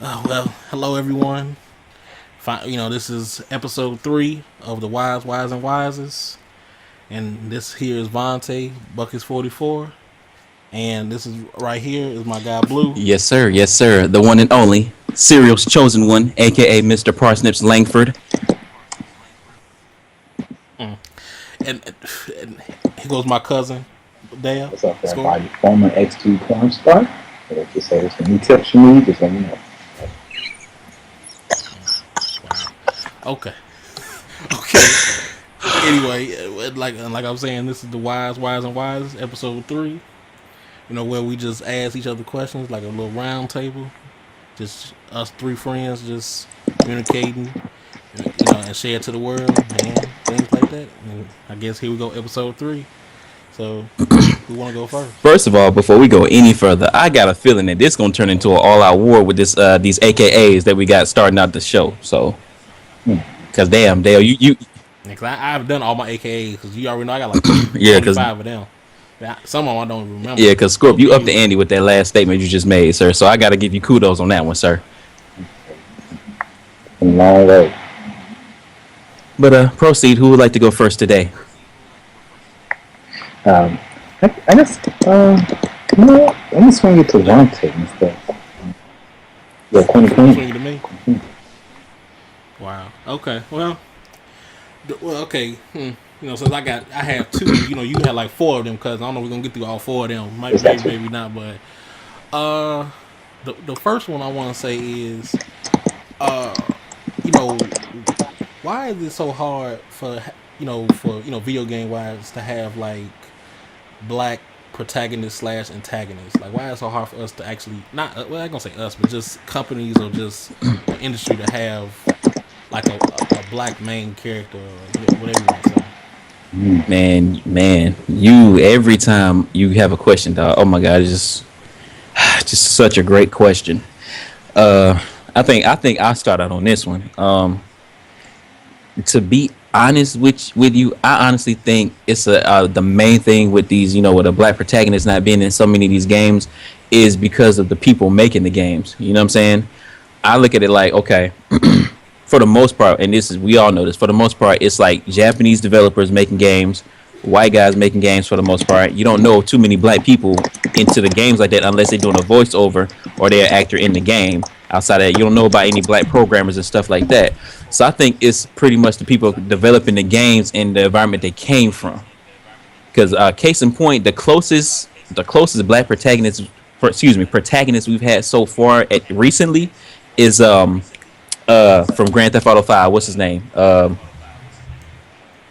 Well, hello everyone. This is episode 3 of the Wise and Wisest, and this here is Vontae Buckets 44, and this is right here is my guy Blue. Yes, sir. Yes, sir. The one and only Serial's chosen one, aka Mr. Parsnips Langford. And here goes my cousin Dale. What's up, Score. everybody? Former X2 porn star. So if you say there's any tips you need, just let me know. Okay. Okay. Anyway, like I'm saying, this is the Wise and Wisest, episode 3. Where we just ask each other questions, like a little round table. Just us three friends just communicating, and share it to the world, and things like that. And I guess here we go, episode 3. So, who want to go first? First of all, before we go any further, I got a feeling that this gonna turn into an all-out war with these AKAs that we got starting out the show. So, cause damn, Dale, you Because I've done all my AKAs, because you already know I got like yeah, cause 25 of them. Some of them I don't remember. yeah, cause Scorp, you up the ante with that last statement you just made, sir. So I gotta give you kudos on that one, sir. A long way. But proceed. Who would like to go first today? I guess, let me swing it to Vontae instead. Yeah, Queen. Swing it to me? Wow. Okay. Well, okay. Since I have 2. You had like 4 of them, cuz I don't know if we're gonna get through all 4 of them. Maybe not, but the first one I want to say is, you know, why is it so hard for video game wise to have like black protagonist slash antagonist? Like, why is it so hard for us to actually not? Well, I'm gonna say us, but just companies or just the industry to have like a black main character or whatever you want to say. Man, you every time you have a question, dog. Oh my God, it's just such a great question. I think I'll start out on this one. To be honest with you, I honestly think it's the main thing with these, with a black protagonist not being in so many of these games is because of the people making the games. You know what I'm saying? I look at it like, okay, for the most part, and we all know this, for the most part, it's like Japanese developers making games, white guys making games for the most part. You don't know too many black people into the games like that unless they're doing a voiceover or they're an actor in the game. Outside of that, you don't know about any black programmers and stuff like that. So I think it's pretty much the people developing the games and the environment they came from. Because case in point, the closest black protagonists we've had so far recently is from Grand Theft Auto 5. What's his name? No.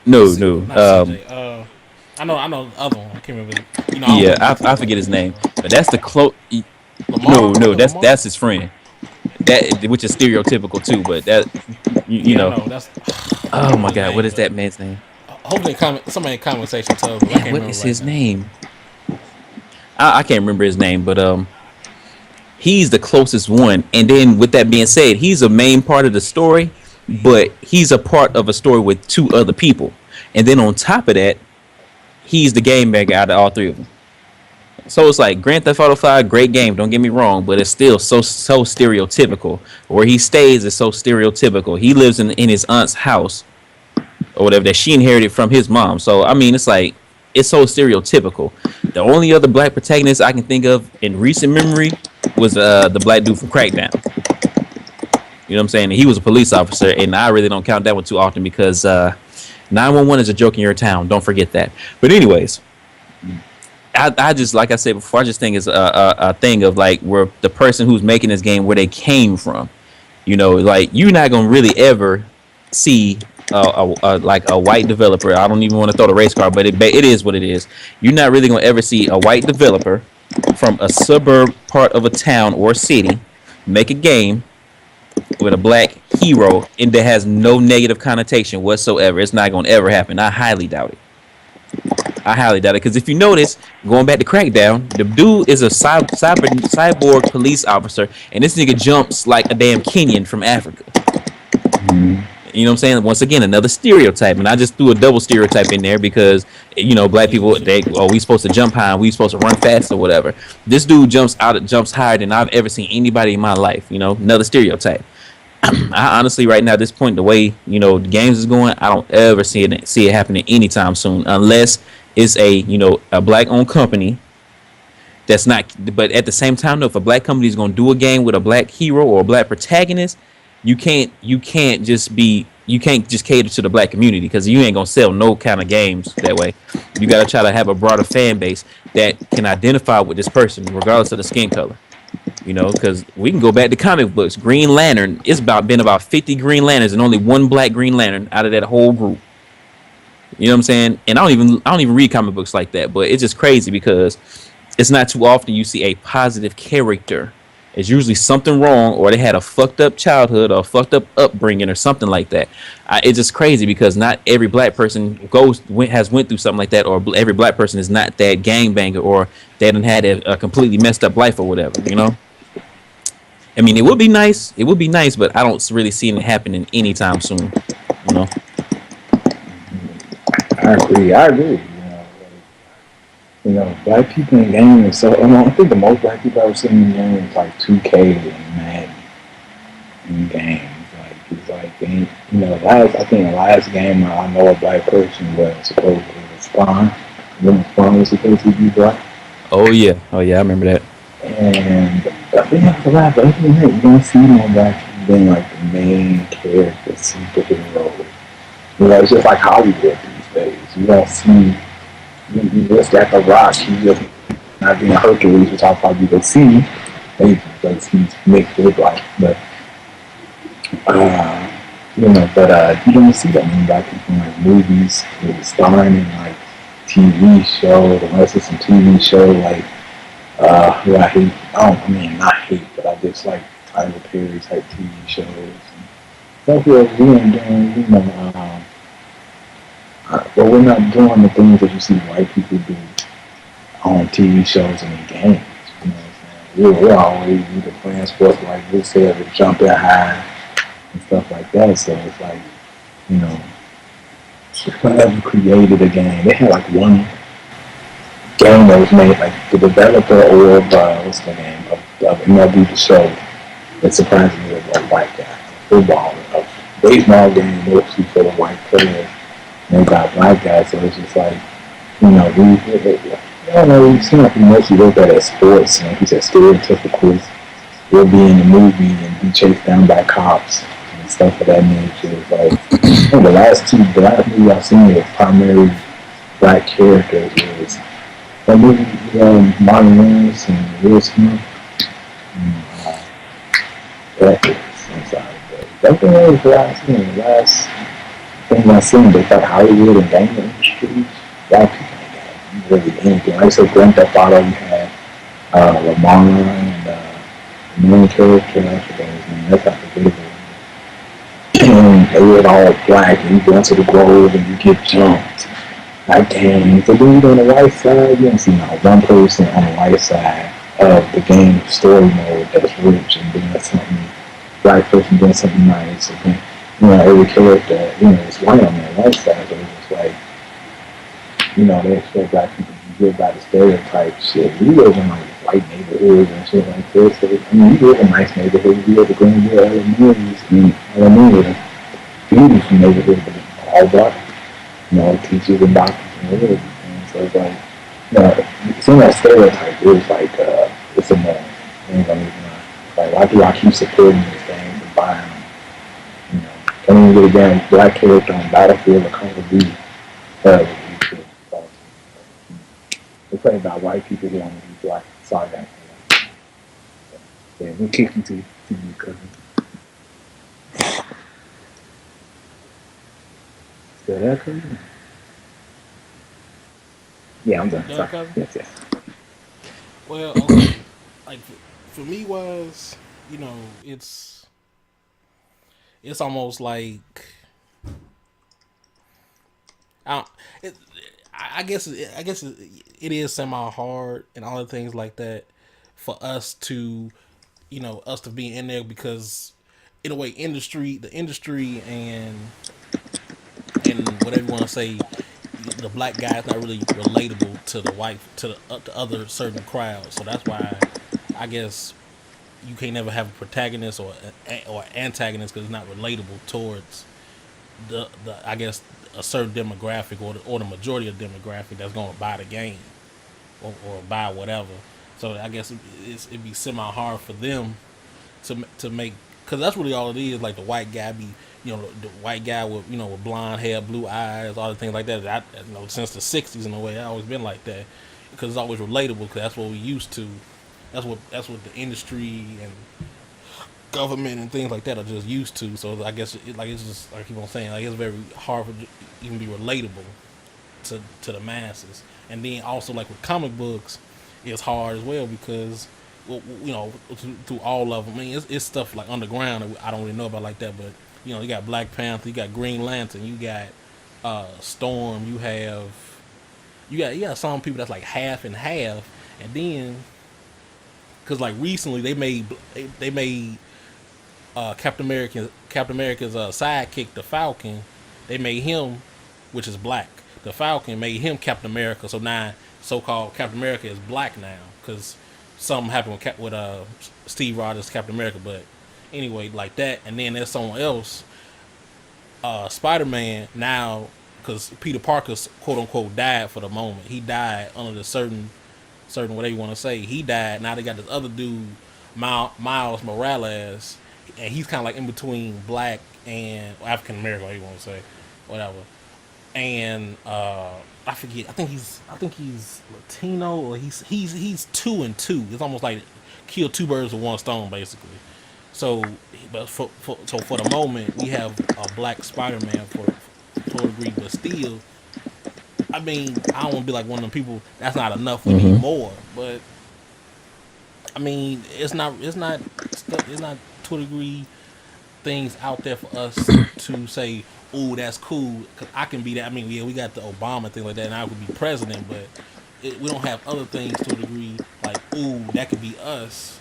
I know the other one. I can't remember. I forget his name, but that's the close. No, that's his friend. That which is stereotypical too, but that you know. No, that's. Oh my God, what is that man's name? Hopefully, somebody in comment section tells me. What is his name? I can't remember his name, but he's the closest one. And then with that being said, he's a main part of the story, but he's a part of a story with 2 other people. And then on top of that, he's the game maker out of all 3 of them. So it's like Grand Theft Auto 5, great game, don't get me wrong, but it's still so stereotypical. Where he stays is so stereotypical. He lives in his aunt's house or whatever that she inherited from his mom. So I mean, it's like it's so stereotypical. The only other black protagonist I can think of in recent memory was the black dude from Crackdown. You know what I'm saying? And he was a police officer, and I really don't count that one too often because 911 is a joke in your town. Don't forget that. But anyways, I just, like I said before, I just think it's a thing of like where the person who's making this game, where they came from. Like you're not gonna really ever see like a white developer. I don't even want to throw the race card, but it is what it is. You're not really gonna ever see a white developer from a suburb part of a town or city make a game with a black hero and that has no negative connotation whatsoever. It's not gonna ever happen. I highly doubt it. Because if you notice, going back to Crackdown, the dude is a cyborg police officer, and this nigga jumps like a damn Kenyan from Africa. You know what I'm saying? Once again, another stereotype, and I just threw a double stereotype in there because black As you people should. we supposed to jump high, and we supposed to run fast or whatever. This dude jumps higher than I've ever seen anybody in my life. Another stereotype. I honestly, right now, at this point, the way the games is going, I don't ever see it happening anytime soon, unless it's a black owned company that's not. But at the same time, though, if a black company is going to do a game with a black hero or a black protagonist, you can't just cater to the black community, because you ain't gonna sell no kind of games that way. You got to try to have a broader fan base that can identify with this person regardless of the skin color. Because we can go back to comic books. Green Lantern, it's been about 50 Green Lanterns and only one black Green Lantern out of that whole group. You know what I'm saying? And I don't even read comic books like that, but it's just crazy because it's not too often you see a positive character. It's usually something wrong, or they had a fucked up childhood or a fucked up upbringing or something like that. It's just crazy because not every black person has went through something like that, or every black person is not that gangbanger, or they haven't had a completely messed up life or whatever. I mean, it would be nice. It would be nice, but I don't really see it happening anytime soon. You know. I agree. I agree. Black people in gaming. So I think the most black people I've seen in gaming is like 2K and Madden in games. Like it's like I think the last game I know a black person was supposed to be Spawn. When Spawn was supposed to be black. Oh yeah. Oh yeah. I remember that. And I think that's a lot. But other than that, you don't see no black people being like the main character superhero. It's just like Hollywood these days. You don't see. You just got the Rock. He just not being Hercules, which I'll probably go see, maybe because he's mixed with like. But you don't see that many black people in like movies, starring in like TV shows, unless it's some TV show like who I hate. I mean not hate, but I just like Tyler Perry type TV shows. And stuff where we ain't doing, but we're not doing the things that you see white people do on TV shows and in games. You know what I'm saying? We're always either playing sports like we said, or jumping high and stuff like that. So it's like, you know, whoever created a game, they had like one game that was made, like the developer of what's the name of MLB The Show. It surprisingly was a white guy, football, a baseball game mostly for the white players. And they got black guys, so it's just like, I don't know, it seems like we mostly look at it as sports, like you said, stereotypical. We'll be in the movie and be chased down by cops and stuff of that nature. It's like, the last movie I've seen with primary black characters was that movie, Martin Lawrence and Will Smith. That is, I'm sorry, but that was the last thing I seen. They got Hollywood and gaming industries. Black people ain't got really anything. Like I said, Grand Theft Auto, you had Lamar and the main character, I forget his name. That's not the big one. And they were all black, and you go into the grove and you get jumped. Like, damn, the dude on the white side, you don't see not one person on the white side of the game story mode that's rich and doing something, black person doing something nice. And then, every character, is white on that white side, but it's just like, they expect black people to be good by the stereotype shit. We live in like white neighborhoods and shit like this. So, we live in nice neighborhoods. We live in Greenville, Elementary, beautiful neighborhood, but it's all black. Teachers and doctors and everything. So it's like, seeing that stereotype is like, it's annoying. I ain't gonna even lie. Like, why do I keep supporting these things and buying them? Can't even get a damn black character on Battlefield or Call of Duty. They play about white people who want to be black. Sorry, guys. Yeah, we'll kick you to you, cousin. Still there, cousin? Yeah, I'm done. Done, Sorry. cousin? Yes, yes. Well, okay. Like for me was, it's almost like I, it, I guess it is semi hard and all the things like that for us to, us to be in there because in a way, the industry, and whatever you want to say, the black guy is not really relatable to the white, to other certain crowds. So that's why I guess you can't never have a protagonist or antagonist because it's not relatable towards the I guess a certain demographic or the majority of the demographic that's going to buy the game or buy whatever. So I guess it'd be semi hard for them to make, because that's really all it is. Like the white guy be, the white guy with with blonde hair, blue eyes, all the things like that. Since the '60s in a way, I always been like that because it's always relatable because that's what we used to. That's what the industry and government and things like that are just used to. So I guess it's just like I keep on saying, like it's very hard to even be relatable to the masses. And then also like with comic books, it's hard as well because through all of them. I mean, it's stuff like underground that I don't really know about like that. But you got Black Panther, you got Green Lantern, you got Storm, you got some people that's like half and half, and then because like recently they made Captain America's sidekick, the Falcon. They made him, which is black. The Falcon made him Captain America. So now, so-called Captain America is black now because something happened with Steve Rogers, Captain America. But anyway, like that. And then there's someone else, Spider-Man now, because Peter Parker's quote unquote died for the moment. He died under the certain whatever you want to say. He died. Now they got this other dude, Miles Morales, and he's kind of like in between black and African American, what you want to say, whatever. And I forget. I think he's Latino, or he's 2 and 2. It's almost like kill two birds with one stone, basically. So, but for the moment, we have a black Spider-Man to a degree, but still, I mean, I don't want to be like one of them people. That's not enough. We need more. But I mean, it's not to a degree things out there for us to say, "Oh, that's cool." Cause I can be that. I mean, yeah, we got the Obama thing like that, and I could be president, but we don't have other things to a degree like, "Ooh, that could be us."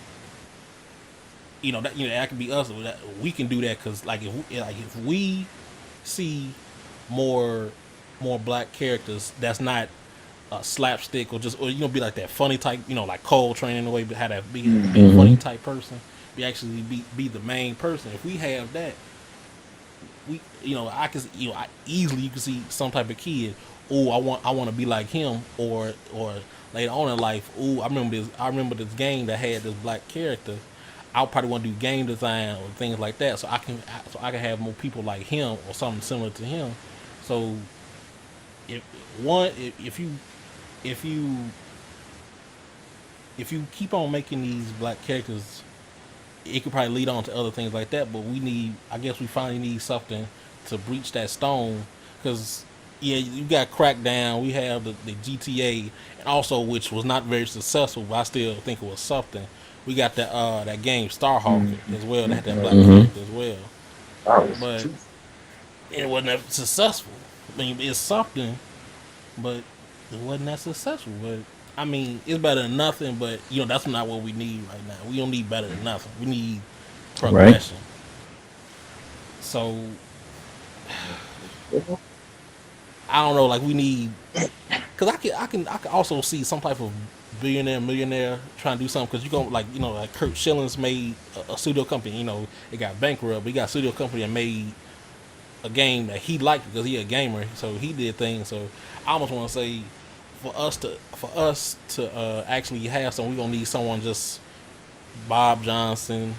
That could be us. We can do that because if we see more black characters that's not slapstick or be like that funny type, like Cole Train in a way, but had that be a funny type person, be the main person. If we have that, I can easily you can see some type of kid. Oh, I want to be like him, or later on in life. Oh, I remember this game that had this black character. I'll probably want to do game design or things like that, so I can have more people like him or something similar to him. So if you keep on making these black characters, it could probably lead on to other things like that. But we finally need something to breach that stone, because you got Crackdown, we have the GTA, and also which was not very successful, but I still think it was something. We got that game Starhawk as well, that had that black character as well, but it wasn't that successful. I mean, it's something, but it wasn't that successful. But I mean, it's better than nothing. But that's not what we need right now. We don't need better than nothing. We need progression. Right. So I don't know. Like we need, because I can also see some type of millionaire trying to do something, because like Kurt Schilling's made a studio company. It got bankrupt, but he got a studio company and made a game that he liked because he a gamer, so he did things. So I almost want to say, for us to actually have someone, we gonna need someone just Bob Johnson,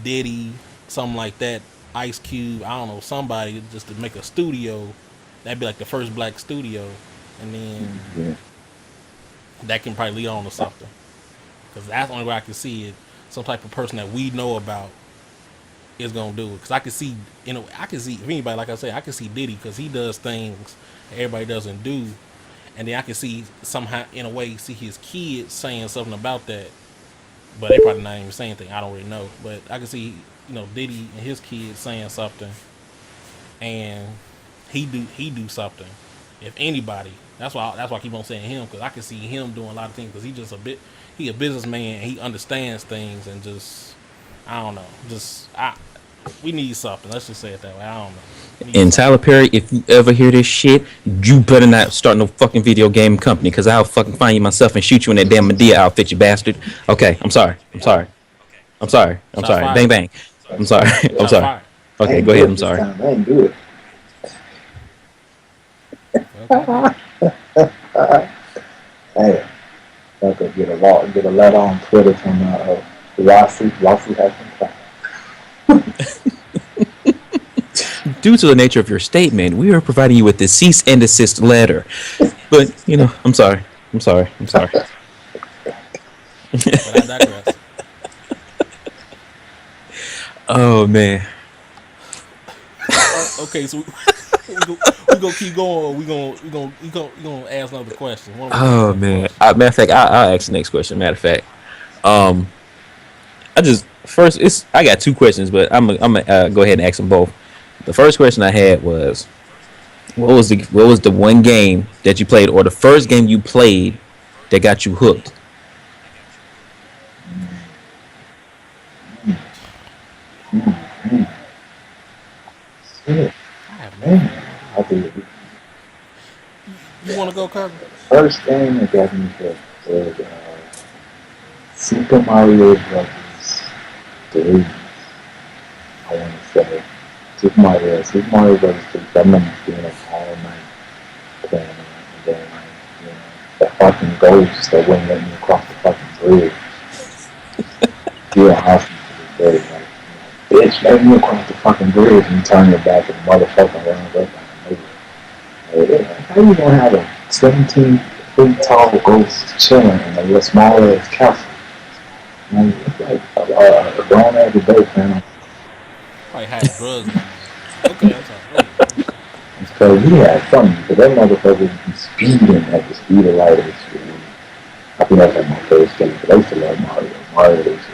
Diddy, something like that, Ice Cube. I don't know, somebody just to make a studio. That'd be like the first black studio, and then that can probably lead on to something. Because that's the only way I can see it. Some type of person that we know about is gonna do it. Because I can see, if anybody, like I say, I can see Diddy, because he does things that everybody doesn't do, and then I can see somehow, in a way, see his kids saying something about that, but they probably not even saying anything. I don't really know, but I can see, Diddy and his kids saying something, and he do something. If anybody, that's why I keep on saying him, because I can see him doing a lot of things, because he a businessman and he understands things, and just I don't know, We need something. Let's just say it that way. I don't know. Need And something. Tyler Perry, if you ever hear this shit, you better not start no fucking video game company, because I'll fucking find you myself and shoot you in that damn Medea outfit, you bastard. Okay, I'm sorry. I'm sorry. I'm sorry. I'm Shots sorry. fired. Bang bang. I'm sorry. I'm Shots sorry. fired. I Okay, ain't go do ahead. it I'm this sorry. time. I ain't do it. Okay. Hey, I could get a letter on Twitter from lawsuit has been filed. Due to the nature of your statement, we are providing you with the cease and desist letter. But I'm sorry. I'm sorry. I'm sorry. But I digress. Oh man. Okay, so we gonna keep going. We gonna ask another question. When are we gonna ask Oh another man. question? Matter of fact, I'll ask the next question. Matter of fact, um, I just first it's I got two questions, but I'm gonna go ahead and ask them both. The first question I had was, what was the one game that you played, or the first game you played that got you hooked? Shit, I have no man. fucking idea. I think the You want to go, cousin? first game that got me hooked was Super Mario Brothers 3. I want to say Super Mario Brothers 3. I remember being up all night playing it, and then that fucking ghost that wouldn't let me across the fucking bridge. Still awesome to this day. Like, bitch, let me across the fucking bridge and turn your back and motherfucking runs up like a nigga. Like, how you gonna have a 17 feet tall ghost chilling in a little small ass castle? Like, it's like a grown ass adult, man. Probably had drugs in there. Okay, I'm sorry. Okay. Because he had fun, because that motherfucker be speeding at the speed of light. I think that's like my first game, because I used to love Mario. Mario is just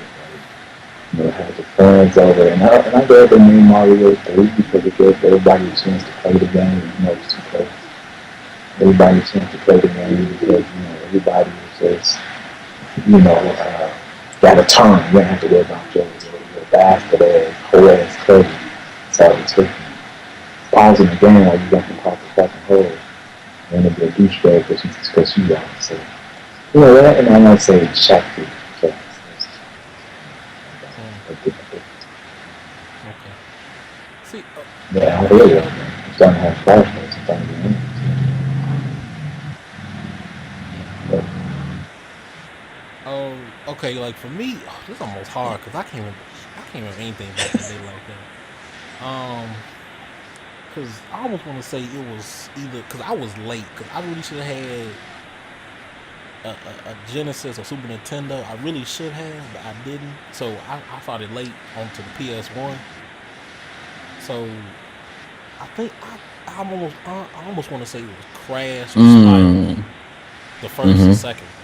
like, had the friends over, and I gave the name Mario 3 because it gave everybody a chance to play the game, it's too close. Everybody a chance to play the game because, everybody was just, got a turn. You don't have to worry about your bastard ass, whole ass cousin. So it's just pausing the game while you got to pop the fucking hole. And it'll be a douchebag because you out. So, that, and I'm not saying Shaq too. So, Mm, okay. See, yeah, I okay, hear you you. know, I'm starting to have flashbacks and things. But, okay, like for me, this is almost hard because I can't remember anything back in the day like that. Because I almost want to say it was either because I was late because I really should have had a Genesis or Super Nintendo. I really should have, but I didn't. So I started late onto the PS1. So I think I almost want to say it was Crash or Spyro, Mm. the first or Mm-hmm. second one.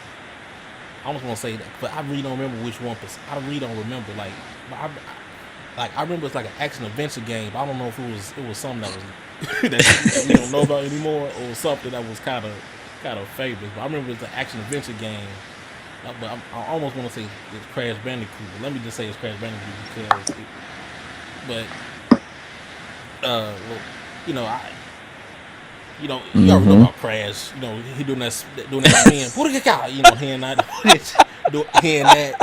I almost want to say that, but I really don't remember which one. I really don't remember. I remember it's like an action adventure game. But I don't know if it was something that was that we don't know about anymore, or something that was kind of famous. But I remember it's an action adventure game. But I almost want to say it's Crash Bandicoot. But let me just say it's Crash Bandicoot because, but well, you know, you already know Mm-hmm. about Crash. He doing that spin. Put it out. Hearing that, hearing that,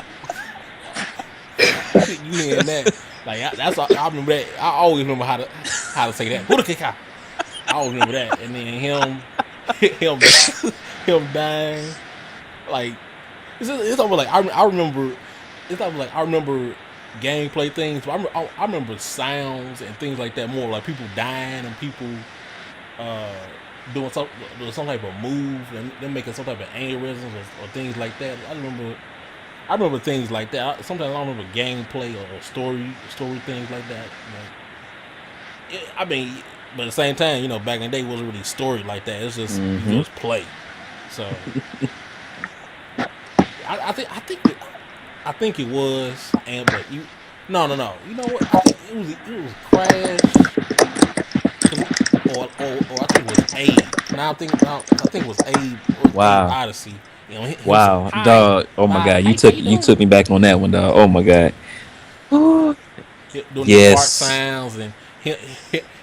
you hearing that. Like that's I remember that. I always remember how to say that. Put a kick out. I always remember that. And then him, him dying. Like it's almost like I remember. It's almost like I remember gameplay things, but I remember sounds and things like that more. Like people dying and people uh, doing some type of move and then making some type of aneurysms or things like that. I remember things like that. Sometimes I don't remember gameplay or story things like that. I mean, but at the same time, back in the day, it wasn't really story like that. It's just you Mm-hmm. just play. So I think it was, and but no. You know what? I think it was Crash, cause or I think it was Abe. Now I think it was Abe Wow. Odyssey. He was Wow, hi dog. Oh my hi god, you how took you you doing? took me back on that one, dog. Oh my god. doing them fart Yes. sounds and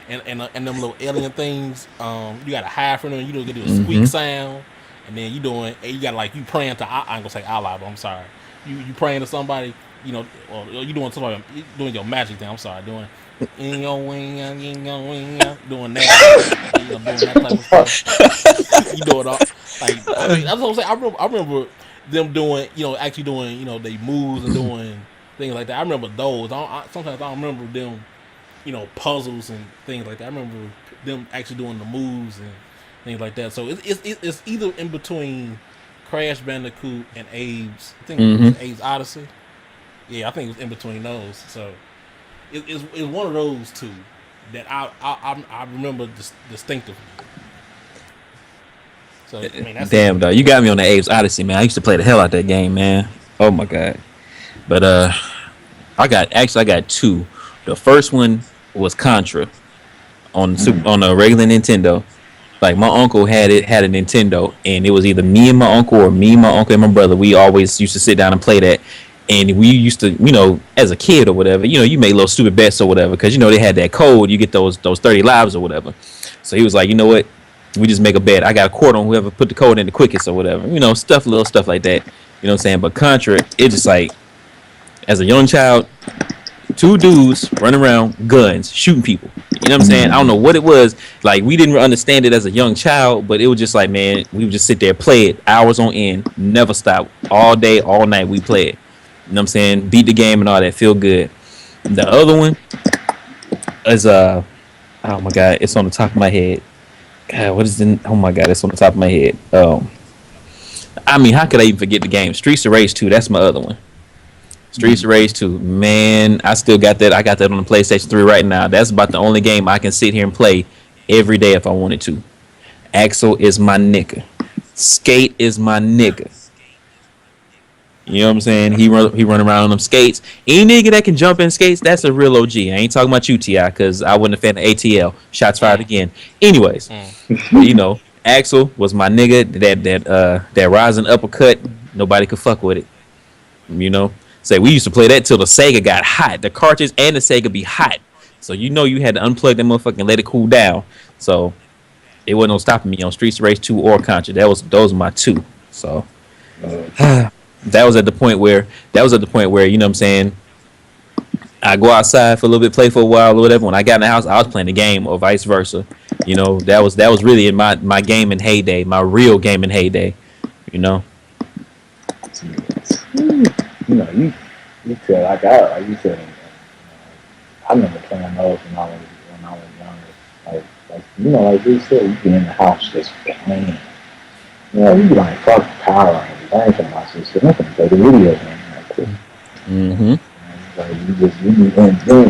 and them little alien things. You got to hide from them. You don't get to do a squeak Mm-hmm. sound, and then you got like you praying to I ain't gonna say Allah, but I'm sorry. You praying to somebody, or you doing somebody you doing your magic thing. I'm sorry, doing in your wing, doing that, doing that type of stuff. You do it all. Like I mean, that's what I'm saying. I remember them doing, actually doing, they moves and doing things like that. I remember those. Sometimes I don't remember them, puzzles and things like that. I remember them actually doing the moves and things like that. So it's either in between Crash Bandicoot and Abe's. I think it Mm-hmm. was Abe's Odyssey. Yeah, I think it was in between those. So it's one of those two that I remember distinctively. So I mean that's Damn, dog, you got me on the Abe's Odyssey, man. I used to play the hell out that game, man. Oh my god. But I got two. The first one was Contra on on a regular Nintendo. Like my uncle had a Nintendo, and it was either me and my uncle or me, my uncle, and my brother. We always used to sit down and play that. And we used to, as a kid or whatever, you make little stupid bets or whatever, because they had that code. You get those 30 lives or whatever. So he was like, you know what? We just make a bet. I got a quarter on whoever put the code in the quickest or whatever. Little stuff like that. You know what I'm saying? But Contra, it just like, as a young child, two dudes running around, guns, shooting people. You know what I'm saying? I don't know what it was. Like, we didn't understand it as a young child, but it was just like, man, we would just sit there, play it hours on end, never stop. All day, all night, we play it. You know what I'm saying? Beat the game and all that. Feel good. The other one is, oh my God, it's on the top of my head. God, what is it? Oh my God, it's on the top of my head. I mean, how could I even forget the game? Streets of Rage 2, that's my other one. Streets of Rage 2, man, I still got that. I got that on the PlayStation 3 right now. That's about the only game I can sit here and play every day if I wanted to. Axel is my nigga. Skate is my nigga. You know what I'm saying? He run around on them skates. Any nigga that can jump in skates, that's a real OG. I ain't talking about you, Ti, because I wasn't a fan of ATL. Shots fired again. Anyways, Axel was my nigga. That rising uppercut, nobody could fuck with it. Say we used to play that till the Sega got hot. The cartridge and the Sega be hot. So you had to unplug that motherfucker and let it cool down. So it wasn't no stopping me on Streets Race 2 or Contra. Those were my two. So that was at the point where you know what I'm saying, I go outside for a little bit, play for a while or whatever. When I got in the house, I was playing the game or vice versa. That was really in my gaming heyday, my real gaming heyday. You said like you said. I remember playing those when I was younger. Like you said, you be in the house just playing. You be like fuck power. I ain't finna watch this shit. I'm finna play the video game right quick. Mm-hmm. Like you be and then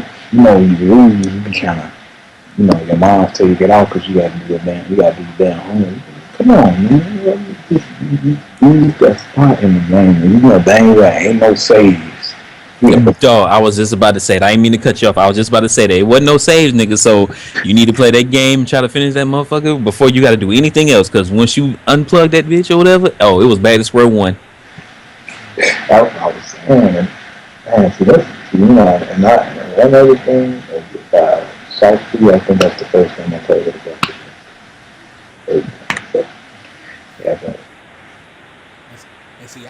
you lose, you be kind of your mom tell you get out because you got to do the damn home. Come on, man. You got spot in the game. And dang well, ain't no saves. Dog, I was just about to say it. I didn't mean to cut you off. I was just about to say that. It wasn't no saves, nigga. So you need to play that game and try to finish that motherfucker before you got to do anything else. Because once you unplug that bitch or whatever, it was back to square one. That's what I was saying. And see, and one other thing is South Sea, I think that's the first time I played it again. So, yeah, but. And see,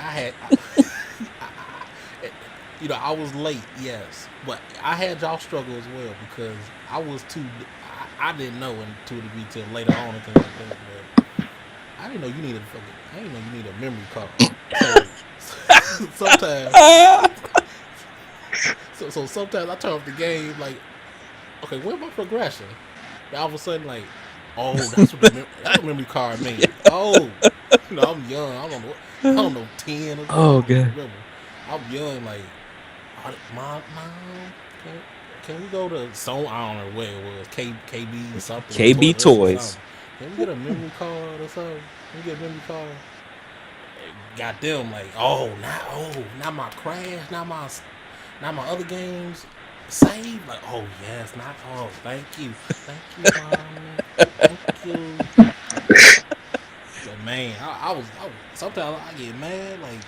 I was late, yes, but I had y'all struggle as well because I was too. I didn't know until to be till later on and things like that. But I didn't know you needed I didn't know you needed a memory card. So sometimes, so sometimes I turn off the game like, okay, where's my progression? And all of a sudden, like, oh, that's what memory card means. Oh, I'm young. I don't know 10 or something. Oh I don't god. remember. I'm young, like, mom, can we go to I don't know where it was, KB or something. KB Toys. Can we get a memory card or something? Can we get a memory card? Got them like, not my Crash, not my other games. Save like, oh yes, thank you, mom, thank you. But man, I was sometimes I get mad like,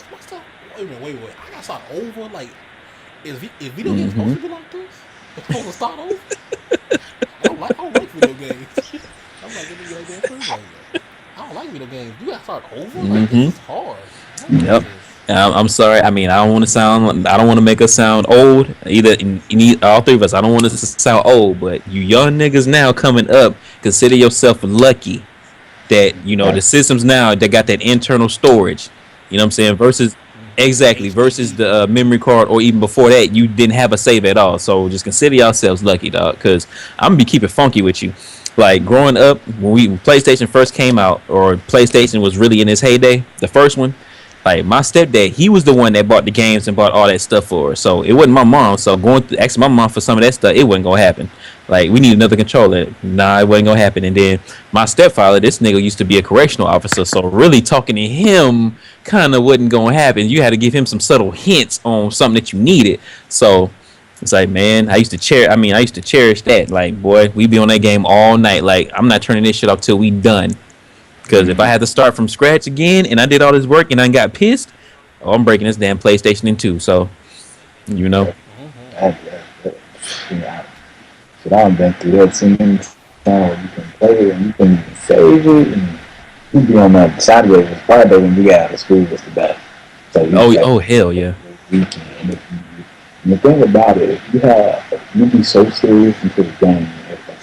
what's up? Wait, I got something over like. is video games supposed to be like this? It's supposed to start over. I don't like video games. I'm like in the goddamn first like I don't like video games. You gotta start over. Like this Mm-hmm. is hard. I don't like Yep. this. I'm sorry. I mean, I don't want to sound. I don't want to make us sound old. All three of us. I don't want us to sound old. But you young niggas now coming up, consider yourself lucky that the Right. systems now that got that internal storage. You know what I'm saying? Versus exactly versus HDD. the memory card, or even before that, you didn't have a save at all. So just consider yourselves lucky, dog. Because I'm gonna be keeping funky with you. Like growing up, when PlayStation first came out, or PlayStation was really in its heyday, the first one. Like my stepdad, he was the one that bought the games and bought all that stuff for us. So it wasn't my mom. So going to asking my mom for some of that stuff, it wasn't gonna happen. Like we need another controller. Nah, it wasn't gonna happen. And then my stepfather, this nigga used to be a correctional officer. So really talking to him kind of wasn't gonna happen. You had to give him some subtle hints on something that you needed. So it's like, man, I used to cherish that. Like, boy, we be on that game all night. Like, I'm not turning this shit off till we done. Because if I had to start from scratch again and I did all this work and I got pissed, oh, I'm breaking this damn PlayStation in two. So, you know. That, that, you know, shit, I've been through that so many times where you can play it and you can even save it, and you be on that Saturday or Friday when you get out of school was the best. So you Oh, play oh, hell yeah. weekend. And the thing about it, if you be so serious into the game,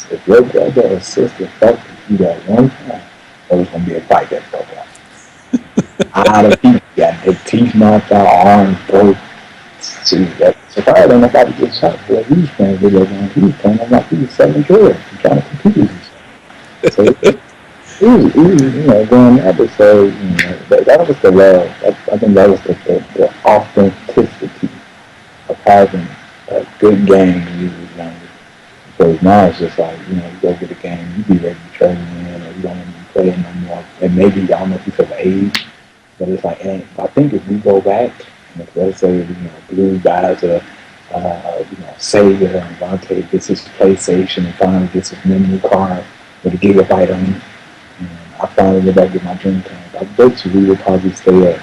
if your brother or sister fucked with you that one time, there was gonna be a fight that broke out. A lot of people got their teeth knocked out, arms broke. See, that's surprised ain't nobody get shot for he was playing video games. He was playing them like he was selling drugs and trying to compete with himself. So it was going at it. So that was the love. I think that was the authenticity of having a good game when you was younger. Because now it's just like, you go get a game, you be ready to trade in, or you don't even play it no more. And maybe, I don't know if it's of age, but it's like, and I think if we go back, and if let's say, Blue guys are, Sega and Vontae gets his PlayStation and finally gets his memory card with a gigabyte on it, and I finally get back to my dream time. I bet you we would probably stay up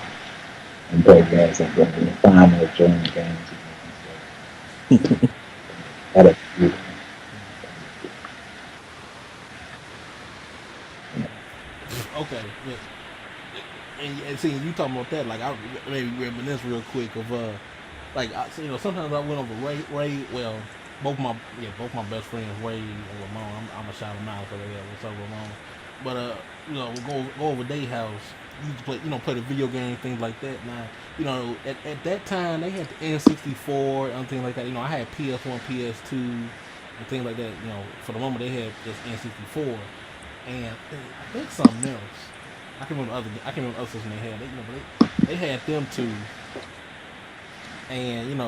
and play games and find those dream games again. So, that'd be beautiful. Okay. Look. And see, you talking about that, like I maybe reminisce real quick of like sometimes I went over Ray. Well, both my best friends, Ray and Ramon. I'm gonna shout them out for that. What's up, Ramon? But we'll go over their house. You used to play the video game, things like that. Now, at that time they had the N64 and things like that. I had PS1, PS2, and things like that. For the moment they had this N64, and I think something else. I can remember other systems they had. They had them too, and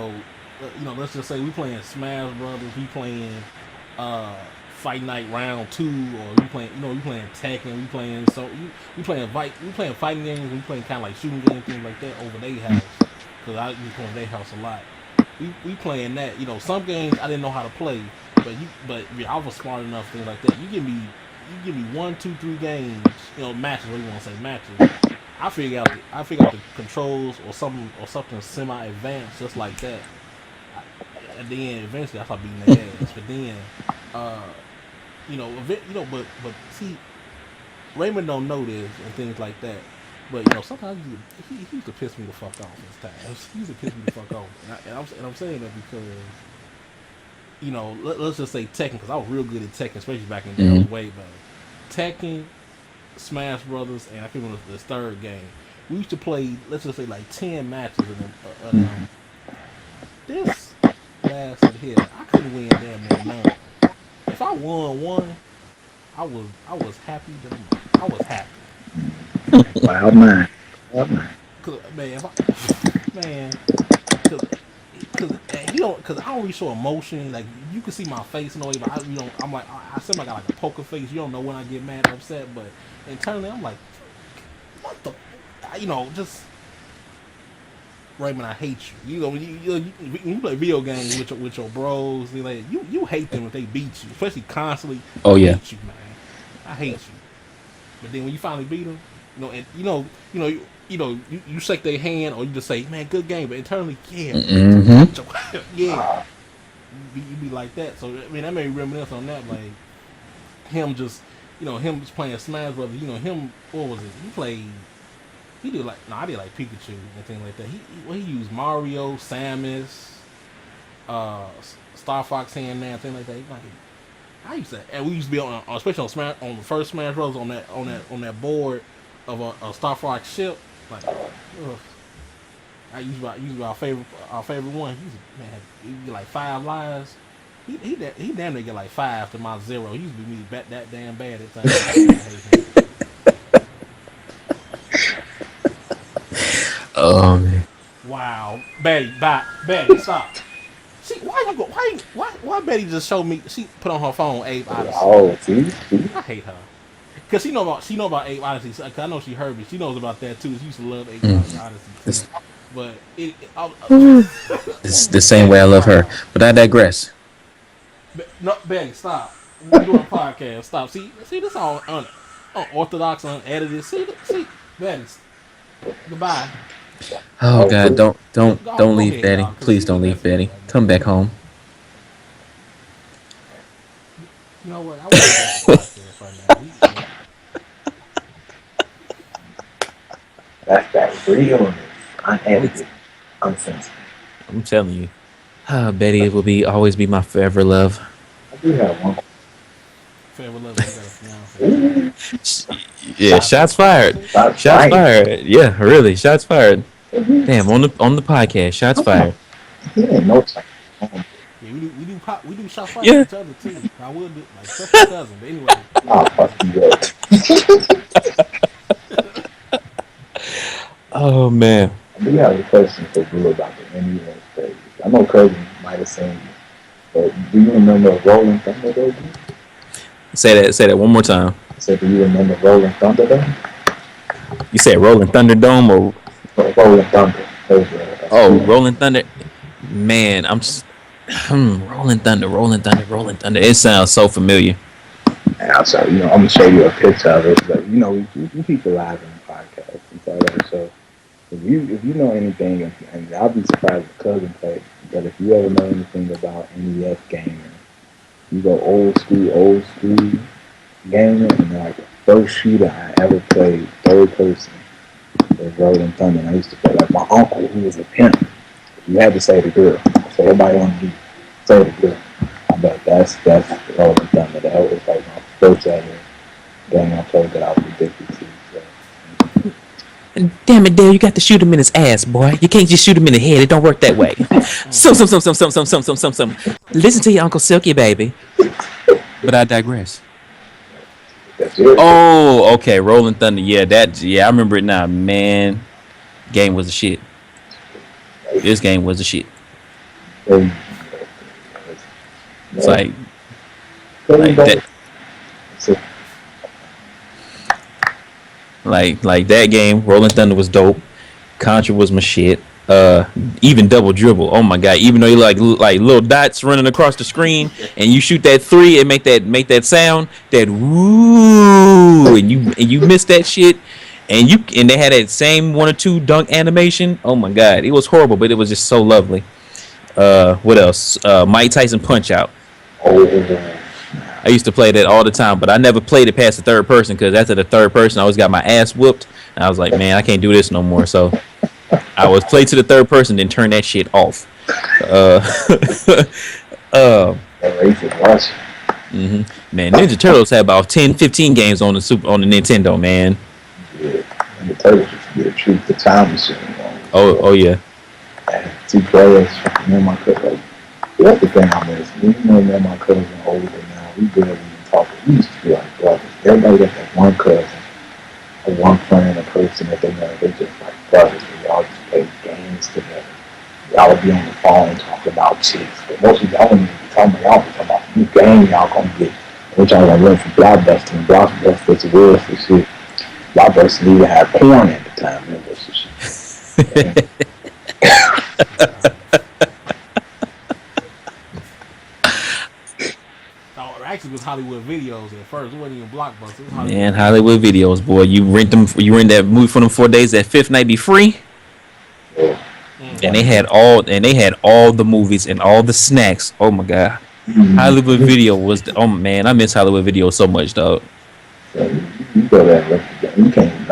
let's just say we playing Smash Brothers, we playing Fight Night Round 2, or we playing Tekken, we playing fighting games, we playing kind of like shooting games, things like that over their house, because I used to play their house a lot. We playing that. Some games I didn't know how to play, but I was smart enough, things like that. You give me 1, 2, 3 games, matches. What do you want to say, matches? I figure out the controls or something semi advanced, just like that. And then eventually I start beating their ass. But then, but see, Raymond don't know this and things like that. But sometimes he used to piss me the fuck off at times. He used to piss me the fuck off, and I'm saying that because let's just say Tekken, because I was real good at Tekken, especially back in the day. I was way better. Tekken, Smash Brothers, and I can't remember the third game. We used to play, let's just say, like 10 matches of them. This bastard here, I couldn't win damn near none. If I won one, I was happy. I was happy. Wild mind. Wild mind. Cause man, cause I don't really show emotion. Like you can see my face in a way, but I'm like I seem like I got like a poker face. You don't know when I get mad or upset, but internally I'm like, what the, just Raymond, I hate you. When you play video games with your bros, you hate them if they beat you, especially constantly. Oh I yeah. hate you, man. I hate you. But then when you finally beat them, and you shake their hand or you just say, man, good game, but internally, yeah, yeah, you be like that. So I mean, that made me reminisce on that, like him just, him just playing Smash Brothers. Him, what was it? He did like, I did like Pikachu and things like that. He used Mario, Samus, Star Fox hand there, and things like that. Like, I used to, and we used to be on, especially on the first Smash Bros. on that board of a Star Fox ship. Like, ugh. I used to be our favorite one. He'd get like 5 lives. He damn near get like 5 to my 0. He used to be me that damn bad at times. Oh man. Wow, Betty, stop. See, why Betty just showed me? She put on her phone Abe Odyssey. Oh, see? I hate her. Cause she know about Abe Odyssey. Cause I know she heard me. She knows about that too. She used to love Abe Odyssey. Too. But It's the same way I love her. But I digress. No, Betty, stop. We're doing a podcast. Stop. See, this all unorthodox, unedited. See, Betty. Goodbye. Oh God, don't leave ahead, Betty. dog, Please don't leave Betty. Come back home. You know what? I want to do a podcast right now. That's that realness. Unedited. Uncensored. I'm telling you. Betty will always be my forever love. I do have one. Forever love. Yeah, shots fired. Shots fired. Yeah, really, shots fired. Damn, on the podcast, shots fired. He ain't no time. Yeah, we do shots fired each other too. I would do like such a cousin, but anyway. Oh, fuck you up. Oh man. I do have a question for Blue about the NES stage. I know Cousin might have seen it, but do you remember Rolling Thunder though? Say that one more time. I said, do you remember Rolling Thunder though? You said Rolling Thunderdome or Rolling Thunder? Rolling Thunder. Man, I'm just Rolling Thunder. It sounds so familiar. And I'm sorry, I'm gonna show you a picture of it. But we keep it live in the podcast and all that. So if you know anything, and I'll be surprised if Cousin plays, but if you ever know anything about NES gaming, you go old school gaming, and like the first shooter I ever played, third person, was Rolling Thunder. And I used to play like my uncle, who was a pimp. You had to say the girl, so everybody on you say the girl. But that's Rolling Thunder. That was like my first ever game I played that I was addicted to. So. Damn it, Dale, you got to shoot him in his ass, boy. You can't just shoot him in the head. It don't work that way. Some. Listen to your Uncle Silky, baby. But I digress. Oh, okay, Rolling Thunder. Yeah, I remember it now. Man, game was a shit. This game was a shit. It's like that. Like that game, Rolling Thunder was dope. Contra was my shit. Even Double Dribble. Oh my god! Even though you like little dots running across the screen, and you shoot that 3 and make that sound, that woo, and you miss that shit, and they had that same 1 or 2 dunk animation. Oh my god, it was horrible, but it was just so lovely. What else? Mike Tyson Punch Out. I used to play that all the time, but I never played it past the third person because after the third person, I always got my ass whooped, and I was like, man, I can't do this no more. So I would play to the third person, then turn that shit off. Man, Ninja Turtles had about 10, 15 games on the Nintendo, man. Yeah, and the Turtles used to be a treat. The time machine. Oh yeah. And 2 players, me and my cousin. That's the thing I miss. Me and my cousin older now. We barely even talk. We used to be like brothers. Everybody got that one cousin, or one friend, a person that they know. They just like brothers. We all just play games together. Y'all would be on the phone talking about chicks, but most of y'all wouldn't even be talking about y'all. Be talking about new game y'all gonna get. Which y'all gonna run from Blockbuster and Blockbuster to Wills for shit. Blockbuster even had porn at the time. Man, that's some shit. actually was Hollywood Videos at first. It wasn't even Blockbuster. It was Hollywood Man, Videos. Hollywood Videos, boy. You rent them. You rent that movie for them 4 days. That fifth night be free. Yeah. And Mm-hmm. Like, they had all the movies and all the snacks. Oh my god. Hollywood Video was the, oh man, I miss Hollywood Video so much, dog. so you go there and look at the game. You can't,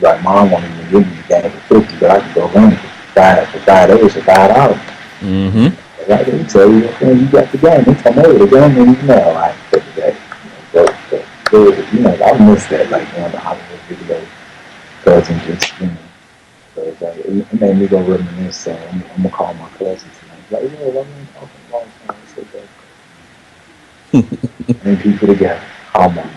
like, mom won't even give you the game for 50, but I can go rent it for 5 days for $5. Mm-hmm. Like, they tell you, okay, you got the game. They come over the game and you know, I take the game. I miss that, like, going to Hollywood Video cousin just, so it's like, it made me go reminisce. So I'm going to call my cousins tonight. Like, what are you talking about? Bring people together. Call my mom.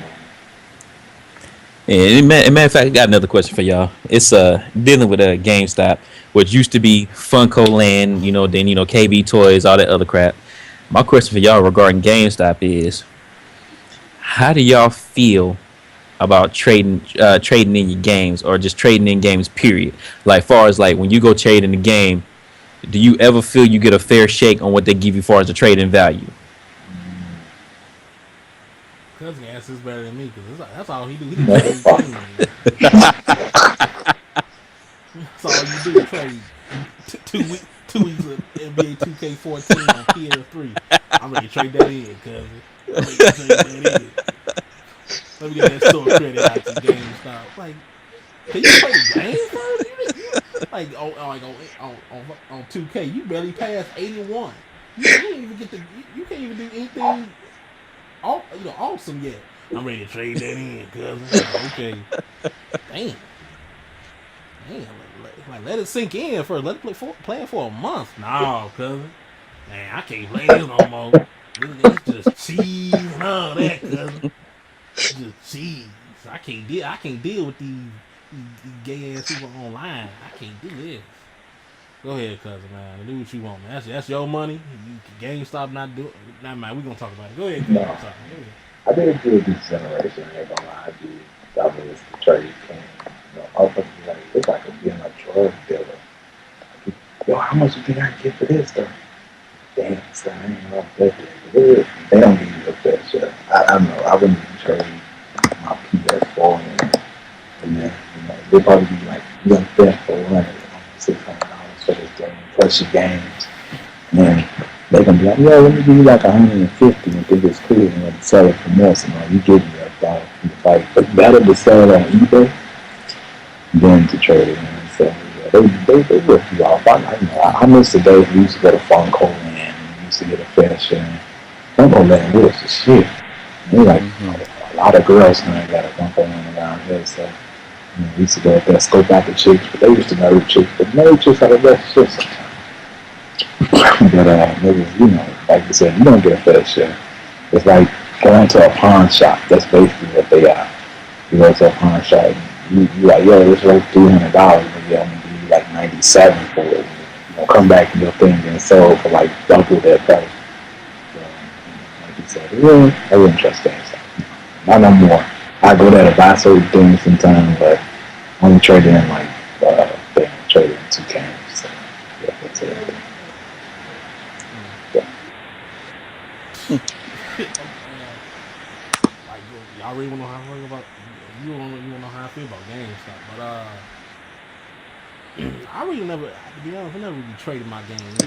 And matter of fact, I got another question for y'all. It's dealing with GameStop, which used to be Funko Land, then KB Toys, all that other crap. My question for y'all regarding GameStop is, how do y'all feel about trading in your games, or just trading in games, period? Like, far as like when you go trade in the game, do you ever feel you get a fair shake on what they give you far as the trade-in value? Cousin answers better than me because that's all he do. He No, trade fuck. games. That's all you do. Trade 2 weeks of NBA 2K14 on PS3. I'm ready to trade that in, cousin. I'm ready to trade that in. Let me get that store credit out to GameStop. Like, can you play the game first? Like on 2K, you barely passed 81. You don't even get you can't even do anything awesome yet. I'm ready to trade that in, cousin. Okay. Damn. Let it sink in first. Let it play it for a month. No, cousin. Man, I can't play this no more. It's just cheese and all that, cousin. It's just cheese. I can't deal with these gay ass people online. I can't do this. Go ahead, cousin, man. Do what you want, man. That's your money. GameStop not doing. Nah, man. We gonna talk about it. Go ahead, cousin. No. Go ahead. I did do this generation. I ain't gonna lie. I was the trade king. Motherfuckers like, it's like being a drug dealer. Yo, how much you think I can get for this stuff? Damn, son, I ain't know that. They don't give you a fair share. I don't know. I wouldn't even trade my PS4 and then, they'd probably be like, you got that for $600 for this game, plus your games. And then they gonna be like, yeah, let me give you like 150 and think it's cool and then sell it for more. So now you give me $1 from the fight. It's better to sell it on eBay than to trade it. So yeah, they rip you off. I miss the days we used to go to Funko Land and we used to get a fair share. Funko Land was the shit. They like a lot of girls now got a Funko Land around here, so we used to go up there, scope out the chicks, but they used to know the chicks, but married chicks are the best shit sometimes. But niggas, like you said, you don't get a fair share. It's like going to a pawn shop. That's basically what they are. You go to a pawn shop, you like, yo, this worth $300, maybe I'm gonna give you like 97 for it. Come back and your thing getting sold for like double that price. So, like you said, I wouldn't trust that. Not no more. I go there to buy certain things sometimes, but I only trade in like trade in 2 games. So yeah, that's it. Like, y'all really wanna know how I feel about you don't know how I feel about GameStop, but I really never, to be honest, I never really traded my games.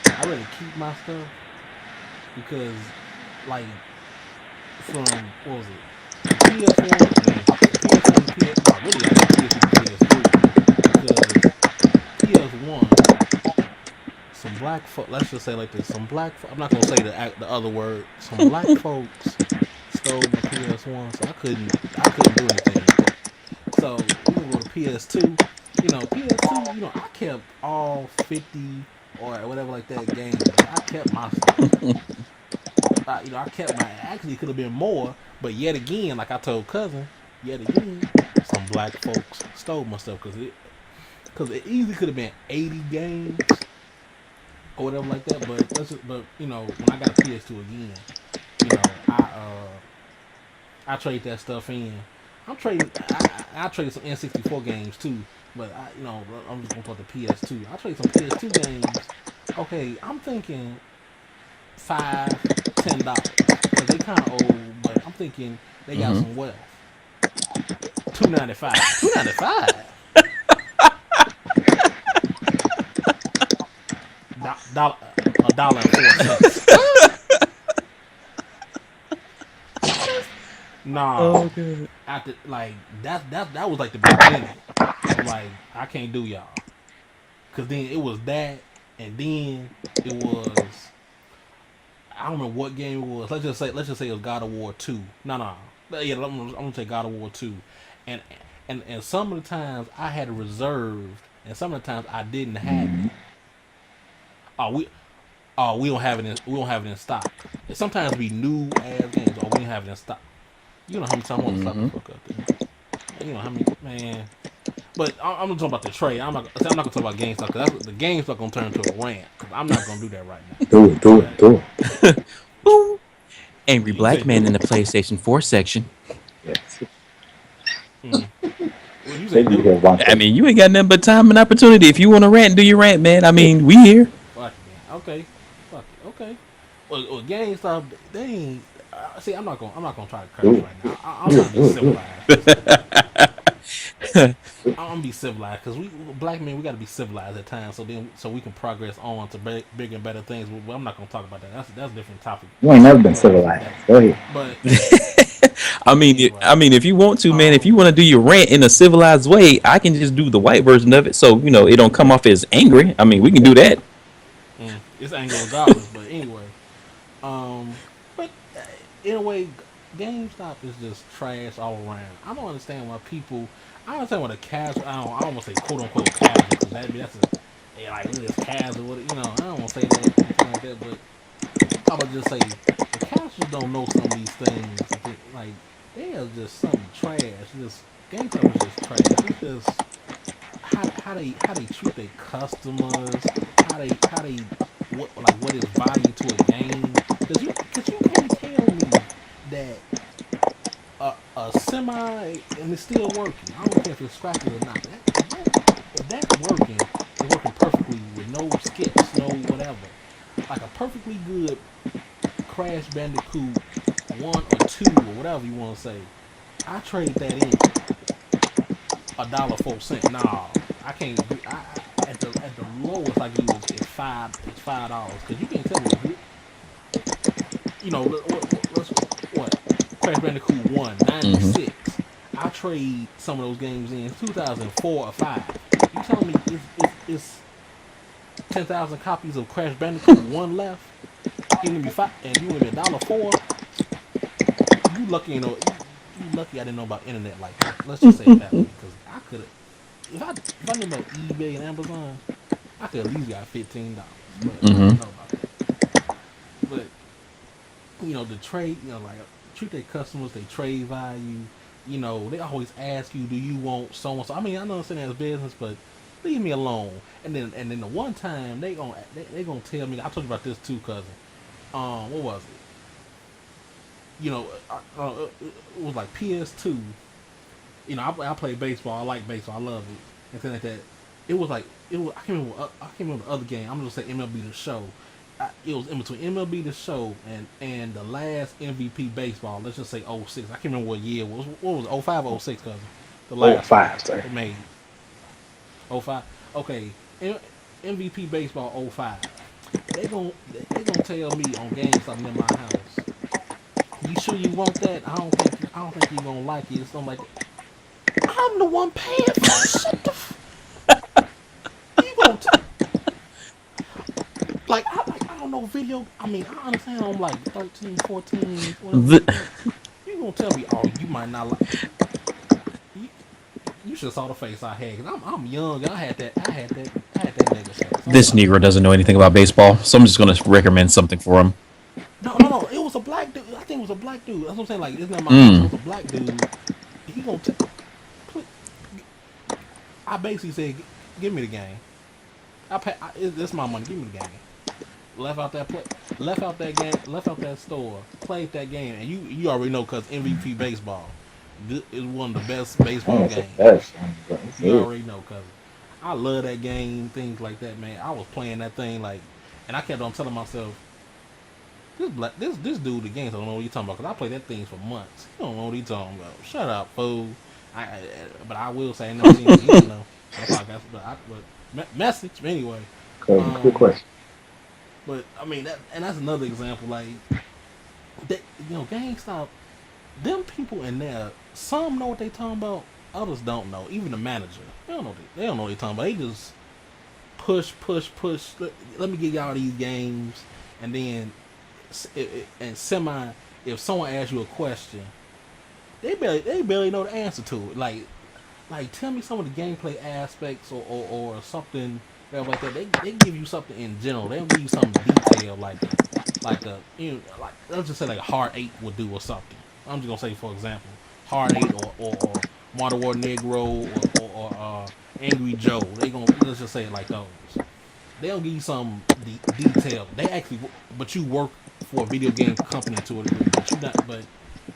I rather keep my stuff because, like, from what was it, the PS1, the PS1, really actually PS2 to PS3 because PS1. Some black folk, let's just say like this. I'm not gonna say the other word. Some black folks stole my PS1, so I couldn't do anything with it. So we gonna go to PS2. PS2. I kept all 50 or whatever like that games. I kept my stuff. I kept my. Actually, could have been more, but yet again, like I told cousin, yet again, some black folks stole my stuff because it easily could have been 80 games or whatever like that. But when I got a PS2 again, I trade that stuff in. I trade some N64 games too, but I'm just gonna talk the PS2. I trade some PS2 games. Okay, I'm thinking $5, $10 because kind of old, but I'm thinking they got Mm-hmm. some wealth. $2.95. $2.95. Dollar, $1.04. Oh, Nah, good. after like that was like the beginning. I'm like, I can't do y'all, cause then it was that, and then it was, I don't remember what game it was. Let's just say it was God of War 2. No. Yeah, I'm gonna say God of War 2, and and some of the times I had it reserved, and some of the times I didn't have it. Oh, we don't have it in stock. And sometimes it be new ass games. Oh, we didn't have it in stock. You know how many times I want to slap the Mm-hmm. fuck up there. You know how many, man. But I'm talking about the trade. I'm not gonna talk about GameStop, because that's the GameStop gonna turn into a rant. Because I'm not gonna do that right now. Do it, do it, Okay. do it. Ooh. Angry You black said man do in it. the PlayStation 4 section. Yes. Mm. Well, you say Maybe you do hear it. one I thing. mean, you ain't got nothing but time and opportunity. If you want to rant, do your rant, man. I mean, we here. Fuck it, man. Okay. Fuck it. Okay. Well, GameStop, they ain't. See, I'm not gonna try to Do curse it. right now. I'm Do trying it, to be do it, do it. civilized this time. Do it. I'm gonna be civilized, because we black men, we gotta be civilized at times, so we can progress on to bigger and better things. But I'm not gonna talk about that. That's a different topic. You ain't never been We gonna leave civilized. that. Go ahead. But I mean, anyway, if you want to, man, if you um, want to do your rant in a civilized way, I can just do the white version of it, so it don't come off as angry. I mean, we can do that. it's anger regardless. But anyway, but in a way, GameStop is just trash all around. I don't understand why people. I don't understand why the casual. I don't want to say quote unquote casual, because that's a, they like, look at this casual. I don't want to say that, anything like that. But I'm gonna just say the casuals don't know some of these things. Like, they are just something trash. Just GameStop is just trash. It's just how they treat their customers. How they what is value to a game. Because you can't tell me that a semi, and it's still working. I don't care if it's scratches or not. If that's working, it's working perfectly with no skips, no whatever. Like a perfectly good Crash Bandicoot 1 or 2 or whatever you want to say. I trade that in $1.04. Nah, I can't do. At the lowest I give you is $5, because you can't tell me a good. Let's what Crash Bandicoot 1 Hmm. 96. I trade some of those games in 2004 or 5. You telling me it's 10,000 copies of Crash Bandicoot 1 left? Giving me five, and you give me $1.04. You lucky, you lucky I didn't know about internet like that. Let's just say it that way, because I could have, if I knew about eBay and Amazon, I could at least got $15. But I Hmm. didn't know about that. But the trade, like, treat their customers, they trade value. They always ask you, do you want so and so? I mean, I understand that's business, but leave me alone. And then the one time they gonna tell me, I told you about this too, cousin. What was it? It was like PS2. I play baseball. I like baseball. I love it, and things like that. It was like it was. I can't remember the other game. I'm gonna say MLB The Show. It was in between MLB The Show and the last MVP baseball. Let's just say '06. I can't remember what year it was. What was it? '05 or '06, cousin? The Oh, last one five, sir. they made. '05. Okay. MVP baseball '05. They gonna tell me on games something in my house. You sure you want that? I don't think you're gonna like it. It's something like, I'm the one paying for it. Shut the. You gonna I don't know video. I mean, I understand I'm like 13, 14, whatever The, like that. You gonna tell me? Oh, you might not like. You, you should have saw the face I had. Cause I'm young. I had that nigga face. I'm this like, Negro doesn't know anything about baseball, so I'm just gonna recommend something for him. no. It was a black dude. I think it was a black dude. That's what I'm saying. Like, it's not my house. It Mm. was a black dude. He gonna. I basically said, give me the game. It's my money. Give me the game. Left out that play, left out that game, left out that store, played that game, and you already know, because MVP baseball is one of the best Man, baseball it's the games. best one, bro. It's You it. already know, cause I love that game, things like that, man. I was playing that thing like, and I kept on telling myself, this dude again don't know what he's talking about because I played that thing for months. He don't know what he's talking about. Shut up, fool. But I will say I never seen it either though. That's all I got. Message anyway. Good Um, question. but I mean that's another example. Like that, GameStop. Them people in there, some know what they talking about. Others don't know. Even the manager, they don't know what they talking about. They just push, push, push. Let me get y'all these games, and then and semi. If someone asks you a question, they barely know the answer to it. Like tell me some of the gameplay aspects or something like that. They give you something in general. They don't give you something detailed like let's just say like a Hard 8 would do or something. I'm just gonna say for example, Hard 8 or Modern War Negro or Angry Joe. They gonna let's just say it like those. They don't give you some detail. They actually, but you work for a video game company to a degree. But you not, but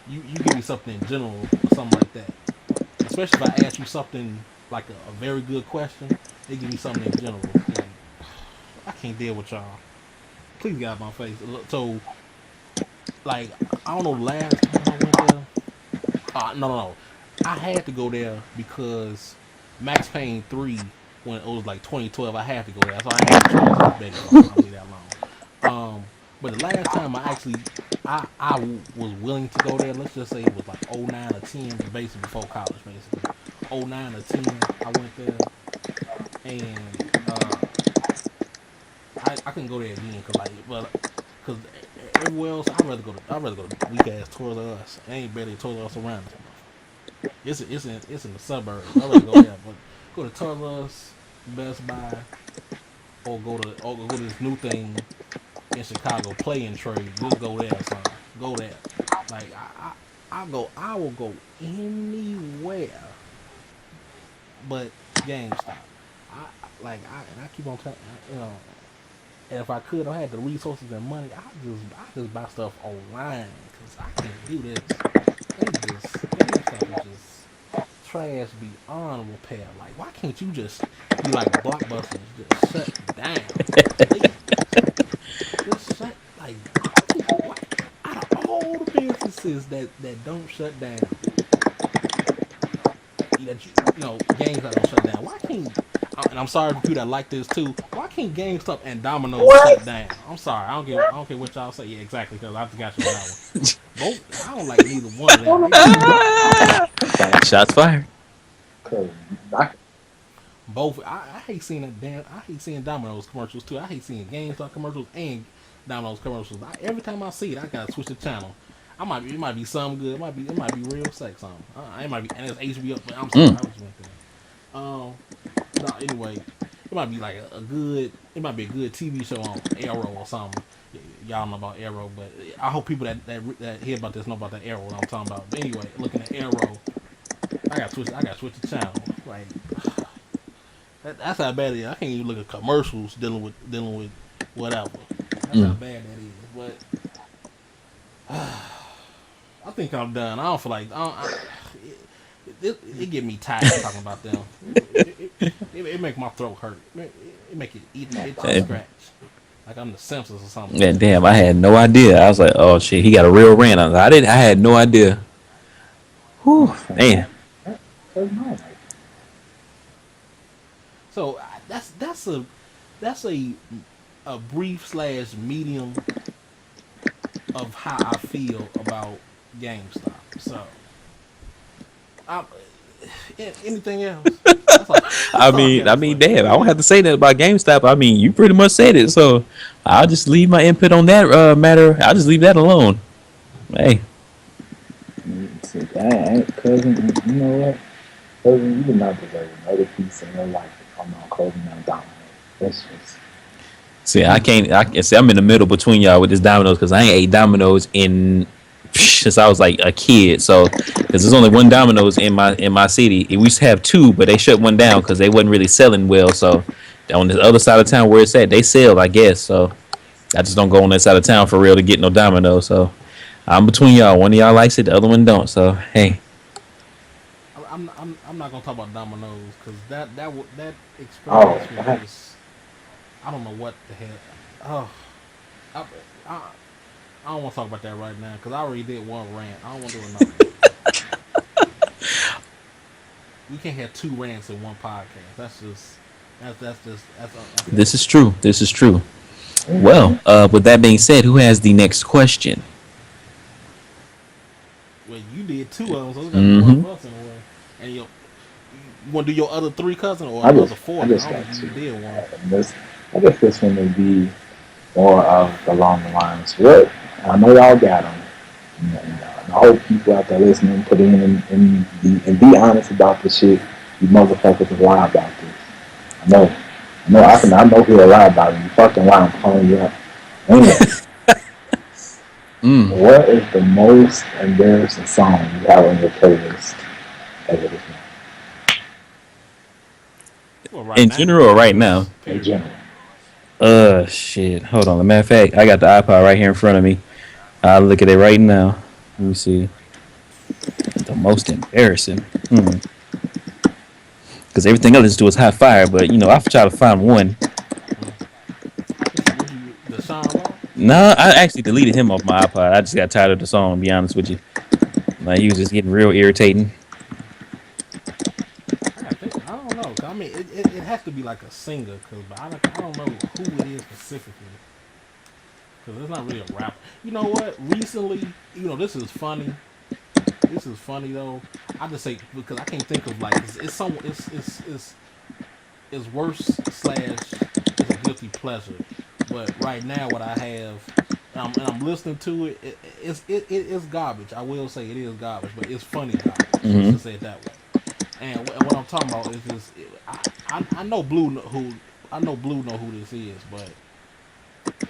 you give me something in general or something like that. Especially if I ask you something like a very good question, they give me something in general. And I can't deal with y'all. Please get out of my face. So, like, I don't know the last time I went there. No. I had to go there because Max Payne 3, when it was like 2012, I had to go there. So I had a choice. I bet you I'll leave that alone. But the last time I was willing to go there, let's just say it was like '09 or 10, basically before college, basically. '09 or 10, I went there. And I couldn't go there again because everywhere else I'd rather go to weak ass Toys R Us. There ain't barely Toys R Us around this motherfucker. It's in the suburbs. I'd rather go there, but go to Toys R Us, Best Buy, or go to this new thing in Chicago, Play and Trade. Just go there, son. Go there. Like I will go anywhere, but GameStop. And I keep on telling and if I could, I had the resources and money, I just buy stuff online because I can't do this. GameStop is just trash beyond repair. Like, why can't you just be like Blockbuster, just shut down, please? Just shut like why, out of all the businesses that don't shut down, games that don't shut down. Why can't and I'm sorry for people that like this too. Why can't GameStop and Domino's shut down? I'm sorry. I don't care what y'all say. Yeah, exactly. Because I got you on that one. Both. I don't like neither one of them. They both. Shots fired. Both. I hate seeing that damn. I hate seeing Domino's commercials too. I hate seeing GameStop commercials and Domino's commercials. Every time I see it, I gotta switch the channel. It might be some good. It might be real sex on. It might be, and it's HBO. But I'm sorry, I was went there. No, anyway, it might be like a good. It might be a good TV show on Arrow or something. Y'all know about Arrow, but I hope people that hear about this know about that Arrow. What I'm talking about. But anyway, looking at Arrow, I got to switch the channel. Like that's how bad it is. I can't even look at commercials dealing with whatever. That's how bad that is. But I think I'm done. I don't feel like it get me tired talking about them. It make my throat hurt. It make it itch and scratch. Like I'm the Simpsons or something. Yeah, damn, I had no idea. I was like, oh shit, he got a real rant on. I had no idea. Whew, man. So that's a brief / medium of how I feel about GameStop. So, anything else? I mean, damn, I don't have to say that about GameStop. I mean, you pretty much said it, so I'll just leave my input on that matter. I'll just leave that alone. Hey. Cousin, you know what? Cousin, you do not deserve another piece in your life to come out closing down Domino's. That's just. See, I'm in the middle between y'all with this Domino's because I ain't ate Domino's since I was like a kid. So, because there's only one Domino's in my city. We used to have two, but they shut one down because they wasn't really selling well. So, on the other side of town where it's at, they sell, I guess. So, I just don't go on that side of town for real to get no Domino's. So, I'm between y'all. One of y'all likes it, the other one don't. So, hey. I'm not gonna talk about Domino's because that experience was I don't know what the hell. Oh, I don't want to talk about that right now because I already did one rant. I don't want to do another one. We can't have two rants in one podcast. That's This is true. This is true. Mm-hmm. Well, with that being said, who has the next question? well, you did two of them, so it's got to be one Mm-hmm. of us in a way. And you want to do your other three cousin or I another just, I fourth? I just don't got think two. you did one. This, I guess this one would be more of along the lines. What I know y'all got them, and I hope people out there listening put in and be honest about the shit. You motherfuckers will lie about this. I know, I know he'll lie about it. You fucking lie. I'm calling you up. Anyway, Mm. what is the most embarrassing song you have on your playlist as of this moment? Well, right In now, general or right now? just In period. general. Shit. Hold on. As a matter of fact, I got the iPod right here in front of me. I'll look at it right now. Let me see. The most embarrassing. Because everything else to is hot fire, but I've tried to find one. What you the Sean Rock? Nah, I actually deleted him off my iPod. I just got tired of the song, to be honest with you. Like, he was just getting real irritating. I got to think. I don't know. 'Cause I mean, it has to be like a singer, but I don't know who it is specifically. Because it's not really a rapper. You know what? Recently, this is funny. This is funny though. I just say because I can't think of like it's some it's worse slash it's a guilty pleasure. But right now, what I have, and I'm listening to it, it is garbage. I will say it is garbage, but it's funny garbage. Let's Hmm. just say it that way. And what I'm talking about is just I know Blue know who this is, but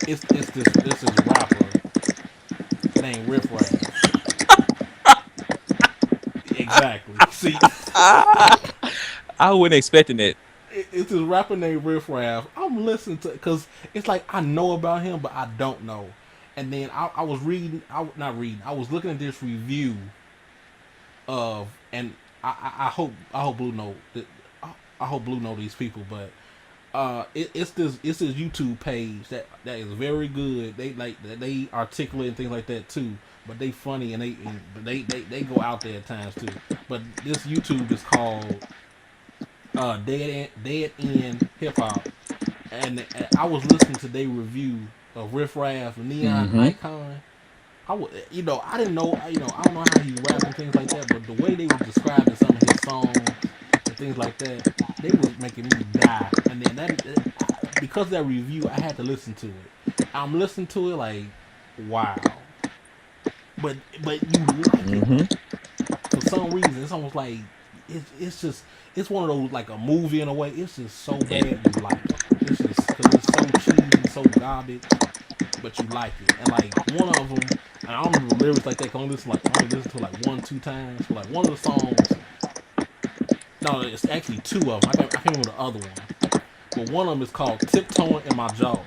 it's this rapper named Riff Raff. Exactly. See, I wasn't expecting it. it's this rapper named Riff Raff. I'm listening to because it's like I know about him, but I don't know. And then I was reading, not reading. I was looking at this review of, and I hope Blue know that. I hope Blue know these people, but it's this YouTube page that is very good. They articulate and things like that too. But they funny and they go out there at times too. But this YouTube is called Dead End Hip Hop, and I was listening to their review of Riff Raff Neon Hmm. Icon. I didn't know, I don't know how he rap and things like that, but the way they were describing some of his songs and things like that, they was making me die. And then because of that review, I had to listen to it. I'm listening to it like, wow, but you like it Hmm. for some reason. It's almost like it's just it's one of those like a movie in a way. It's just so And bad you like it. It's just because it's so cheesy, so garbage, but you like it. And like one of them, and I don't remember the lyrics like that. 'Cause I only listen to it like 1, 2 times. So like one of the songs, no, it's actually two of them. I can't remember the other one, but one of them is called "Tiptoeing in My Jaws."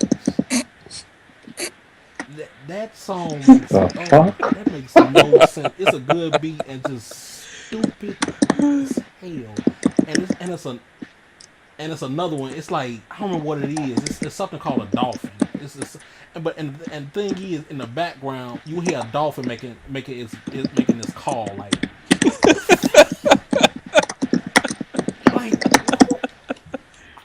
That song makes The fuck? that makes no sense. It's a good beat and just stupid as hell. And it's another one. It's like I don't remember what it is. It's something called a dolphin. And the thing is, in the background, you hear a dolphin making this call like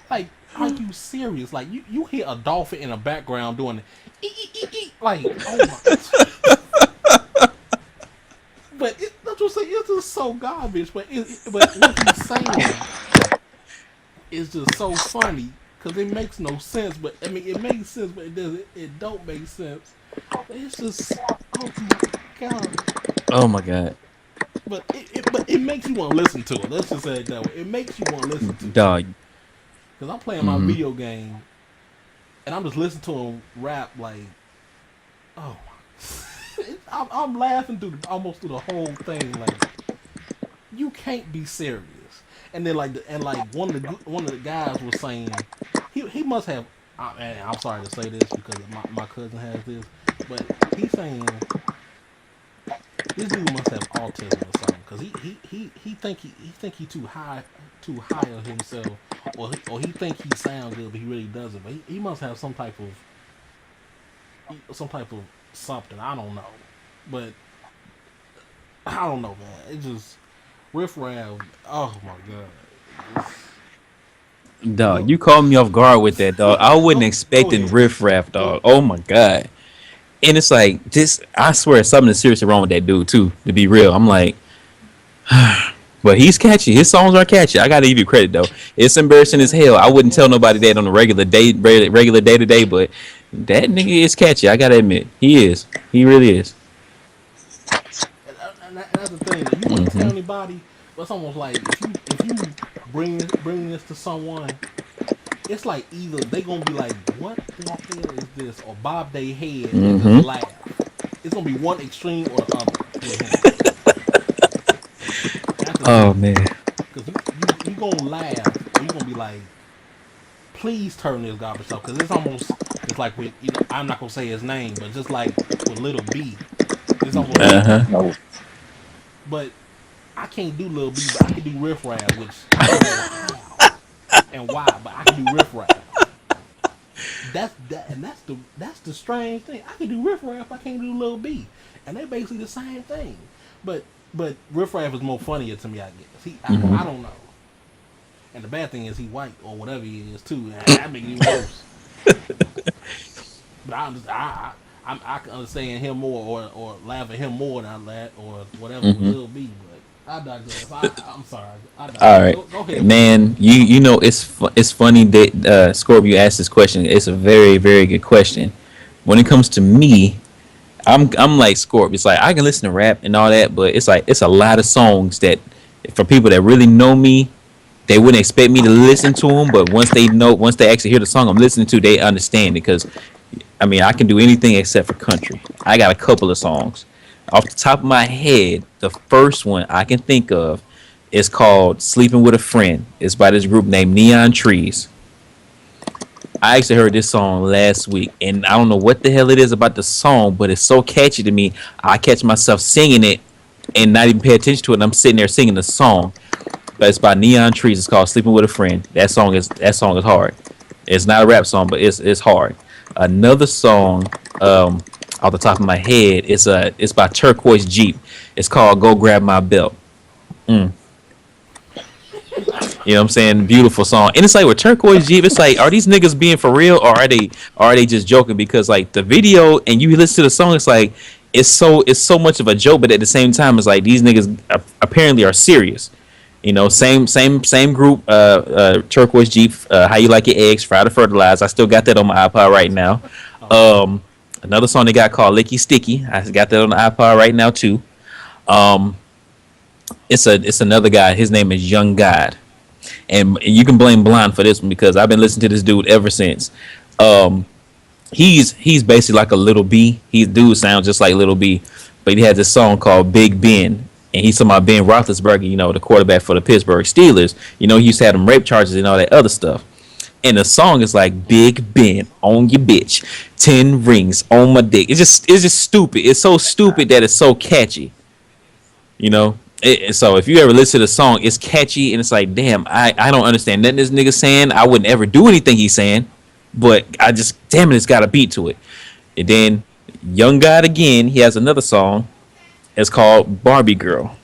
like are you serious? Like you hear a dolphin in the background doing it, like oh my. But that's what I'm saying. It's just so garbage. But what he's saying is just so funny because it makes no sense. But I mean, it makes sense, but it doesn't. It don't make sense. It's just oh my god. oh my god, But it makes you want to listen to it. Let's just say it that way. It makes you want to listen to it dog. because I'm playing my Hmm. video game and I'm just listening to him rap like oh. I'm laughing almost through the whole thing like you can't be serious. And then one of the guys was saying he must have. I'm sorry to say this because my cousin has this, but he's saying this dude must have autism or something because he think he too high of himself or he think he sounds good but he really doesn't. But he must have some type of something. I don't know, but I don't know, man. It just Riff Raff. Oh my god. Dog, Go, you caught me off guard with that, dog. I wasn't go expecting ahead. riff raff, Go. dog. Oh my god. And it's like this. I swear, something is seriously wrong with that dude too. To be real, I'm like, but he's catchy. His songs are catchy. I gotta give you credit though. It's embarrassing as hell. I wouldn't tell nobody that on a regular day to day. But that nigga is catchy. I gotta admit, he is. He really is. That's the thing. You wouldn't tell anybody, but it's almost like if you bring this to someone, it's like either they gonna be like, "What the hell is this?" or bob their head and just Mm-hmm. laugh. It's gonna be one extreme or the other with him. That's the Oh thing. man. Because you gonna laugh or you gonna be like, "Please turn this garbage off." Because it's almost it's like with I'm not gonna say his name, but just like with Little B, it's almost Uh like. huh. No, But I can't do Lil B, but I can do Riff Raff, which I don't know how and why, but I can do Riff Raff. That's the strange thing. I can do Riff Raff, I can't do Lil B, and they basically the same thing. But Riff Raff is more funnier to me, I guess. I don't know. And the bad thing is he white or whatever he is too, and that makes it worse. But I can understand him more or laugh at him more than I laugh or whatever with Lil B. But I digress. I'm sorry. I All digress. right, Go ahead, man. man. You know it's funny that Scorpio asked this question. It's a very very good question. When it comes to me, I'm like Scorp. It's like I can listen to rap and all that, but it's like it's a lot of songs that for people that really know me, they wouldn't expect me to listen to them. But once they actually hear the song I'm listening to, they understand it. Because I mean, I can do anything except for country. I got a couple of songs. Off the top of my head, the first one I can think of is called Sleeping with a Friend. It's by this group named Neon Trees. I actually heard this song last week, and I don't know what the hell it is about the song, but it's so catchy to me. I catch myself singing it and not even pay attention to it, and I'm sitting there singing the song. But it's by Neon Trees. It's called Sleeping with a Friend. That song is hard. It's not a rap song, but it's hard. Another song, off the top of my head, it's by Turquoise Jeep. It's called Go Grab My Belt. Mm. You know what I'm saying? Beautiful song. And it's like with Turquoise Jeep, it's like, are these niggas being for real or are they just joking? Because like the video and you listen to the song, it's like it's so much of a joke, but at the same time, it's like these niggas apparently are serious. You know, same group, Turquoise Jeep, How You Like Your Eggs, Fry to Fertilize. I still got that on my iPod right now. Another song they got called Licky Sticky. I got that on the iPod right now too. Um, it's another guy. His name is Young God, and you can blame Blind for this one because I've been listening to this dude ever since. Um, he's basically like a Little B. He dude sounds just like Little B, but he has this song called Big Ben. And he's talking about Ben Roethlisberger, you know, the quarterback for the Pittsburgh Steelers. You know, he used to have them rape charges and all that other stuff. And the song is like Big Ben on your bitch, 10 rings on my dick. It's just stupid. It's so stupid that it's so catchy. You know. So if you ever listen to the song, it's catchy and it's like, damn, I don't understand nothing this nigga saying. I wouldn't ever do anything he's saying, but I just damn it, it's got a beat to it. And then Young God again, he has another song. It's called Barbie Girl.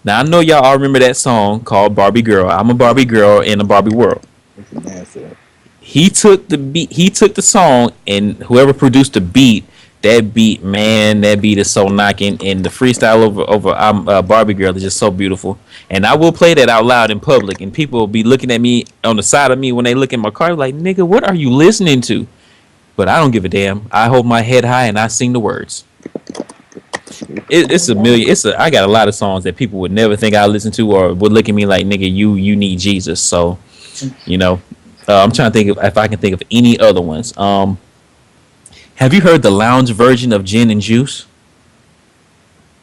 Now I know y'all all remember that song called Barbie Girl. I'm a Barbie girl in a Barbie world. it's a massive. He took the beat. He took the song, and whoever produced the beat, that beat is so knocking. And the freestyle over Barbie Girl is just so beautiful. And I will play that out loud in public, and people will be looking at me on the side of me when they look in my car, like, nigga, what are you listening to? But I don't give a damn. I hold my head high and I sing the words. It's a million. I got a lot of songs that people would never think I listen to or would look at me like, nigga, you need Jesus. So, you know, I'm trying to think if I can think of any other ones. Have you heard the lounge version of Gin and Juice?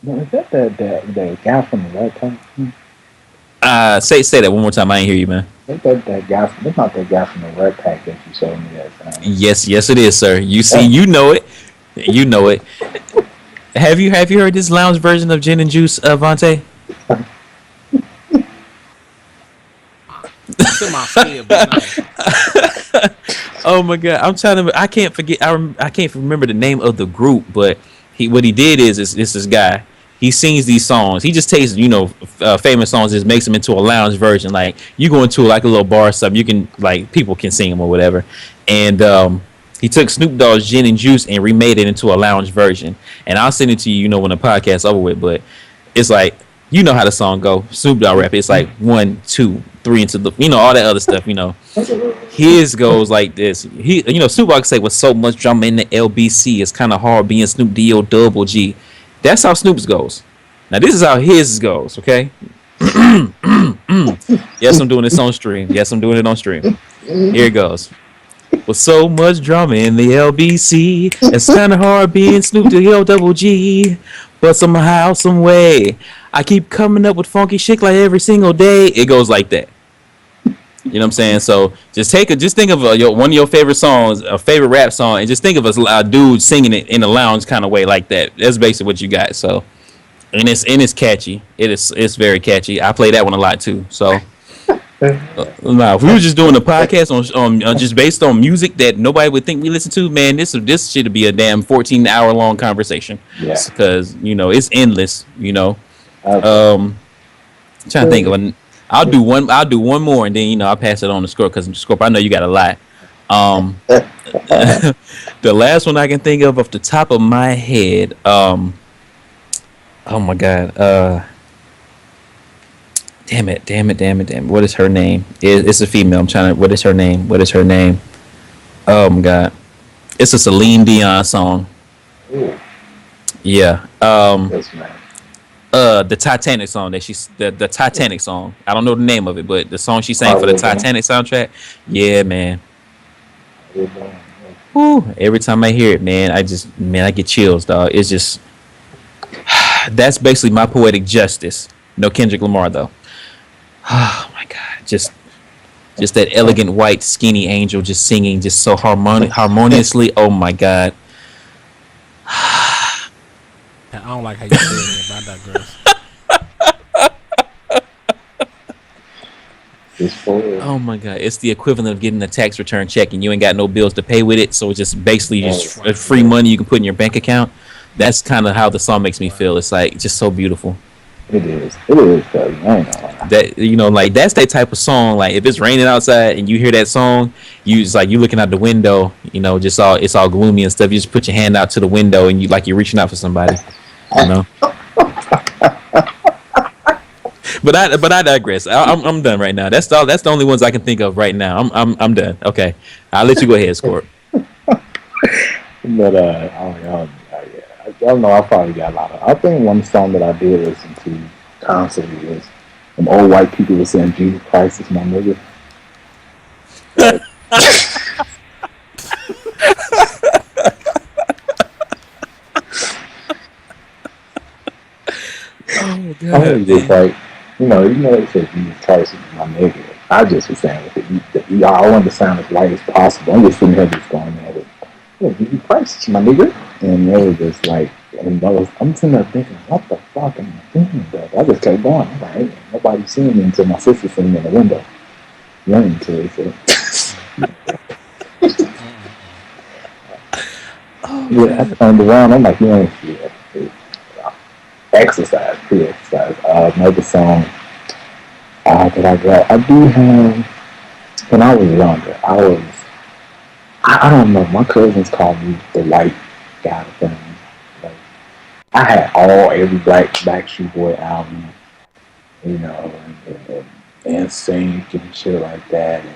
No, is that the guy from the Red Pack? Say that one more time. I ain't hear you, man. Is that guy? That's not that guy from the Red Pack that you showed me that time. Yes, it is, sir. You see, you know it. You know it. Have you heard this lounge version of Gin and Juice, Vontae? It's in my spirit, but no. Oh my god, I'm trying to. I can't forget. I can't remember the name of the group, but what he did is this guy. He sings these songs. He just takes famous songs, just makes them into a lounge version. Like you go into like a little bar or something, you can like people can sing them or whatever. And he took Snoop Dogg's Gin and Juice and remade it into a lounge version. And I'll send it to you, when the podcast's over with. But it's like how the song go. Snoop Dogg rap. It's like 1, 2, 3 into the all that other stuff. His goes like this. Snoop Dogg say with so much drama in the LBC, it's kind of hard being Snoop D-O double G. That's how Snoop's goes. Now this is how his goes. Okay. Yes, I'm doing this on stream. Yes, I'm doing it on stream. Here it goes. With so much drama in the LBC, it's kind of hard being Snoop D-O double G. But somehow, some way, I keep coming up with funky shit like every single day. It goes like that. You know what I'm saying? So just think of one of your favorite songs, a favorite rap song, and just think of a dude singing it in a lounge kind of way like that. That's basically what you got. So, and it's catchy. It's very catchy. I play that one a lot too. So, now if we were just doing a podcast on just based on music that nobody would think we listen to, man, this should be a damn 14-hour long conversation. Yeah. Because it's endless. Trying to think of one. I'll do one more, and then I'll pass it on to Scorp, because Scorp, I know you got a lot. The last one I can think of off the top of my head. Oh my god. Damn it. What is her name? It's a female. What is her name? Oh my god. It's a Celine Dion song. Ooh. Yeah. That's nice. The Titanic song the Titanic song. I don't know the name of it, but the song she sang for the Titanic soundtrack. Yeah, man. Woo, every time I hear it, man, I get chills, dog. It's just that's basically my poetic justice. No Kendrick Lamar though. Oh my god, just that elegant white skinny angel just singing just so harmoniously. Oh my god. I don't like how you say it, but I digress. Oh my god, it's the equivalent of getting a tax return check and you ain't got no bills to pay with it, so it's just basically just free money you can put in your bank account. That's kind of how the song makes me feel. It's like just so beautiful. It is, that like that's that type of song. Like if it's raining outside and you hear that song, you looking out the window, it's all gloomy and stuff. You just put your hand out to the window and you're reaching out for somebody, But I digress. I'm done right now. That's the only ones I can think of right now. I'm done. Okay, I'll let you go ahead, Scorp. But I don't know. I probably got a lot of. I think one song that I did listen to constantly was some old white people were saying Jesus Christ is my nigga. Oh god! I was just like, it said Jesus Christ is my nigga. I just was saying I wanted to sound as white as possible. I'm just sitting here just going at it. Jesus Christ is my nigga. And they were just like, I'm sitting there thinking, what the fuck am I thinking about? I just kept going. I'm like, hey, nobody's seeing me until my sister seen me in the window. Running to it. So. I turned around. I'm like, you ain't see it. Exercise, pre-exercise. Another song that I got. I do have, when I was younger, I don't know, my cousins called me the white guy thing. Like, I had every Backstreet Boy album, and Sync and shit like that. And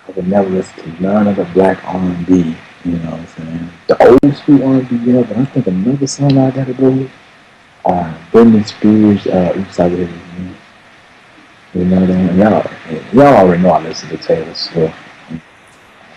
I would never listen to none of the black R&B, you know what I'm saying? The old school R&B, yeah, but I think another song I gotta go with, Britney Spears, Each Side of Heaven. You know what I mean? Y'all already know I listen to Taylor Swift.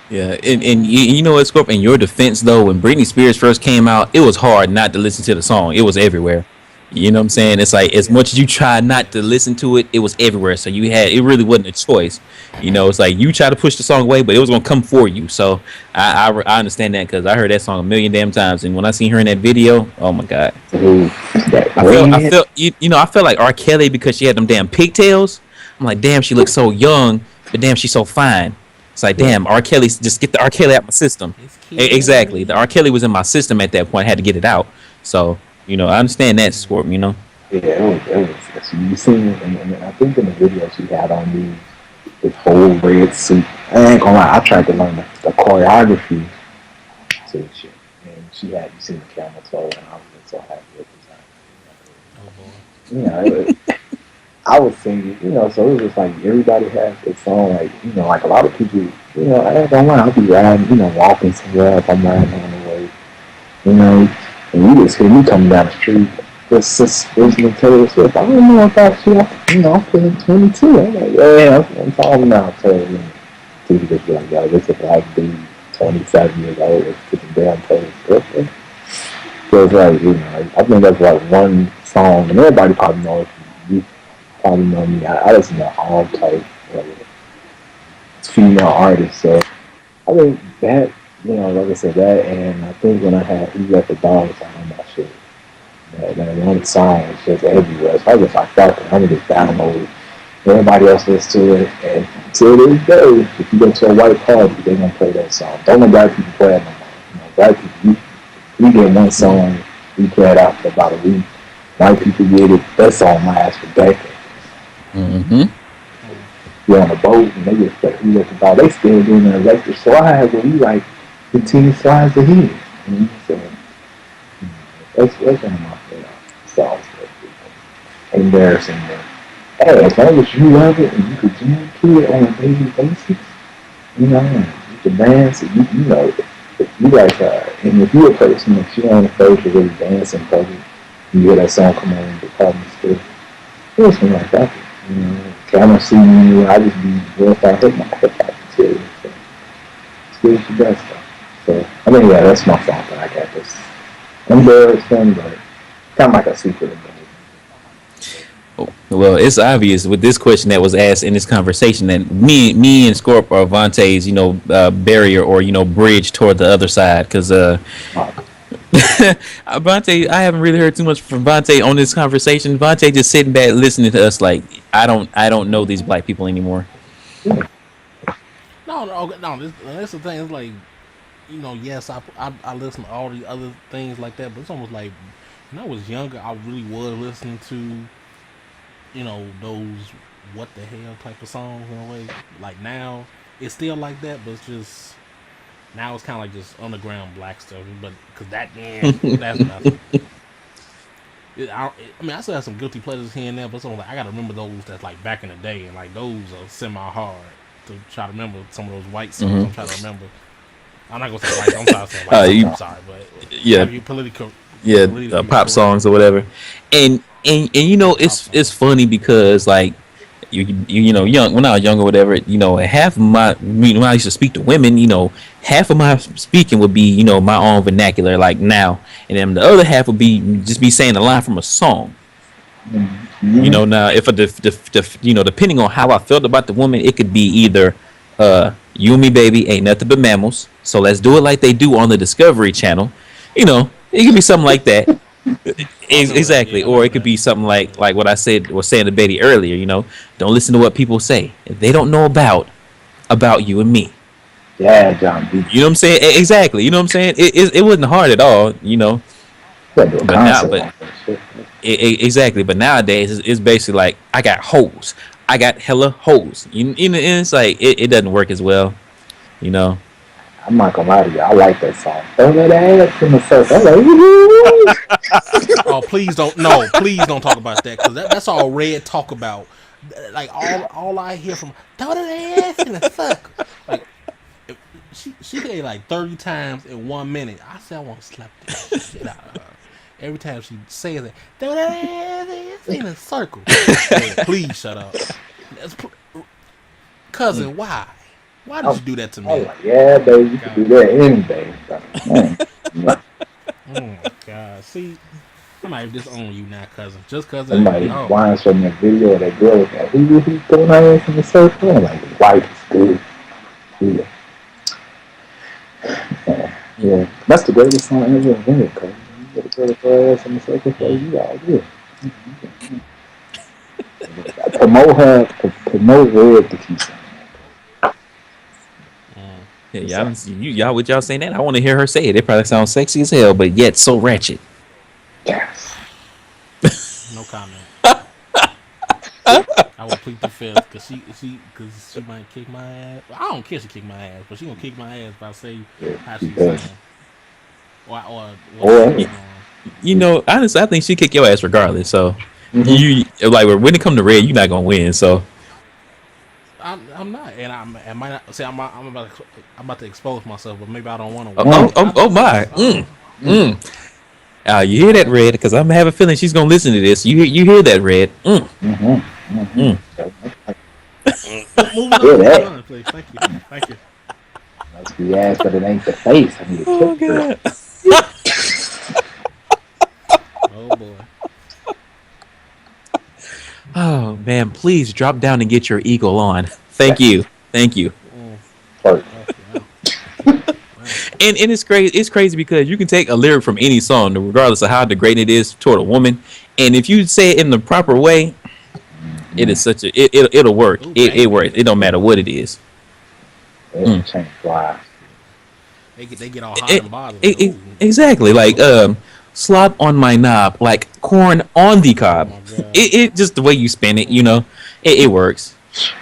Yeah, and you know what, Scorp, in your defense though, when Britney Spears first came out, it was hard not to listen to the song. It was everywhere. You know what I'm saying? It's like as much as you try not to listen to it, it was everywhere. So it really wasn't a choice. It's like you try to push the song away, but it was gonna come for you. So I understand that because I heard that song a million damn times, and when I seen her in that video, oh my god, I felt like R. Kelly because she had them damn pigtails. I'm like, damn, she looks so young. but damn, she's so fine. It's like, Yeah. damn, R. Kelly, just get the R. Kelly out my system. It's killing Exactly. The R. me. Kelly was in my system at that point. I had to get it out. So, I understand that, Scorpion. Yeah, it was. You seen it, and I think in the video she had on this whole red suit. I ain't gonna lie, I tried to learn the choreography to the shit. And you seen the camera toe, and I was just so happy at Oh boy. the time. I was singing, so it was just like everybody has their song, like, like a lot of people, I ain't gonna lie, I'll be riding, walking somewhere, if I'm riding on the way, you know, and you just hear me coming down the street, just listening to Taylor Swift. I don't know about you, I'm feeling 22. I'm like, yeah, that's what I'm talking about, Taylor. So you just be like, yo, this is a black dude, 27 years old, it's getting damn Taylor Swift. So it's like, I think that's like one song, and everybody probably knows you probably know me. I listen to all type of female artists. So I think that, like I said, that, and I think when I had Who Let the Dogs Out on my shit, that one song was just everywhere. So I just like, fuck it, I'm gonna just download it. Everybody else listens to it, and to this day, if you go to a white party, they're gonna play that song. Don't let black people play it no more. Black people, we get one song, we play it out for about a week. White people get it, that song lasts for decades. Mm-hmm. You're on a boat and they just play Who Let the Dog. They still doing the electric slide where we like 15 slides ahead. So that's one of my favorite songs. Embarrassing, man. Hey, as long as you love it and you could jam to it on a daily basis, you can dance. And you know, if you like, and if you're a person that you don't afraid to really dance in public, you hear that song come on in the public still, it's something like that. Camera see me, I just be real far hit my hip hop material. So it's the best stuff. So I mean, yeah, that's my fault that I got this embarrassing, but kind of like a secret embarrassment. Well, it's obvious with this question that was asked in this conversation that me and Scorp are Vontae's, barrier or bridge toward the other side. Because Vontae, I haven't really heard too much from Vontae on this conversation. Vontae just sitting back listening to us like I don't know these black people anymore. No. That's the thing. It's like, yes, I listen to all these other things like that, but it's almost like when I was younger, I really was listening to, those what the hell type of songs in a way. Like now, it's still like that, but it's just now it's kind of like just underground black stuff. But because that's nothing. I mean, I still have some guilty pleasures here and there, but it's like I gotta remember those that's like back in the day, and like those are semi hard to try to remember some of those white songs. I'm trying to remember. I'm not gonna say white. I'm trying to say white songs. I'm sorry, but Yeah, you political, pop songs or whatever. And it's funny because like young when I was young or whatever, half of my when I used to speak to women, half of my speaking would be my own vernacular like now, and then the other half would be just be saying a line from a song. Now if depending on how I felt about the woman, it could be either you and me baby ain't nothing but mammals, so let's do it like they do on the Discovery Channel. It could be something like that. Exactly, or it could be something like what I was saying to Betty earlier. Don't listen to what people say if they don't know about you and me. Yeah, John B. You know what I'm saying? Exactly. You know what I'm saying? It wasn't hard at all. But now, exactly. But nowadays, it's basically like I got hoes. I got hella hoes. And it's like it doesn't work as well. I'm not gonna lie to you, I like that song. Throw that ass in the circle. I'm like, woo-hoo. Oh, please don't. No, please don't talk about that because that's all Red talk about. Like all I hear from throw that ass in the circle. Like she said it like 30 times in 1 minute. I said I want to slap the shit out of her. Every time she says it, throw that ass in a circle. Hey, please shut up. Cousin, why? Why did you do that to me? I was like, yeah, baby, you can do that any day. Oh my God. See, I might disown you now, cousin. Just because somebody whines from that video of that girl with that who throwing her ass in the circle. I'm like, white is good. Yeah. That's the greatest song ever invented, cuz. You gotta throw her ass in the circle for you all good. Promote Red to keep saying that. Yeah, y'all with y'all saying that? I want to hear her say it. It probably sounds sexy as hell, but yet so ratchet. Yes. No comment. I will plead the fifth because she might kick my ass. Well, I don't care if she kick my ass, but she gonna kick my ass if I say Yeah, how she she does. saying or what she Or putting on. You know, honestly, I think she kick your ass regardless. So mm-hmm. you like when it come to red, you're not gonna win. So I'm not, and I might not say I'm about to expose myself, but maybe I don't want to oh win. oh Mm, I oh, oh don't know. my. I don't know. Mm. You hear that, red? Because I'm have a feeling she's gonna listen to this. You hear that, red? mm-hmm. Mm-hmm. Mm. So, Moving hear on, moving that. on, please. Thank you. Must be ass, but it ain't the face. I need to Oh kick her. god. Oh boy. Oh man, please drop down and get your eagle on. Thank Yes. you. Thank you. Mm, First. wow. Wow. And it's crazy. It's crazy because you can take a lyric from any song, regardless of how degrading it is toward a woman, and if you say it in the proper way, it is such a it'll work. Oh It damn. works. It don't matter what it is. It'll change lives. They get all hot It, and bothered. Like, ooh, exactly. Like oh, slop on my knob, like corn on the oh cob. my god. It just the way you spin it, you Mm, know, it works.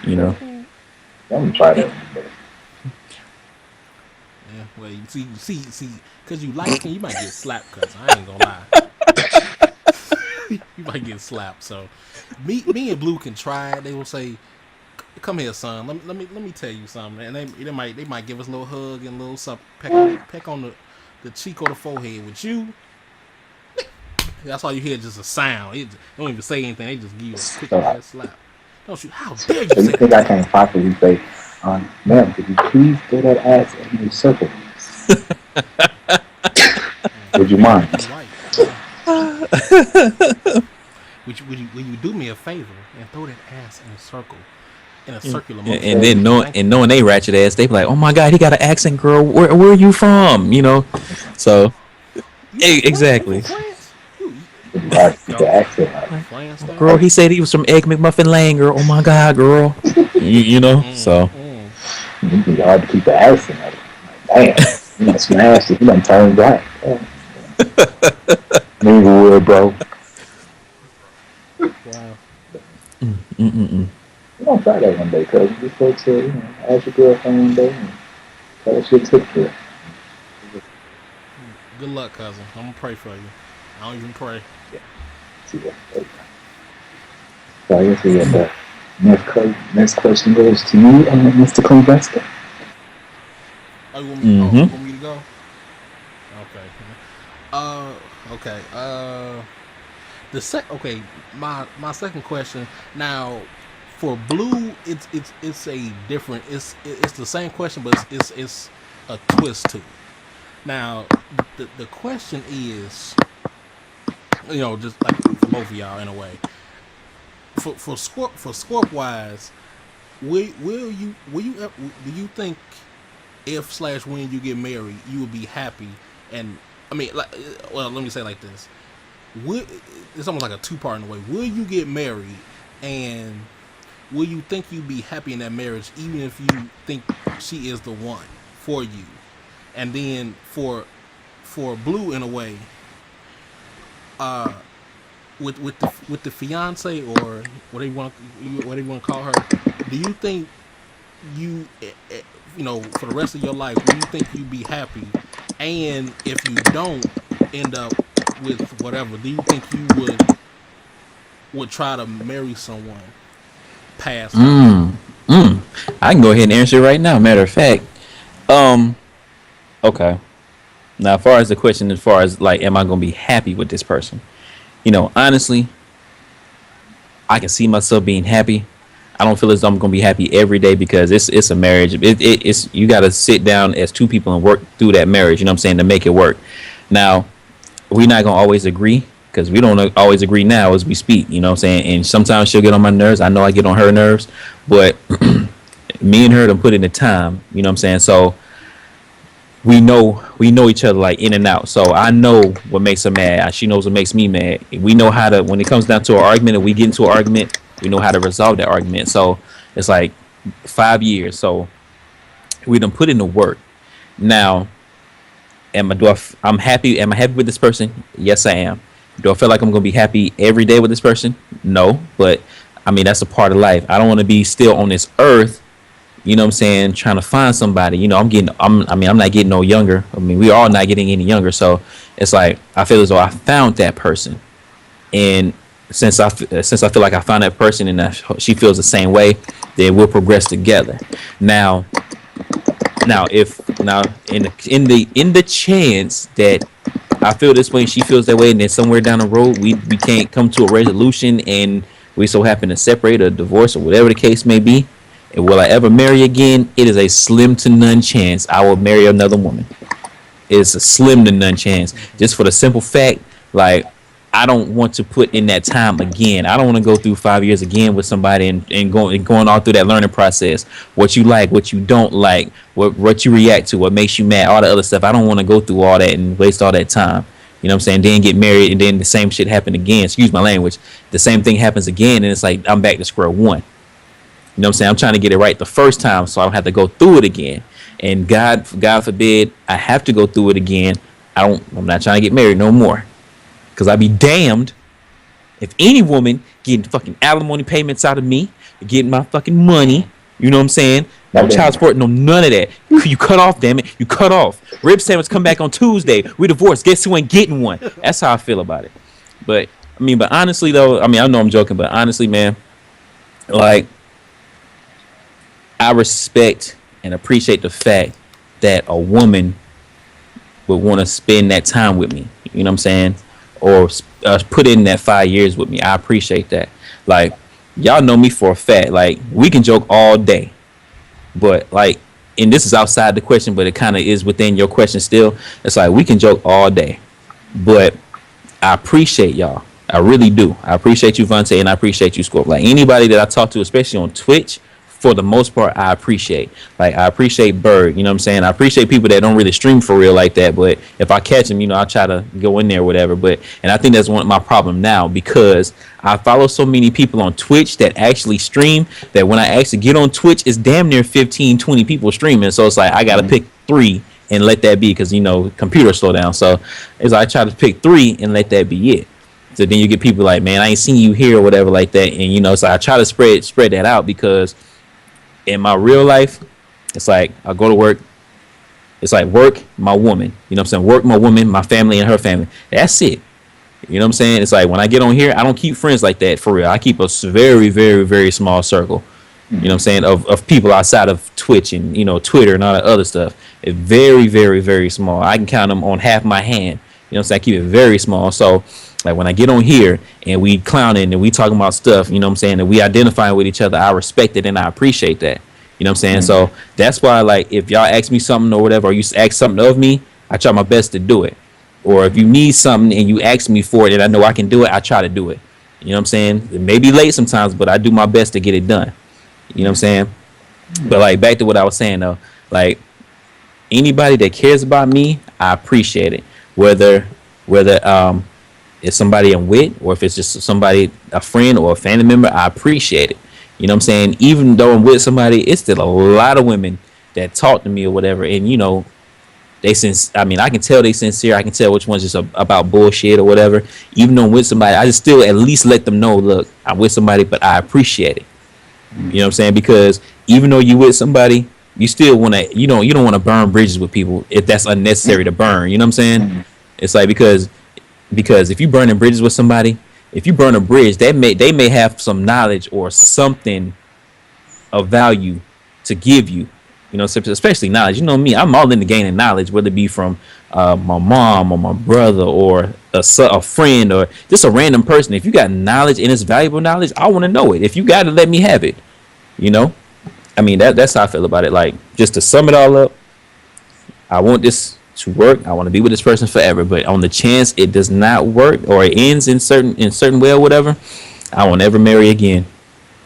You know. mm. I'm gonna try that Yeah, one day. yeah. Well, see, because you light skin, you might get slapped. Cause I ain't gonna lie, you might get slapped. So, me and Blue can try it. They will say, "Come here, son. Let me tell you something." And they might give us a little hug and a little something, peck on the cheek or the forehead. With you, that's all you hear, just a sound. They don't even say anything. They just give you a quick So, ass slap. Don't you? How dare you so you say think that I to me? can't properly say, ma'am, could you please throw that ass in the circle? Would you mind? You right. Would you do me a favor and throw that ass in a circle, in a circular motion, And Okay. then please? knowing Thank and you. knowing they ratchet ass, they be like, "Oh my god, he got an accent, girl. Where are you from?" You know. So You from France? You from exactly, France? It'd be hard to keep the Yo, accent out. France girl. style. He said he was from Egg McMuffin Lane, girl. Oh my god, girl. You know. So Mm. It'd be hard to keep the accent out. Like, damn, you done smashed it. You done turned black. Nigga, bro. Wow. You gonna try that one day, cuz. Just go to, ask your girlfriend one day and tell her shit took care. Good luck, cousin. I'm gonna pray for you. I don't even pray. See that. So I guess we got the next question goes to you, Mr. Clevester. You want me to go? Okay. Uh. Okay. Okay. My second question now. For Blue, it's a different. It's the same question, but it's a twist to it. Now, the question is, just like for both of y'all in a way. For Scorp wise, do you think if/when you get married, you will be happy? And I mean, like, well, let me say it like this: will, it's almost like a two-part in a way. Will you get married, and will you think you'd be happy in that marriage, even if you think she is the one for you? And then for Blue in a way, uh, with the fiance or whatever you want to call her, do you think you for the rest of your life, do you think you'd be happy? And if you don't end up with whatever, do you think you would try to marry someone past her? I can go ahead and answer it right now. Matter of fact, um, okay. Now, as far as the question, as far as like, am I gonna be happy with this person? You know, honestly, I can see myself being happy. I don't feel as though I'm gonna be happy every day because it's a marriage. It's you got to sit down as two people and work through that marriage. You know what I'm saying, to make it work. Now, we're not gonna always agree because we don't always agree now as we speak. You know what I'm saying, and sometimes she'll get on my nerves. I know I get on her nerves, but me and her done put in the time. You know what I'm saying, so we know each other like in and out. So I know what makes her mad. She knows what makes me mad. We know how to, when it comes down to an argument and we get into an argument, we know how to resolve that argument. So it's like 5 years. So We done put in the work. Now, I'm happy? Am I happy with this person? Yes, I am. Do I feel like I'm gonna be happy every day with this person? No, but I mean that's a part of life. I don't want to be still on this earth. You know what I'm saying? Trying to find somebody. You know, I'm not getting no younger. I mean, we are all not getting any younger. So it's like I feel as though I found that person, and since I feel like I found that person and that she feels the same way, then we'll progress together. Now, if now in the chance that I feel this way and she feels that way, and then somewhere down the road we can't come to a resolution and we so happen to separate or divorce or whatever the case may be, and will I ever marry again? It is a slim to none chance I will marry another woman. It's a slim to none chance, just for the simple fact, like, I don't want to put in that time again. I don't want to go through 5 years again with somebody and going all through that learning process. What you like, what you don't like, what you react to, what makes you mad, all the other stuff. I don't want to go through all that and waste all that time. You know what I'm saying? Then get married and then the same shit happen again. Excuse my language. The same thing happens again and it's like I'm back to square one. You know what I'm saying? I'm trying to get it right the first time so I don't have to go through it again. And God forbid I have to go through it again. I'm not trying to get married no more. Because I'd be damned if any woman getting fucking alimony payments out of me, getting my fucking money, you know what I'm saying? No child support, no none of that. You cut off, damn it. You cut off. Rib sandwich come back on Tuesday. We divorced. Guess who ain't getting one? That's how I feel about it. But honestly though, I know I'm joking, but honestly, man, like, I respect and appreciate the fact that a woman would want to spend that time with me. You know what I'm saying? Or put in that 5 years with me. I appreciate that. Like, y'all know me for a fact. Like, we can joke all day, but like, and this is outside the question, but it kind of is within your question still. It's like we can joke all day, but I appreciate y'all. I really do. I appreciate you, Vontae, and I appreciate you, Scorp. Like, anybody that I talk to, especially on Twitch, for the most part, I appreciate. Like, I appreciate Bird, you know what I'm saying? I appreciate people that don't really stream for real like that, but if I catch them, you know, I'll try to go in there or whatever. But, and I think that's one of my problem now, because I follow so many people on Twitch that actually stream, that when I actually get on Twitch, it's damn near 15, 20 people streaming. So it's like, I got to pick 3 and let that be, because, you know, computer slow down. So it's like, I try to pick 3 and let that be it. So then you get people like, man, I ain't seen you here or whatever like that. And, you know, so I try to spread that out, because in my real life, it's like I go to work. It's like work, my woman. You know what I'm saying? Work, my woman, my family, and her family. That's it. You know what I'm saying? It's like when I get on here, I don't keep friends like that for real. I keep a very, very, very small circle. You know what I'm saying? Of people outside of Twitch and, you know, Twitter and all that other stuff. It's very, very, very small. I can count them on half my hand. You know what I'm saying? I keep it very small. So, like, when I get on here and we clowning and we talking about stuff, you know what I'm saying, and we identifying with each other, I respect it and I appreciate that. You know what I'm saying? So that's why, like, if y'all ask me something or whatever, or you ask something of me, I try my best to do it. Or if you need something and you ask me for it and I know I can do it, I try to do it. You know what I'm saying? It may be late sometimes, but I do my best to get it done. You know what I'm saying? But, like, back to what I was saying, though, like, anybody that cares about me, I appreciate it. Whether it's somebody I'm with, or if it's just somebody, a friend or a family member, I appreciate it. You know what I'm saying? Even though I'm with somebody, it's still a lot of women that talk to me or whatever, and, you know, I can tell they sincere. I can tell which one's just about bullshit or whatever. Even though I'm with somebody, I just still at least let them know, look, I'm with somebody, but I appreciate it. You know what I'm saying? Because even though you with somebody, you still want to, you don't want to burn bridges with people if that's unnecessary to burn. You know what I'm saying? It's like, because if you burning bridges with somebody, if you burn a bridge, they may have some knowledge or something of value to give you, you know, especially knowledge. You know me, I'm all into gaining knowledge, whether it be from my mom or my brother or a friend or just a random person. If you got knowledge and it's valuable knowledge, I want to know it. If you got it, let me have it. You know, I mean, that's how I feel about it. Like, just to sum it all up, I want this to work. I want to be with this person forever, but on the chance it does not work or it ends in certain way or whatever, I won't ever marry again.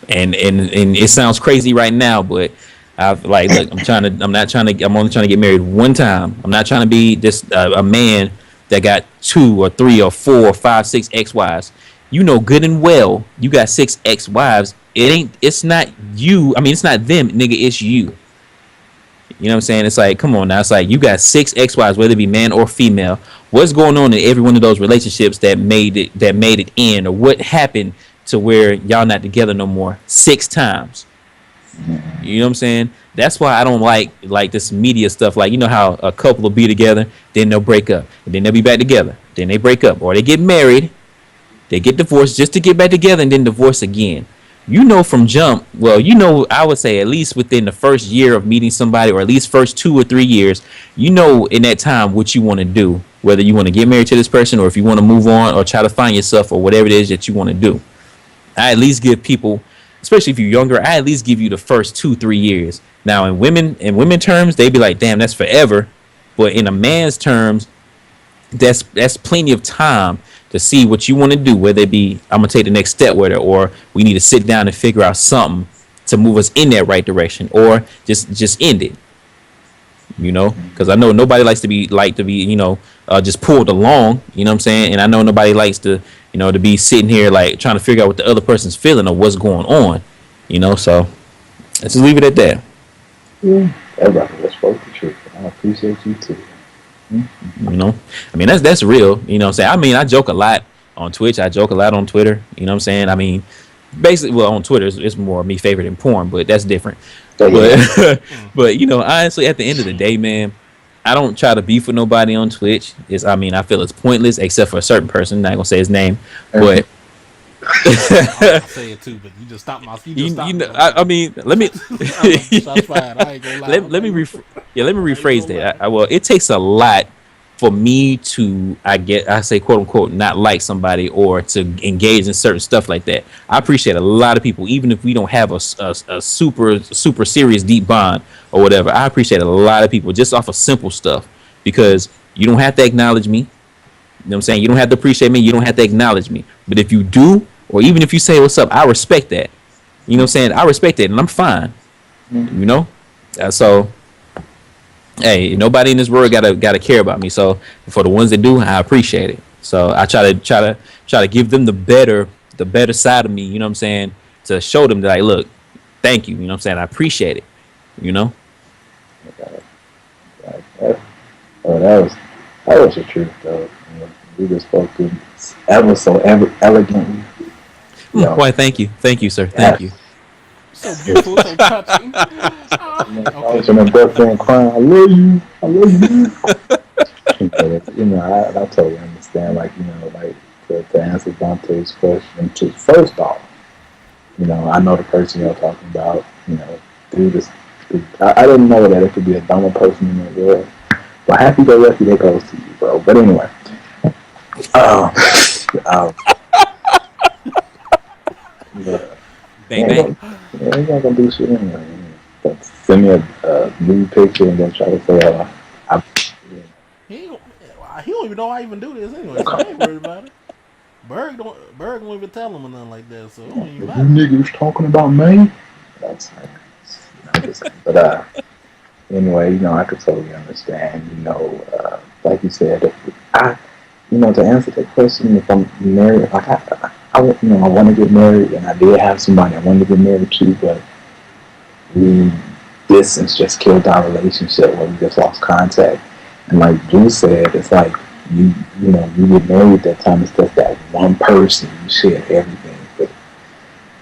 And it sounds crazy right now, but I've, like, look, I'm only trying to get married one time. I'm not trying to be this a man that got 2 or 3 or 4 or 5, 6 ex-wives. You know good and well you got 6 ex-wives. It's not you. I mean, it's not them, nigga, it's you. You know what I'm saying? It's like, come on now. It's like you got 6 ex-wives, whether it be man or female. What's going on in every one of those relationships that made it end, or what happened to where y'all not together no more 6 times? You know what I'm saying? That's why I don't like this media stuff. Like, you know how a couple will be together, then they'll break up, and then they'll be back together, then they break up, or they get married, they get divorced just to get back together, and then divorce again. You know from jump, well, you know, I would say at least within the first year of meeting somebody, or at least first 2 or 3 years, you know in that time what you want to do, whether you want to get married to this person, or if you want to move on, or try to find yourself, or whatever it is that you want to do. I at least give people, especially if you're younger, I at least give you the first 2 3 years. Now in women terms, they be like, damn, that's forever. But in a man's terms, that's plenty of time to see what you want to do, whether it be I'm gonna take the next step with it, or we need to sit down and figure out something to move us in that right direction, or just end it. You know, because I know nobody likes to be just pulled along. You know what I'm saying? And I know nobody likes to to be sitting here like trying to figure out what the other person's feeling or what's going on. You know, so let's just leave it at that. Yeah, everybody was spoke the truth. I appreciate you too. You know, I mean that's real. You know what I'm saying? I mean, I joke a lot on Twitch. I joke a lot on Twitter. You know what I'm saying? I mean, basically, well, on Twitter it's more me favorite than porn, but that's different. But you know, honestly, at the end of the day, man, I don't try to beef with nobody on Twitch. I feel it's pointless, except for a certain person. Not gonna say his name, but I say it too, but you just stop my. I mean, let me. Let me rephrase that. Well, it takes a lot for me to, I say, quote unquote, not like somebody or to engage in certain stuff like that. I appreciate a lot of people, even if we don't have a super serious deep bond or whatever. I appreciate a lot of people just off of simple stuff, because you don't have to acknowledge me. You know what I'm saying? You don't have to appreciate me. You don't have to acknowledge me. But if you do, or even if you say what's up, I respect that. You know what I'm saying? I respect it, and I'm fine. You know? So, hey, nobody in this world gotta care about me. So for the ones that do, I appreciate it. So I try to give them the better side of me. You know what I'm saying? To show them that, like, look, thank you. You know what I'm saying? I appreciate it. You know? Oh, that was the truth, though. You know, we just spoke ever so elegantly. Why? Thank you, sir. Thank you. So beautiful, so touching. I was in my girlfriend crying, I love you. But, you know, I totally understand. Like, you know, like to answer Dante's question, first off, you know, I know the person you're talking about. You know, through this, I didn't know that it could be a dumber person in the world. But happy go lucky that goes to you, bro. But anyway, Bang bang. Yeah, he's not gonna do shit anyway. Send me a new picture and then try to say, He don't even know I even do this anyway, so I ain't worried about it. Berg don't even tell him or nothing like that, so it don't even matter. You niggas talking about me? That's but anyway, you know, I could totally understand. You know, like you said, to answer that question, if I'm married, like I want to get married, and I did have somebody I wanted to get married to, but distance just killed our relationship where we just lost contact. And like Drew said, it's like you get married that time. It's just that one person you share everything with.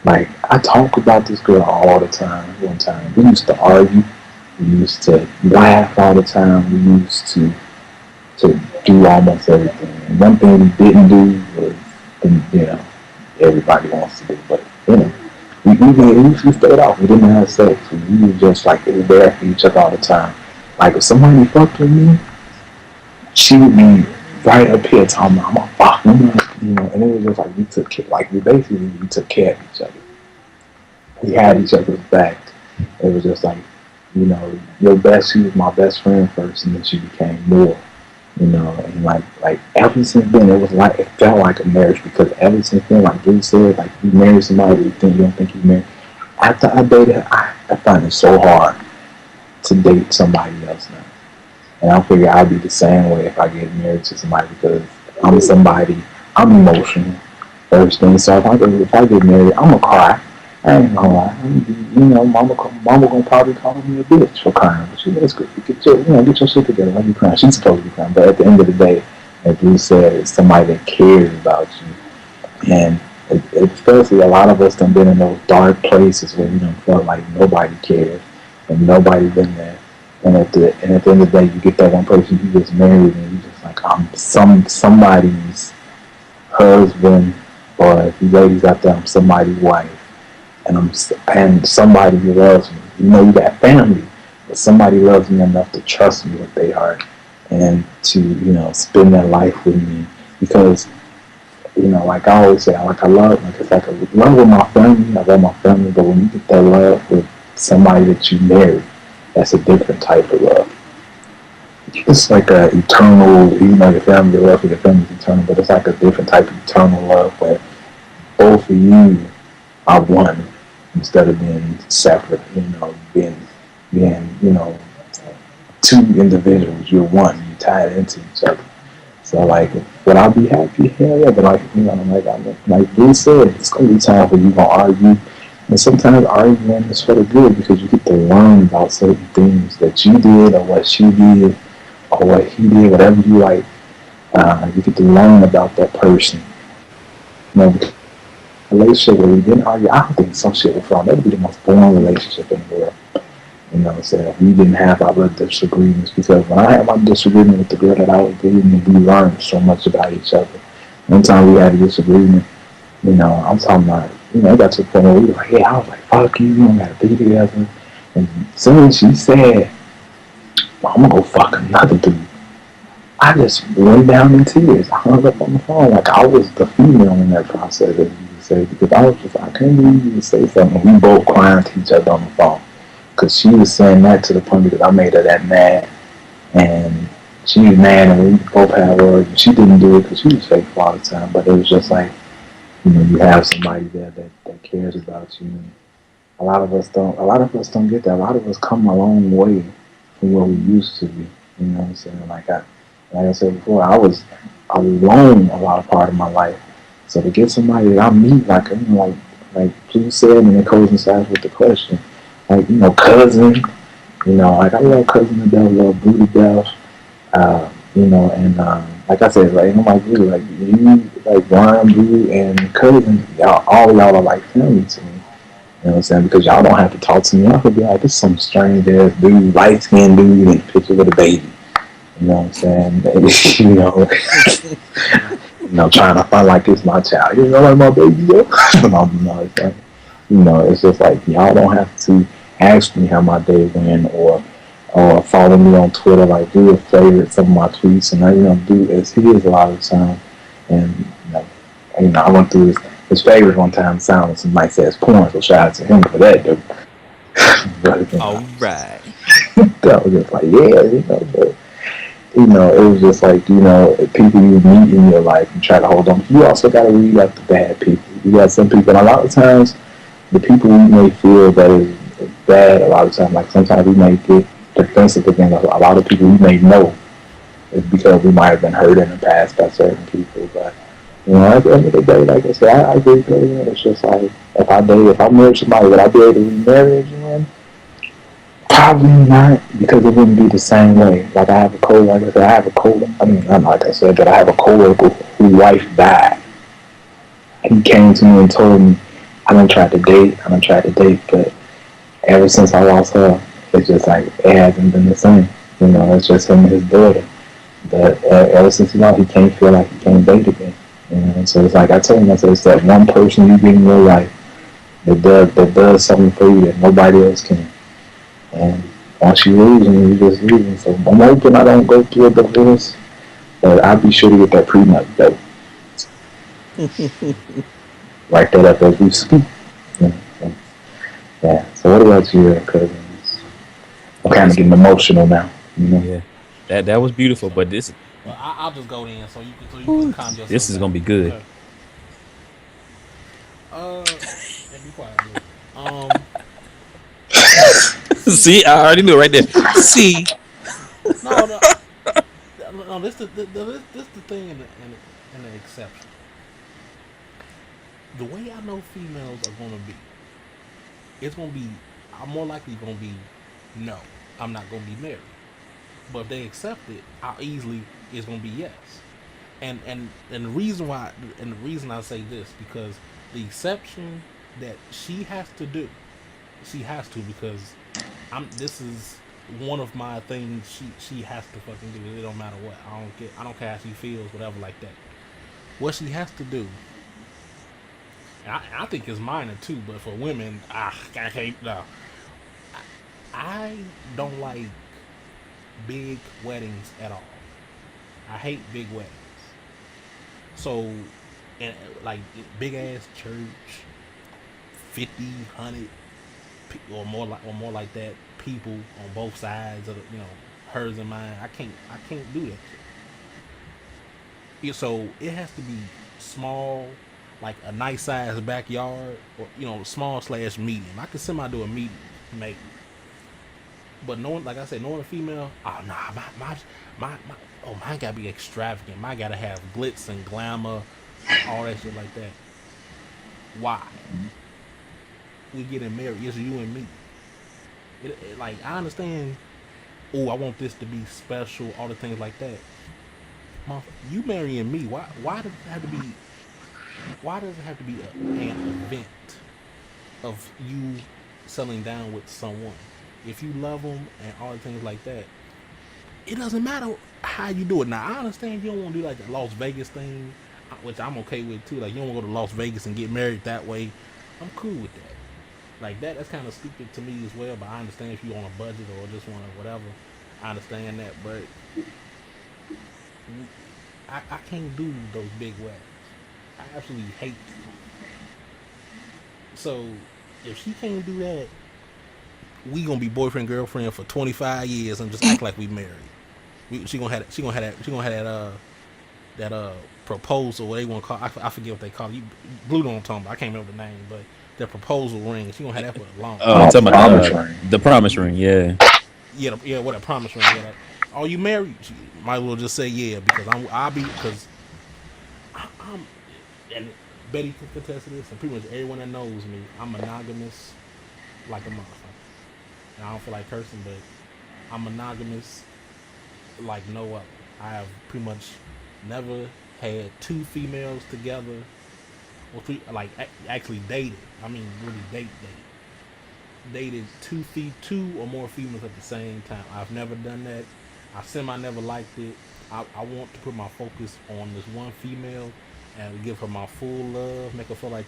Like, I talk about this girl all the time. One time we used to argue, we used to laugh all the time, we used to do almost everything. And one thing we didn't do was, everybody wants to do, but we stayed off. We didn't have sex. We were just like there for each other all the time. Like, if somebody fucked with me, she would be right up here talking about, I'm gonna fuck them, and it was just like we took care of each other. We had each other's back. It was just like, she was my best friend first, and then she became more, and like ever since then, it felt like a marriage, because ever since then, like Drew said, like, you marry somebody, you don't think you married. After I dated her, I find it so hard to date somebody else now. And I figure I'll be the same way if I get married to somebody, because I'm emotional, first thing. So if I get married, I'm gonna cry. I ain't gonna lie. Mama gonna probably call me a bitch for crying. But she that's good. Get your shit together. Why you crying? She's supposed to be crying. But at the end of the day, like you said, it's somebody that cares about you. And especially a lot of us done been in those dark places where we don't felt like nobody cares and nobody been there. And at the end of the day, you get that one person you just married and you just like I'm somebody's husband, or if you ladies out there, I'm somebody's wife, and and somebody who loves me. You got family, but somebody loves me enough to trust me with their heart and to spend their life with me because like I always say, like I love, like it's like a love with my family. I love my family, but when you get that love with somebody that you marry, that's a different type of love. It's like a eternal, your family, your love for your family is eternal, but it's like a different type of eternal love where both of you are one instead of being separate, being, two individuals. You're one, you tied into each other. So like, would I be happy? Hell yeah, but like Bruce said, it's gonna be times where you gonna argue, and sometimes arguing is for the good because you get to learn about certain things that you did or what she did or what he did, whatever you like. You get to learn about that person. Relationship where we didn't argue, I don't think some shit would fall. That would be the most boring relationship in the world. If we didn't have our disagreements, because when I had my disagreement with the girl that I was dating, we learned so much about each other. One time we had a disagreement, I'm talking about, it got to the point where we were like, yeah, I was like, fuck you, we don't gotta be together. And as soon as she said, well, I'm gonna go fuck another dude, I just went down in tears. I hung up on the phone like I was the female in that process, as you would say, because I was just, I couldn't believe you to say something. We both crying to each other on the phone. Because she was saying that to the point because I made her that mad. And she was mad and we both had words. And she didn't do it because she was faithful all the time. But it was just like, you have somebody there that cares about you. And a lot of us don't get that. A lot of us come a long way from where we used to be. You know what I'm saying? Like I said before, I was alone a lot of part of my life. So to get somebody that I meet, like Blue said, and it coincides with the question, like cousin, like I love cousin to death, love Blue to death, and like I said, like I'm like Blue, like you, like Ryan, Blue, and cousin, y'all are like family to me. You know what I'm saying? Because y'all don't have to talk to me. Y'all could be like, this is some strange ass dude, light skinned dude in a picture with a baby. You know what I'm saying? Trying to find like this my child. You know, like my baby, yo. It's just like y'all don't have to ask me how my day went or follow me on Twitter, like do a favorite some of my tweets, and do as he is a lot of the time. And I went through his favorite one time. Sounded some nice ass porn, so shout out to him for that, dude. But, All right. that was just like, but it was just like, people you meet in your life and try to hold on. You also got to weed out the bad people. You got some people, and a lot of times, the people we may feel that is bad, a lot of times, like sometimes we may get defensive against a lot of people we may know is because we might have been hurt in the past by certain people. But, at the end of the day, like I said, I agree with you. It's just like, if I married somebody, would I be able to remarry again? Probably not, because it wouldn't be the same way. Like I have a like I said, I have a I mean, not like I said, but I have a coworker whose wife died. He came to me and told me, I done tried to date, but ever since I lost her, it's just like, it hasn't been the same. It's just him and his daughter. But ever since he can't feel like he can't date again. And so it's like I told him, I said, it's that one person you get in your life that does something for you that nobody else can. And once you lose them, you just lose them. So I'm hoping I don't go through a divorce, but I'll be sure to get that prenup though. Write that up as we speak. Yeah. So what about you, cousins? I'm Oh, kind of getting emotional now. yeah. That was beautiful, but Well, I'll just go in so you can whew, calm this yourself is gonna down. be good. Okay. And be quiet, Blue. Um, see, See, I already knew right there. See, no, no, no. This the thing in the exception. The way I know females are gonna be. it's gonna be, I'm more likely gonna be, no, I'm not gonna be married. But if they accept it, how easily it's gonna be yes. And the reason why, and the reason I say this, because the exception that she has to do, she has to, because this is one of my things she has to fucking do. It don't matter what. I don't care how she feels, whatever like that. What she has to do, and I think it's minor too, but for women, I can't. No, I don't like big weddings at all. I hate big weddings. So, and like big ass church, 50, 100, or more like that, people on both sides of the, hers and mine. I can't do that shit. Yeah, so it has to be small, like a nice sized backyard, or small slash medium. I could semi do a medium, maybe. But knowing, like I said, knowing a female, oh nah, my oh, mine gotta be extravagant. Mine gotta have glitz and glamour, all that shit like that. Why? We getting married? It's you and me. Like I understand. Oh, I want this to be special. All the things like that. You marrying me? Why does it have to be? Why does it have to be an event of you settling down with someone? If you love them and all the things like that, it doesn't matter how you do it. Now I understand you don't want to do like the Las Vegas thing, which I'm okay with too. Like you don't want to go to Las Vegas and get married that way. I'm cool with that. Like that's kind of stupid to me as well. But I understand if you on a budget or just want to whatever. I understand that, but I can't do those big weddings. I absolutely hate them. So if she can't do that, we gonna be boyfriend girlfriend for 25 years and just act like we married. She gonna have that proposal. What they want to call? I forget what they call it. Blue don't talk about. I can't remember the name, but that proposal ring. She gonna have that for a long Oh, time. you Oh, talking about promise ring. the promise ring? Yeah. Yeah, what a promise ring. Yeah, are you married? She might as well just say yeah, because I'll be, because I'm, and Betty can contest to this, and pretty much everyone that knows me, I'm monogamous like a motherfucker. And I don't feel like cursing, but I'm monogamous like no other. I have pretty much never had two females together, or three, like actually dated. I mean, really dated two or more females at the same time. I've never done that. I semi never liked it. I want to put my focus on this one female and give her my full love, make her feel like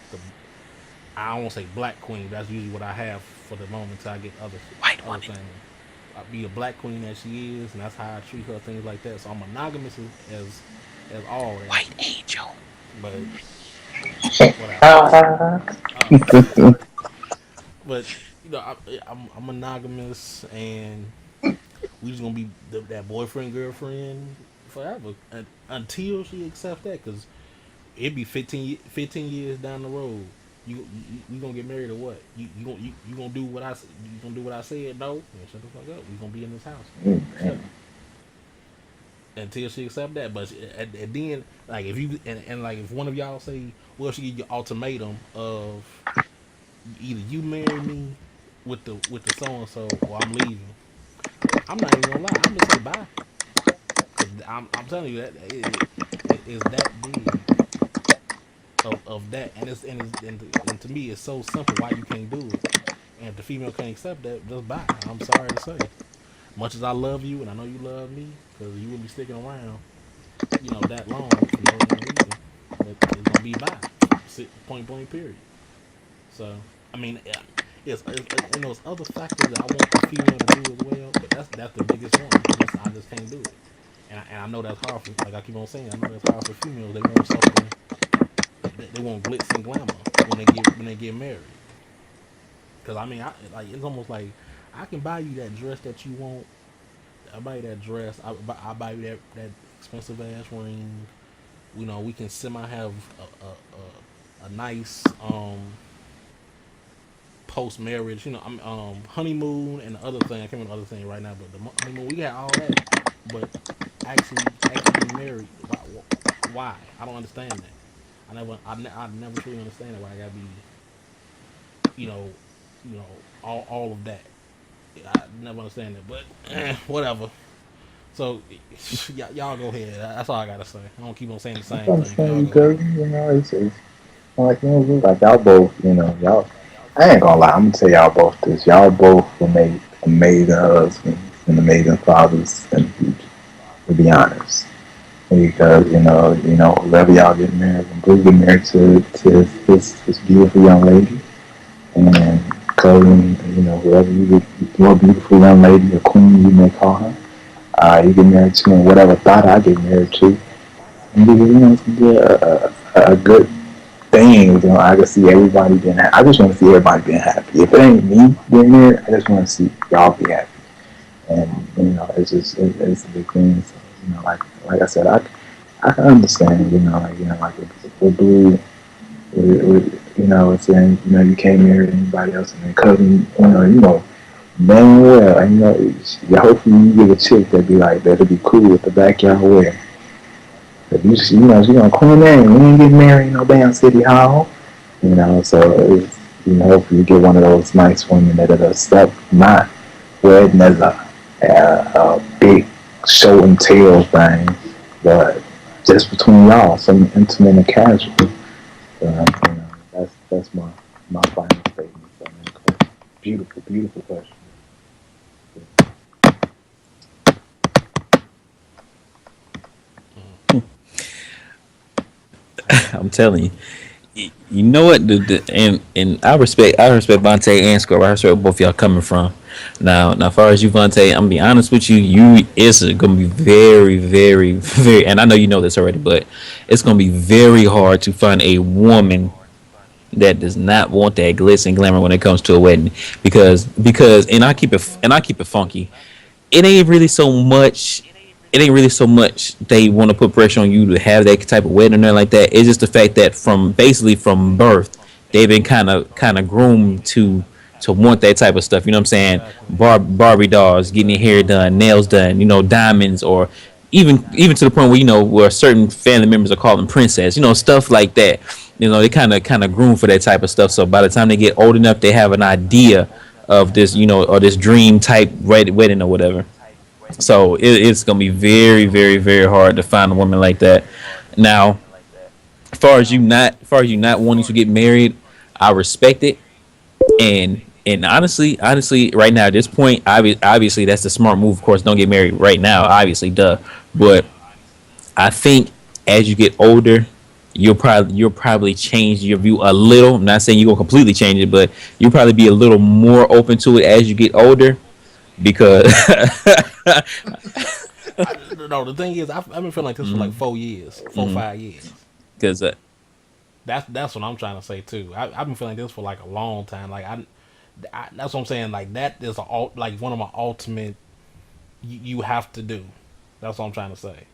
I don't want to say black queen. But that's usually what I have for the moment until I get other things. I be a black queen as she is, and that's how I treat her, things like that. So I'm monogamous as all that. White angel. But whatever. Uh, but I'm monogamous, and we just gonna be that boyfriend girlfriend forever, until she accepts that. Cause it'd be 15 years down the road. You gonna get married or what? You gonna do what you gonna do what I said? No, yeah, shut the fuck up. We gonna be in this house. Shut up. Until she accept that. But at the end, like if you and like if one of y'all say, well, she give you ultimatum of either you marry me with the so and so, or I'm leaving. I'm not even gonna lie. I'm gonna say bye, because I'm telling you that it is that big of that, and to me it's so simple why you can't do it. And if the female can't accept that, just bye. I'm sorry to say. Much as I love you, and I know you love me, because you will be sticking around, that long for no reason. But it's gonna be bye. Point blank. Period. So, I mean, and those other factors that I want the female to do as well, but that's the biggest one. I just can't do it, and I know that's hard for, like I keep on saying, I know that's hard for females. They want something, they want glitz and glamour when they get married. Because I mean, it's almost like I can buy you that dress that you want. I buy you that dress. I buy you that expensive ass ring. We can semi have a nice post marriage. Honeymoon and the other thing. I can't remember the other thing right now, but the honeymoon, we got all that. But actually be married. Why? I don't understand that. I never truly understand it. Why I gotta be, you know, you know, all of that. I never understand it, but whatever. So y'all go ahead. That's all I gotta say. I don't keep on saying the That's same what I'm thing. Y'all saying, go ahead. because, it's like, like y'all both, y'all, I ain't gonna lie, I'm gonna tell y'all both this. Y'all both will make amazing husbands and amazing fathers in the future, to be honest. Because, whoever y'all get married, when Blue get married to this beautiful young lady, and Colin, whoever you get, your beautiful young lady or queen you may call her, you get married to, and whatever thought I get married to, and it's gonna be a good thing. I can see everybody being happy. I just want to see everybody being happy. If it ain't me being married, I just want to see y'all be happy. And it's just it's a big thing. So like I said, I can understand. Like with Blue, saying you can't marry anybody else, and then cousin, damn well, and hopefully you get a chick that be like that'll be cool with the backyard wear. If she gonna come in, we ain't get married in no damn city hall. So it's, hopefully you get one of those nice women that'll accept not wedding as a big show and tell thing, but just between y'all, some intimate and casual. That's my final statement. So, man, beautiful, beautiful question. I'm telling you. You know what? And I respect Vontae and Score. I respect where both y'all coming from. Now, as far as you, Vontae, I'm gonna be honest with you. You it's gonna be very, very, very. And I know you know this already, but it's gonna be very hard to find a woman that does not want that glitz and glamour when it comes to a wedding, because and I keep it funky. It ain't really so much. It ain't really so much they want to put pressure on you to have that type of wedding or nothing like that. It's just the fact that from birth, they've been kind of groomed to want that type of stuff. You know what I'm saying? Exactly. Barbie dolls, getting your hair done, nails done, diamonds, or even to the point where where certain family members are calling princess. Stuff like that. They kind of groom for that type of stuff. So by the time they get old enough, they have an idea of this, or this dream type wedding or whatever. So it's gonna be very, very, very hard to find a woman like that. Now, as far as you not wanting to get married, I respect it. And honestly, right now at this point, obviously that's the smart move. Of course, don't get married right now. Obviously, duh. But I think as you get older, you'll probably change your view a little. I'm not saying you're gonna completely change it, but you'll probably be a little more open to it as you get older because No, the thing is, I've been feeling like this for like 4 years, 5 years. because That's what I'm trying to say too. I've been feeling this for like a long time. Like that's what I'm saying. Like that is like one of my ultimate. You have to do. That's what I'm trying to say.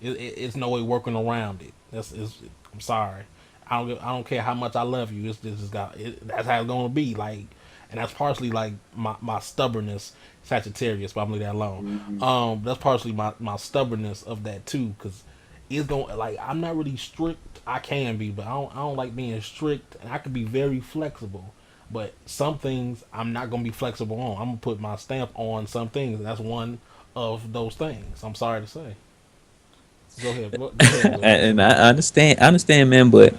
It's no way working around it. I'm sorry. I don't care how much I love you. It's just that's how it's gonna be. Like, and that's partially like my stubbornness, Sagittarius. But I'm leave that alone. That's partially my stubbornness of that too, because it's going like I'm not really strict. I can be, but I don't like being strict, and I can be very flexible. But some things I'm not gonna be flexible on. I'm gonna put my stamp on some things, and that's one of those things. I'm sorry to say. Go ahead. Go ahead, Will. and I understand, man. But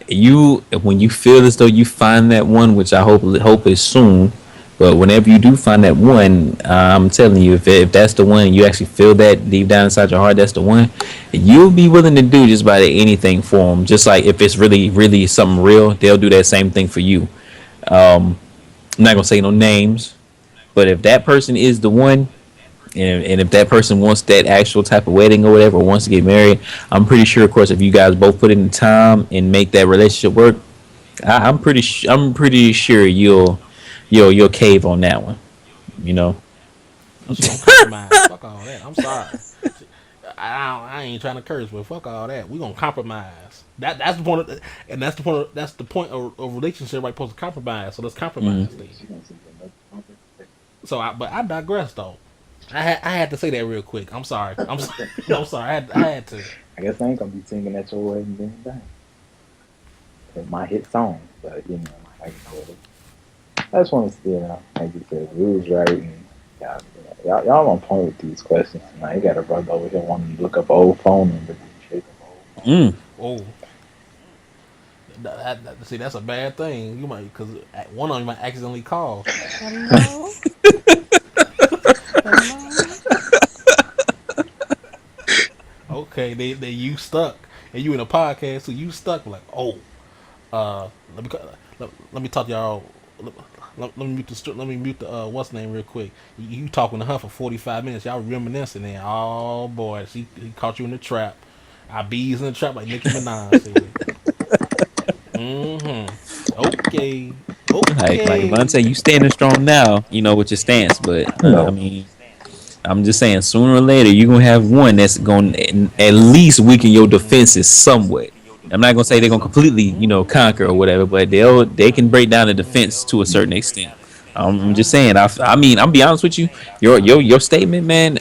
when you feel as though you find that one, which I hope is soon. But whenever you do find that one, I'm telling you, if that's the one, and you actually feel that deep down inside your heart, that's the one, you'll be willing to do just about anything for them. Just like if it's really, really something real, they'll do that same thing for you. I'm not gonna say no names, but if that person is the one, and if that person wants that actual type of wedding or whatever, or wants to get married, I'm pretty sure, of course, if you guys both put in the time and make that relationship work, I'm pretty sure you'll cave on that one. You know. Oh, she gonna compromise. Fuck all that. I'm sorry. I ain't trying to curse, but fuck all that. We gonna compromise. That's the point, and that's the point of relationship. Right, supposed to compromise. So let's Mm. compromise then. But I digress though. I had to say that real quick. I'm sorry. I'm sorry. I had to. I guess I ain't gonna be singing at your wedding then. It's my hit song, but like I said, I just want to see, like you said, rules right. And y'all on point with these questions tonight. You got a brother over here wanting to look up old phone numbers and shit. Mm. Oh, see, that's a bad thing. You might because one of them might accidentally call. Hello, hello. Okay, they you stuck, and you in a podcast, so you stuck. Like, oh, let me let me talk to y'all. Let me mute the what's the name real quick. You talking to her for 45 minutes. Y'all reminiscing, and oh boy, he caught you in the trap. I bees in the trap like Nicki Minaj said. Okay. Like Okay. Vontae, you standing strong now, with your stance, but You I know, mean, I'm just saying, sooner or later, you're gonna have one that's gonna at least weaken your defenses somewhat. I'm not gonna say they're gonna completely, conquer or whatever, but they can break down the defense to a certain extent. I'm just saying. I mean, I'm be honest with you. Your statement, man.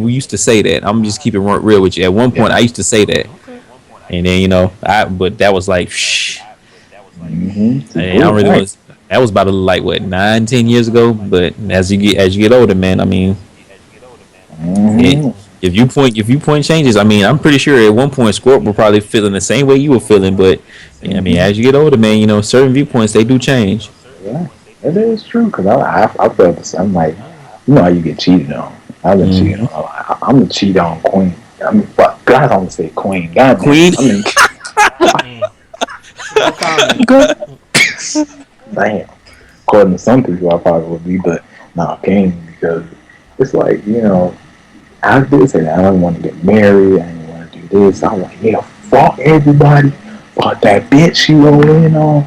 We used to say that. I'm just keeping it real with you. At one point, I yeah. used to say that, Okay. and then but that was like, shh. Mm-hmm. See, I don't prove really right. want. That was about like what 9, 10 years ago. But as you get older, man. I mean, it, Mm-hmm. if you point changes, I mean, I'm pretty sure at one point Scorp were probably feeling the same way you were feeling. But yeah, I mean, Mm-hmm. as you get older, man, certain viewpoints they do change. Yeah, it is true because I felt this. I'm like, you know how you get cheated on. I've been cheated Hmm. on. I'm the cheat on queen. I mean, fuck, God, I'm gonna say queen. God damn it. Queen. I mean, Mm. No comment. God damn. According to some people, I probably would be, but not king because it's like, I did say that I don't want to get married. I didn't want to do this. I was like, yeah, fuck everybody. Fuck that bitch she rolled in on.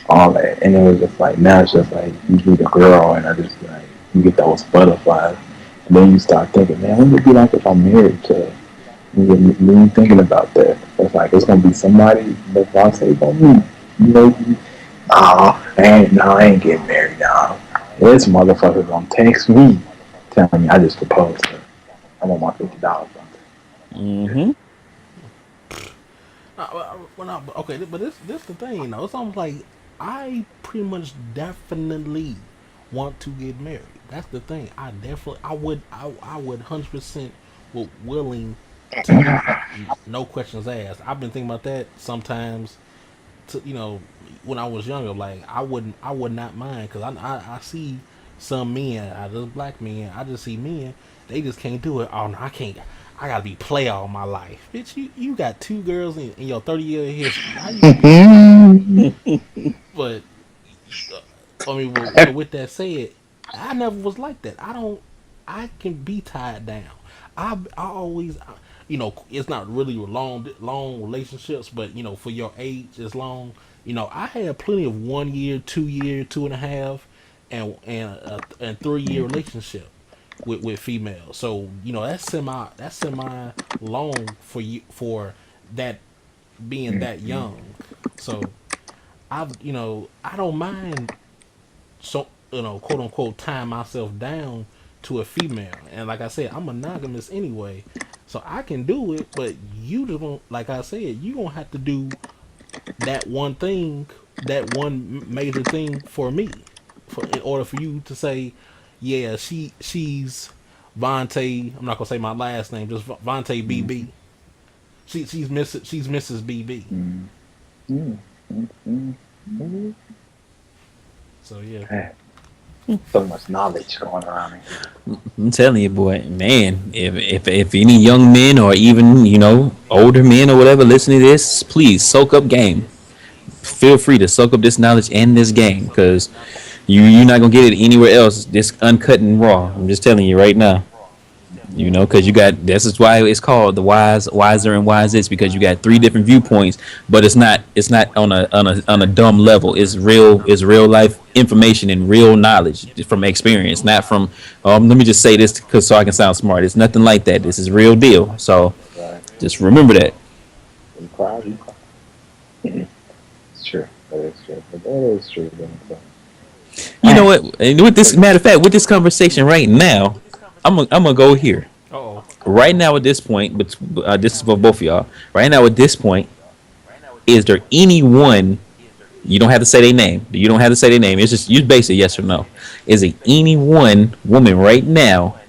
All that. And it was just like, now it's just like, you meet a girl and I just like, you get those butterflies. And then you start thinking, man, what would it be like if I'm married to, you thinking about that. It's like, it's going to be somebody that's going to say, gonna meet. I ain't getting married now. This motherfucker going to text me telling me I just proposed to her. I want my $50 from her. Hmm. Okay, but this the thing, It's almost like I pretty much definitely want to get married. That's the thing. I would 100% willing to do it. No questions asked. I've been thinking about that sometimes. To when I was younger, like I would not mind because I see some men, I just black men, I just see men, they just can't do it. Oh no, I can't. I gotta be play all my life, bitch. You got two girls in your 30-year history. How you gonna be? But I mean, so with that said, I never was like that. I don't. I can be tied down. I always, it's not really long relationships, but for your age, it's long. I had plenty of 1 year, 2 year, 2.5, and 3 year relationship with females. So that's semi long for you for that being that young. So I don't mind so quote unquote tying myself down to a female. And like I said, I'm monogamous anyway, so I can do it. But you just won't. Like I said, you gonna have to do that one thing, that one major thing for me, in order for you to say, yeah, she's Vontae. I'm not gonna say my last name, just Vontae BB. She's Mrs. BB. So yeah. So much knowledge going around in here. I'm telling you, boy, man. If any young men or even older men or whatever listen to this, please soak up game. Feel free to soak up this knowledge and this game because you're not gonna get it anywhere else. This uncut and raw. I'm just telling you right now. Because you got this is why it's called the wiser and wisest because you got three different viewpoints, but it's not on a dumb level. It's real life information and real knowledge from experience, not from let me just say this because so I can sound smart. It's nothing like that. This is real deal. So Right. just remember that. You cry, you cry. It's true. That is true. But that is true. You know Man. what? And with this matter of fact, with this conversation right now, I'm gonna go here. Oh. Right now at this point, but this is for both of y'all. Right now at this point, is there anyone You don't have to say their name. You don't have to say their name. It's just you base it yes or no. Is it any one woman right now?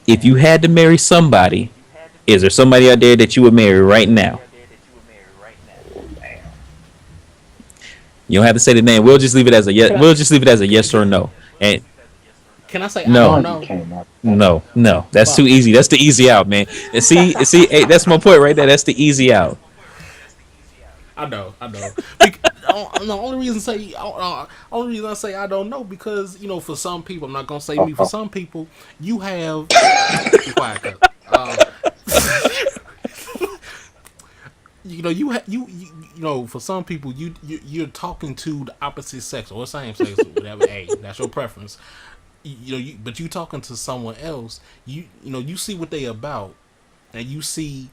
If you had to marry somebody, is there somebody out there that you would marry right now? You don't have to say the name. We'll just leave it as a yes. Can I We'll just leave it as a yes or no. And can I say I no, don't One know? came up. no. That's too Fuck. easy. That's the easy out, man. And see, hey, that's my point right there. That's the easy out. I know, I know. The only reason only reason I say I don't know because for some people, I'm not gonna say me. For some people, you have be quiet, cuz. For some people, you're talking to the opposite sex or same sex, whatever. Hey, that's your preference. But you talking to someone else. You see what they about, and you see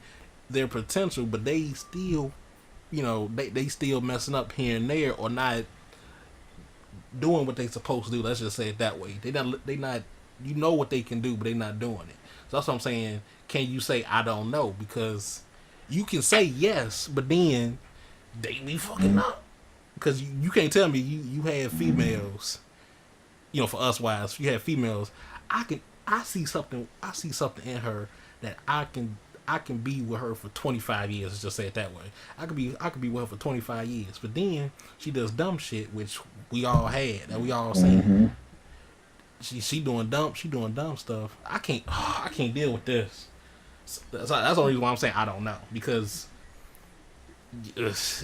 their potential, but they still they still messing up here and there or not doing what they supposed to do. Let's just say it that way. They not what they can do, but they not doing it. So that's what I'm saying. Can you say I don't know? Because you can say yes, but then they be fucking up. Because you can't tell me you have females. For us wives, you have females. I see something in her that I can be with her for 25 years. Let's just say it that way. I could be with her for 25 years, but then she does dumb shit, which we all had, that we all seen. She doing dumb stuff. I can't deal with this. That's the only reason why I'm saying I don't know, because it's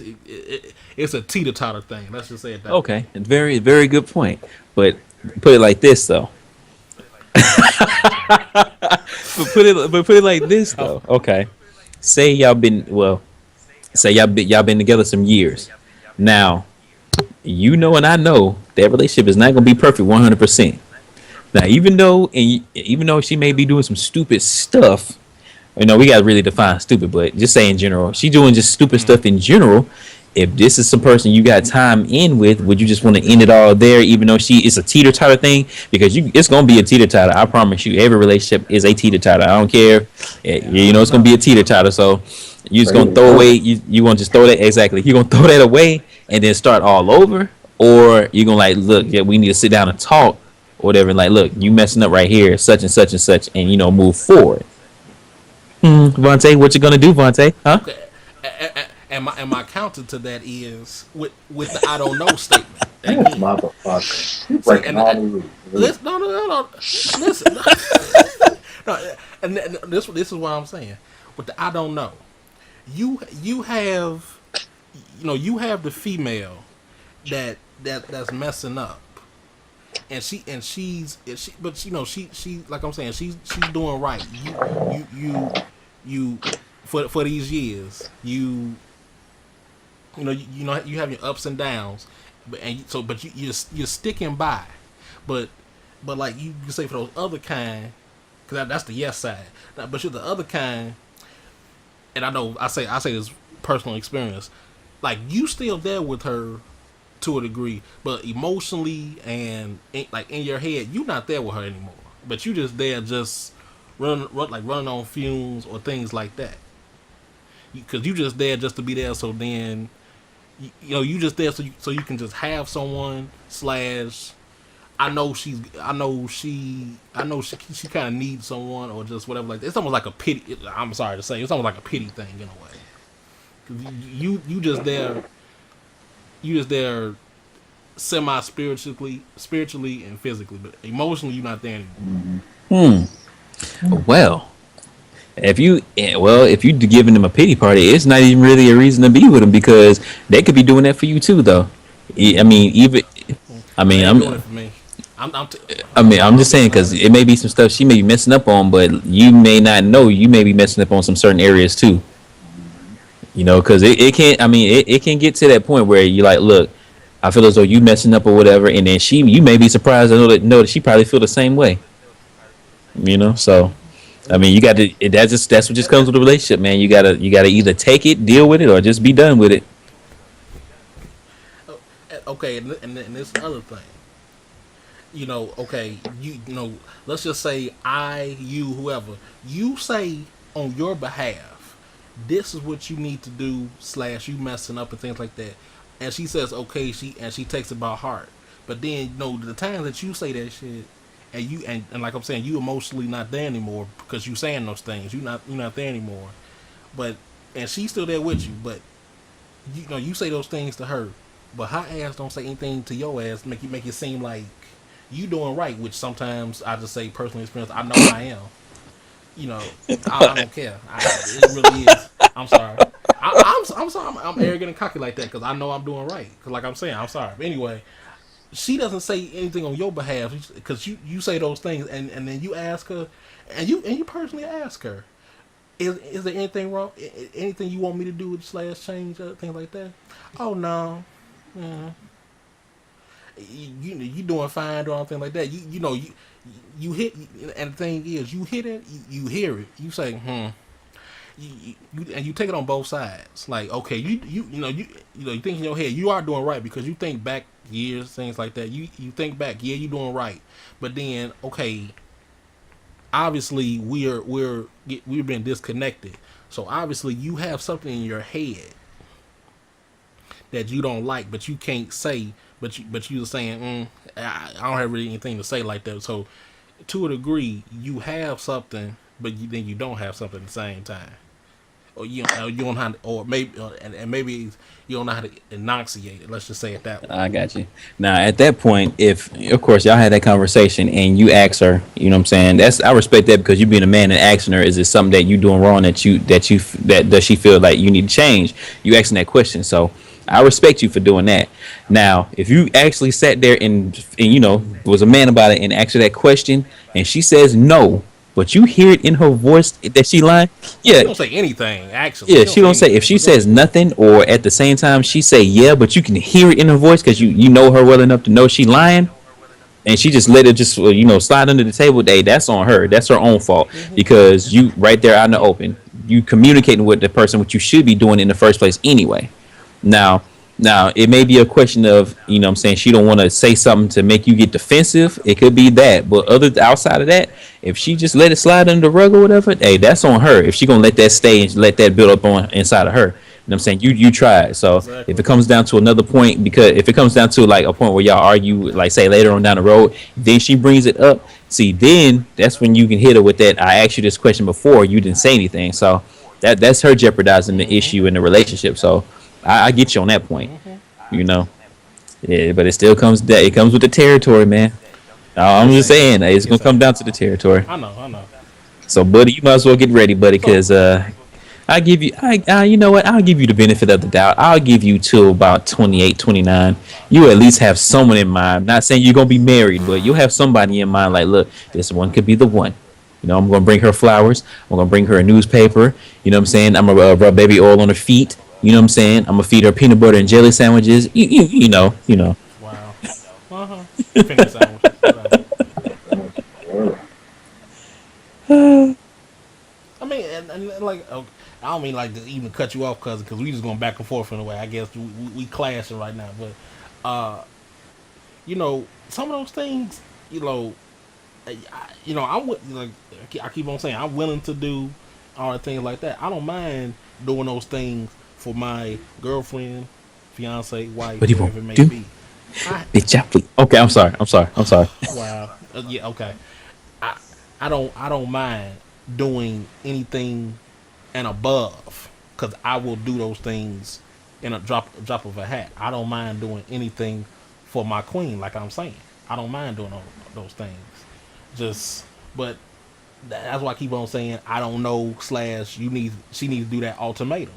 a teeter-totter thing. Let's just say it that way. Okay, it's very very good point. But put it like this though. But put it like this though. Okay, say y'all been together some years. Now, and I know that relationship is not gonna be perfect 100%. Now, even though she may be doing some stupid stuff, we gotta really define stupid. But just say in general, she doing just stupid stuff in general. If this is some person you got time in with, would you just want to end it all there, even though it's a teeter totter thing? Because it's gonna be a teeter totter. I promise you, every relationship is a teeter totter. I don't care. It's gonna be a teeter totter. So you just gonna throw away. You gonna just throw that exactly. You gonna throw that away and then start all over, or you gonna like, look, yeah, we need to sit down and talk, or whatever. And like, look, you messing up right here, such and such and such, and move forward. Vontae, what you gonna do, Vontae? Huh? Okay. And my counter to that is with the I don't know statement. This Again, motherfucker. He's see, breaking all the rules. listen, no. Listen, no, and this is what I'm saying. With the I don't know, you have the female that's messing up, but she like I'm saying, she's doing right. You for these years, you have your ups and downs, but you're sticking by, but like you say for those other kind, because that's the yes side. Now, but you're the other kind, and I know I say this personal experience, like you still there with her to a degree, but emotionally and like in your head, you're not there with her anymore. But you just there, just running on fumes or things like that. Because you just there just to be there. So then, you just there so you can just have someone slash. I know she kind of needs someone or just whatever like that. It's almost like a pity. I'm sorry to say, it's almost like a pity thing in a way. 'Cause you just there. You just there, spiritually and physically, but emotionally you're not there anymore. Well, if you giving them a pity party, it's not even really a reason to be with them, because they could be doing that for you too, though. I mean, even They ain't doing it for me. I'm just saying, because it may be some stuff she may be messing up on, but you may not know. You may be messing up on some certain areas too. Because it can't. I mean, it can get to that point where you're like, look, I feel as though you messing up or whatever, and then you may be surprised to know that she probably feel the same way. So I mean, you got to. That's what just comes with a relationship, man. You gotta either take it, deal with it, or just be done with it. Okay, and this other thing. Okay, let's just say whoever, you say on your behalf, this is what you need to do, / you messing up and things like that. and she says okay, she takes it by heart. But then the times that you say that shit, and like I'm saying, you emotionally not there anymore because you saying those things. You're not there anymore. But and she's still there with you. But you say those things to her, but her ass don't say anything to your ass. Make it seem like you doing right. Which sometimes I just say personal experience. I know I am. I don't care. It really is. I'm sorry. I'm sorry. I'm arrogant and cocky like that because I know I'm doing right. Because like I'm saying, I'm sorry. But anyway, she doesn't say anything on your behalf because you say those things and then you ask her and you personally ask her, is there anything wrong? Anything you want me to do slash change things like that? Oh no, yeah. You doing fine or anything like that. You hit, and the thing is you hit it, you hear it, you say and you take it on both sides. Like okay, you think in your head you are doing right because you think back years, things like that. You think back, yeah, you doing right, but then okay, obviously we've been disconnected. So obviously you have something in your head that you don't like, but you can't say. But you're saying, I don't have really anything to say like that. So to a degree, you have something, but then you don't have something at the same time. Or you don't have, or maybe, and maybe you don't know how to enunciate it. Let's just say it that way. I got you. Now, at that point, if of course y'all had that conversation and you ask her, you know what I'm saying? That's I respect that because you being a man and asking her, is it something that you doing wrong that does she feel like you need to change? You asking that question, so I respect you for doing that. Now, if you actually sat there and was a man about it and asked her that question and she says no, but you hear it in her voice that she lying, She yeah, don't say anything. Actually, yeah, she don't she say don't say. anything. If she But go says ahead. nothing, or at the same time she say yeah, but you can hear it in her voice because you know her well enough to know she lying, and she just let it just slide under the table. Hey, that's on her. That's her own fault because you right there out in the open, you communicating with the person what you should be doing in the first place anyway. Now, now it may be a question of what I'm saying, she don't want to say something to make you get defensive. It could be that, but outside of that, if she just let it slide under the rug or whatever, hey, that's on her. If she gonna let that stay and let that build up on inside of her. I'm saying you try it. So if Exactly. it comes down to another point, because if it comes down to like a point where y'all argue, like say later on down the road, then she brings it up. See, then that's when you can hit her with that. I asked you this question before, you didn't say anything. So that's her jeopardizing the issue in the relationship. So I get you on that point. You know, yeah, but it still comes that it comes with the territory, man. I'm Yes, just ain't. saying it's gonna Yes, come ain't. down to the territory. I know. I know. So, buddy, you might as well get ready, buddy, So because I give you, you know what? I'll give you the benefit of the doubt. I'll give you till about 28, 29. You at least have someone in mind. Not saying you're gonna be married, but you'll have somebody in mind. Like, look, this one could be the one. I'm gonna bring her flowers. I'm gonna bring her a newspaper. You know what I'm saying? I'm gonna rub baby oil on her feet. You know what I'm saying? I'm gonna feed her peanut butter and jelly sandwiches. You know. wow. Uh huh. Finger sandwiches. Whatever. I mean, and like, I don't mean like to even cut you off, because we just going back and forth in a way. I guess we clashing right now, but some of those things, like I keep on saying, I'm willing to do all the things like that. I don't mind doing those things for my girlfriend, fiance, wife, What do you want whoever it may to do? be. I Bitch, I please. Okay, I'm sorry. I'm sorry. I'm sorry. wow, yeah, okay. I I don't mind doing anything and above, because I will do those things in a drop of a hat. I don't mind doing anything for my queen, like I'm saying. I don't mind doing those things. Just, but that's why I keep on saying I don't know. Slash, she needs to do that ultimatum,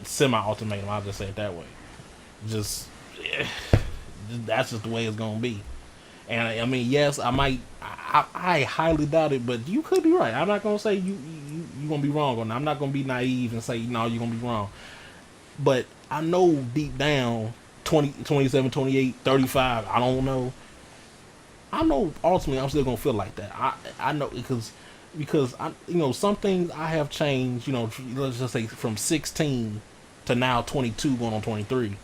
semi ultimatum. I'll just say it that way. Just, that's just the way it's gonna be. And I mean, yes, I might. I highly doubt it, but you could be right. I'm not gonna say you gonna be wrong on that. I'm not gonna be naive and say no, you're gonna be wrong. But I know deep down, 20, 27, 28, 35. I don't know. I know ultimately I'm still gonna feel like that. I know because I some things I have changed. Let's just say from 16 to now 22, going on 23.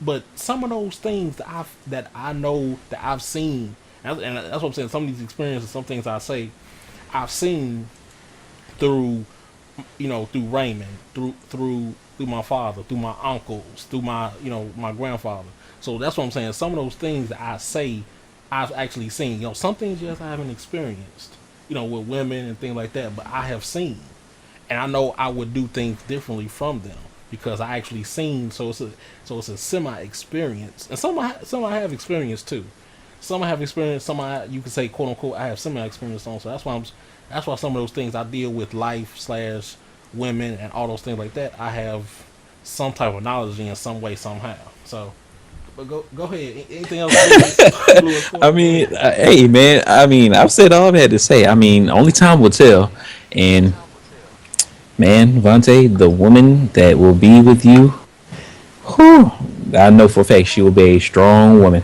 But some of those things that I know that I've seen, and that's what I'm saying. Some of these experiences, some things I say, I've seen through, through Raymond, through through my father, through my uncles, through my my grandfather. So that's what I'm saying. Some of those things that I say, I've actually seen. Some things yes I haven't experienced. With women and things like that, but I have seen, and I know I would do things differently from them because I actually seen. So it's a semi experience, and some I have experienced too. Some I have experienced. Some you could say quote unquote I have semi experience on. So that's why some of those things I deal with life slash women and all those things like that. I have some type of knowledge in some way somehow. So, but go ahead. Anything else? I mean, hey man, I mean, I've said all I've had to say. I mean, only time will tell. And man, Vontae, the woman that will be with you, whew, I know for a fact she will be a strong woman.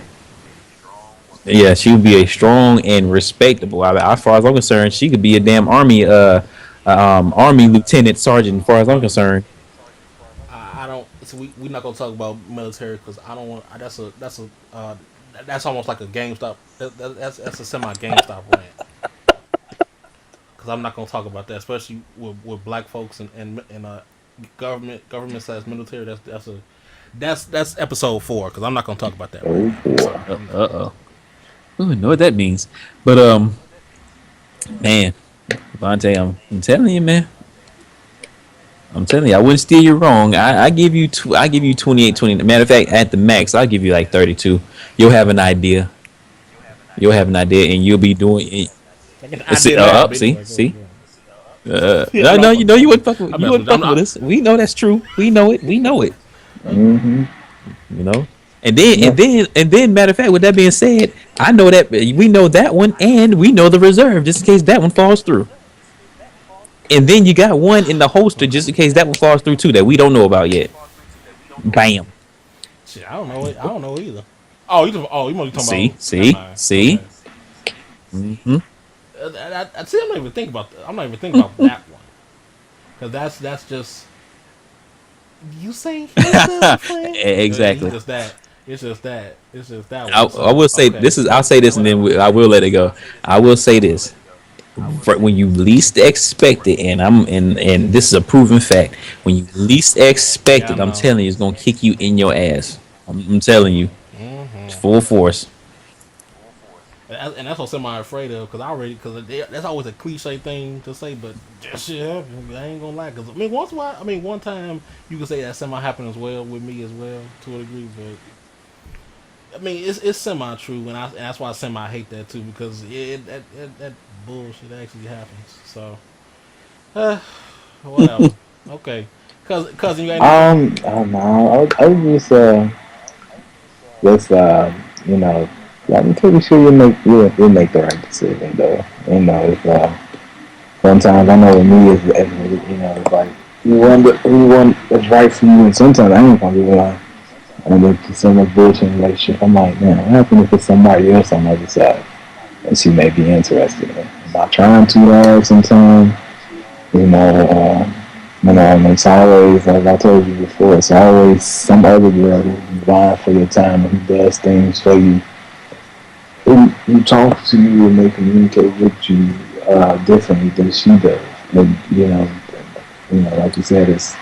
Yeah, she would be a strong and respectable. As far as I'm concerned, she could be a damn army lieutenant sergeant. As far as I'm concerned, I don't. So we're not gonna talk about military because I don't want. That's almost like a GameStop. That's a semi GameStop rant. Because I'm not gonna talk about that, especially with black folks and government slash military. That's episode 4 because I'm not gonna talk about that right Oh now. So boy. I'm not. oh, I know what that means. But man, Vontae, I'm telling you, man. I'm telling you, I wouldn't steer you wrong. I give you I give you 28, 20. Matter of fact, at the max, I'll give you like 32. You'll have an idea. You'll have an idea, and you'll be doing it. I See, did now, but see, anyway, go see. ahead. Yeah, No, I'm no, not you fucking. know you I'm, wouldn't fuck with I'm you messing with wouldn't you. I'm fuck with not. us. We know that's true. We know it. We know it. Mm-hmm. You know. And then Yeah. and then and then, matter of fact, with that being said, I know that we know that one, and we know the reserve just in case that one falls through. And then you got one in the holster just in case that one falls through too that we don't know about yet. Bam. Shit, I don't know it. I don't know either. You must be talking See, about. Never see, mind. see. Okay. Hmm. See, I'm not even thinking about. I'm not even thinking about that one because that's just you say he said my friend. He's Exactly. just that. It's just that. It's just that I, one. I So will say okay, this is. I'll say this and then whatever. I will let it go. I will say this. When you least expect it, and this is a proven fact. When you least expect Yeah, I it, I'm know. telling you, it's gonna kick you in your ass. I'm telling you, full force. And that's what I'm afraid of because that's always a cliche thing to say, but that shit happens. I ain't gonna lie. Because one time you can say that semi happened as well with me as well to a degree, but I mean it's semi true, and that's why I semi hate that too because that bullshit actually happens. So whatever. Okay, cousin, you got anything? I don't know. I was just you know, I'm pretty sure you make the right decision though. If sometimes I know with me it's like you want what's right for you, and sometimes I ain't gonna be lying. And there's so much bullshit in a relationship. I'm like, man, what happens if it's somebody else on the other side that she may be interested in? Am I trying too hard sometimes? You know, and it's always, like I told you before, it's always some other girl who's vying for your time and who does things for you, who talks to you and they communicate with you differently than she does. And like you said, it's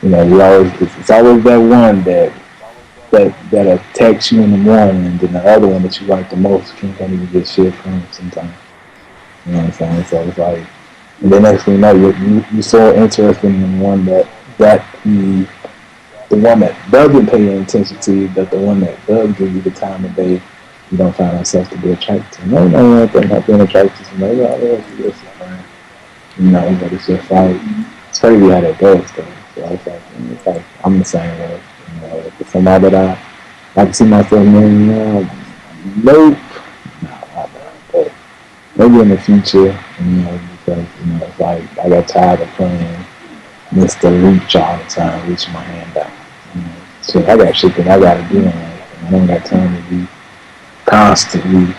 always that one that'll text you in the morning, and then the other one that you like the most can't even get shit from sometimes. You know what I'm saying? So it's like, and then next thing you know, you're so interested in the one the one that doesn't pay any attention to you, but the one that does give you the time of day, you don't find yourself to be attracted to. No, they're not being attracted to maybe all else is just fine. But it's just like, it's crazy how that goes though. So it's like I'm the same way. If it's somebody that I can see myself marrying now, nope. No, not now. But maybe in the future, because it's like I got tired of playing Mr. Reach all the time, reaching my hand out. So I got shit that I gotta do in life, and I don't got time to be constantly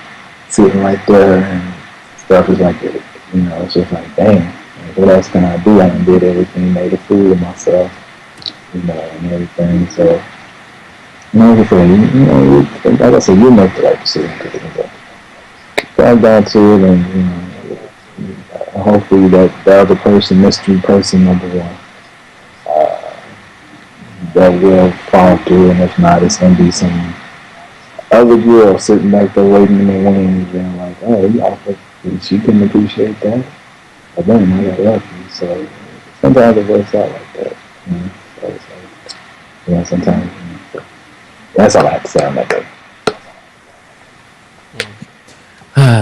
sitting right there and stuff. Is like it's just like, damn, like, what else can I do? I done did everything, made a fool of myself, and everything. So, like I said, like I said, you make the right decision. Drive down to it, and hopefully that the other person, mystery person number one, that will fall through, and if not, it's gonna be some other girl sitting back there waiting in the wings and like, oh, you offered, she couldn't appreciate that. But then I got lucky, so sometimes it works out like that. You know? So it's like, sometimes. That's all I have to say on that day.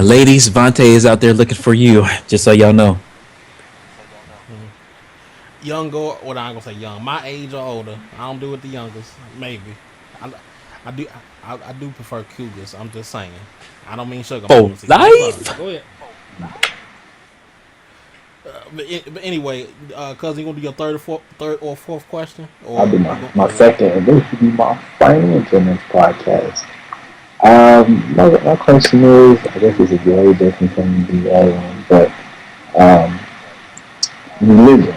Ladies, Vontae is out there looking for you. Just so y'all know. Young or well, I'm gonna say young. My age or older. I don't do it the youngest. Maybe. I, I do. I do prefer cougars. I'm just saying. I don't mean sugar For mamas. life. Go ahead. But anyway, cousin, you gonna do your third or fourth question? Or I'll do my second, and this will be my final to this podcast. My question is, I guess it's a very different from the other one, but religion.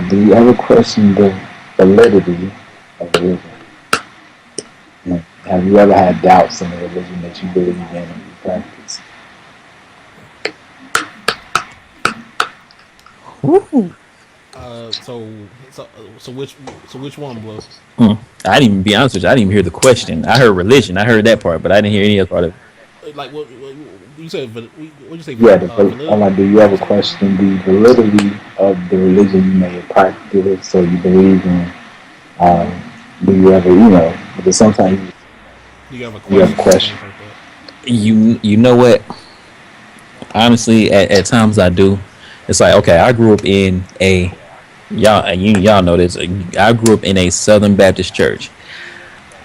Do you ever question the validity of religion? Have you ever had doubts in the religion that you believe in and you practice? Woo. So which one, Blue? I didn't even be honest with you. I didn't even hear the question. I heard religion. I heard that part, but I didn't hear any other part of it. Like what you said? What you say? Yeah, I'm like, do you ever question the validity of the religion you may have practiced, so you believe in? Do you ever, because sometimes you have a question. Like You know what? Honestly, at times I do. It's like, okay, I grew up in y'all know this. I grew up in a Southern Baptist church.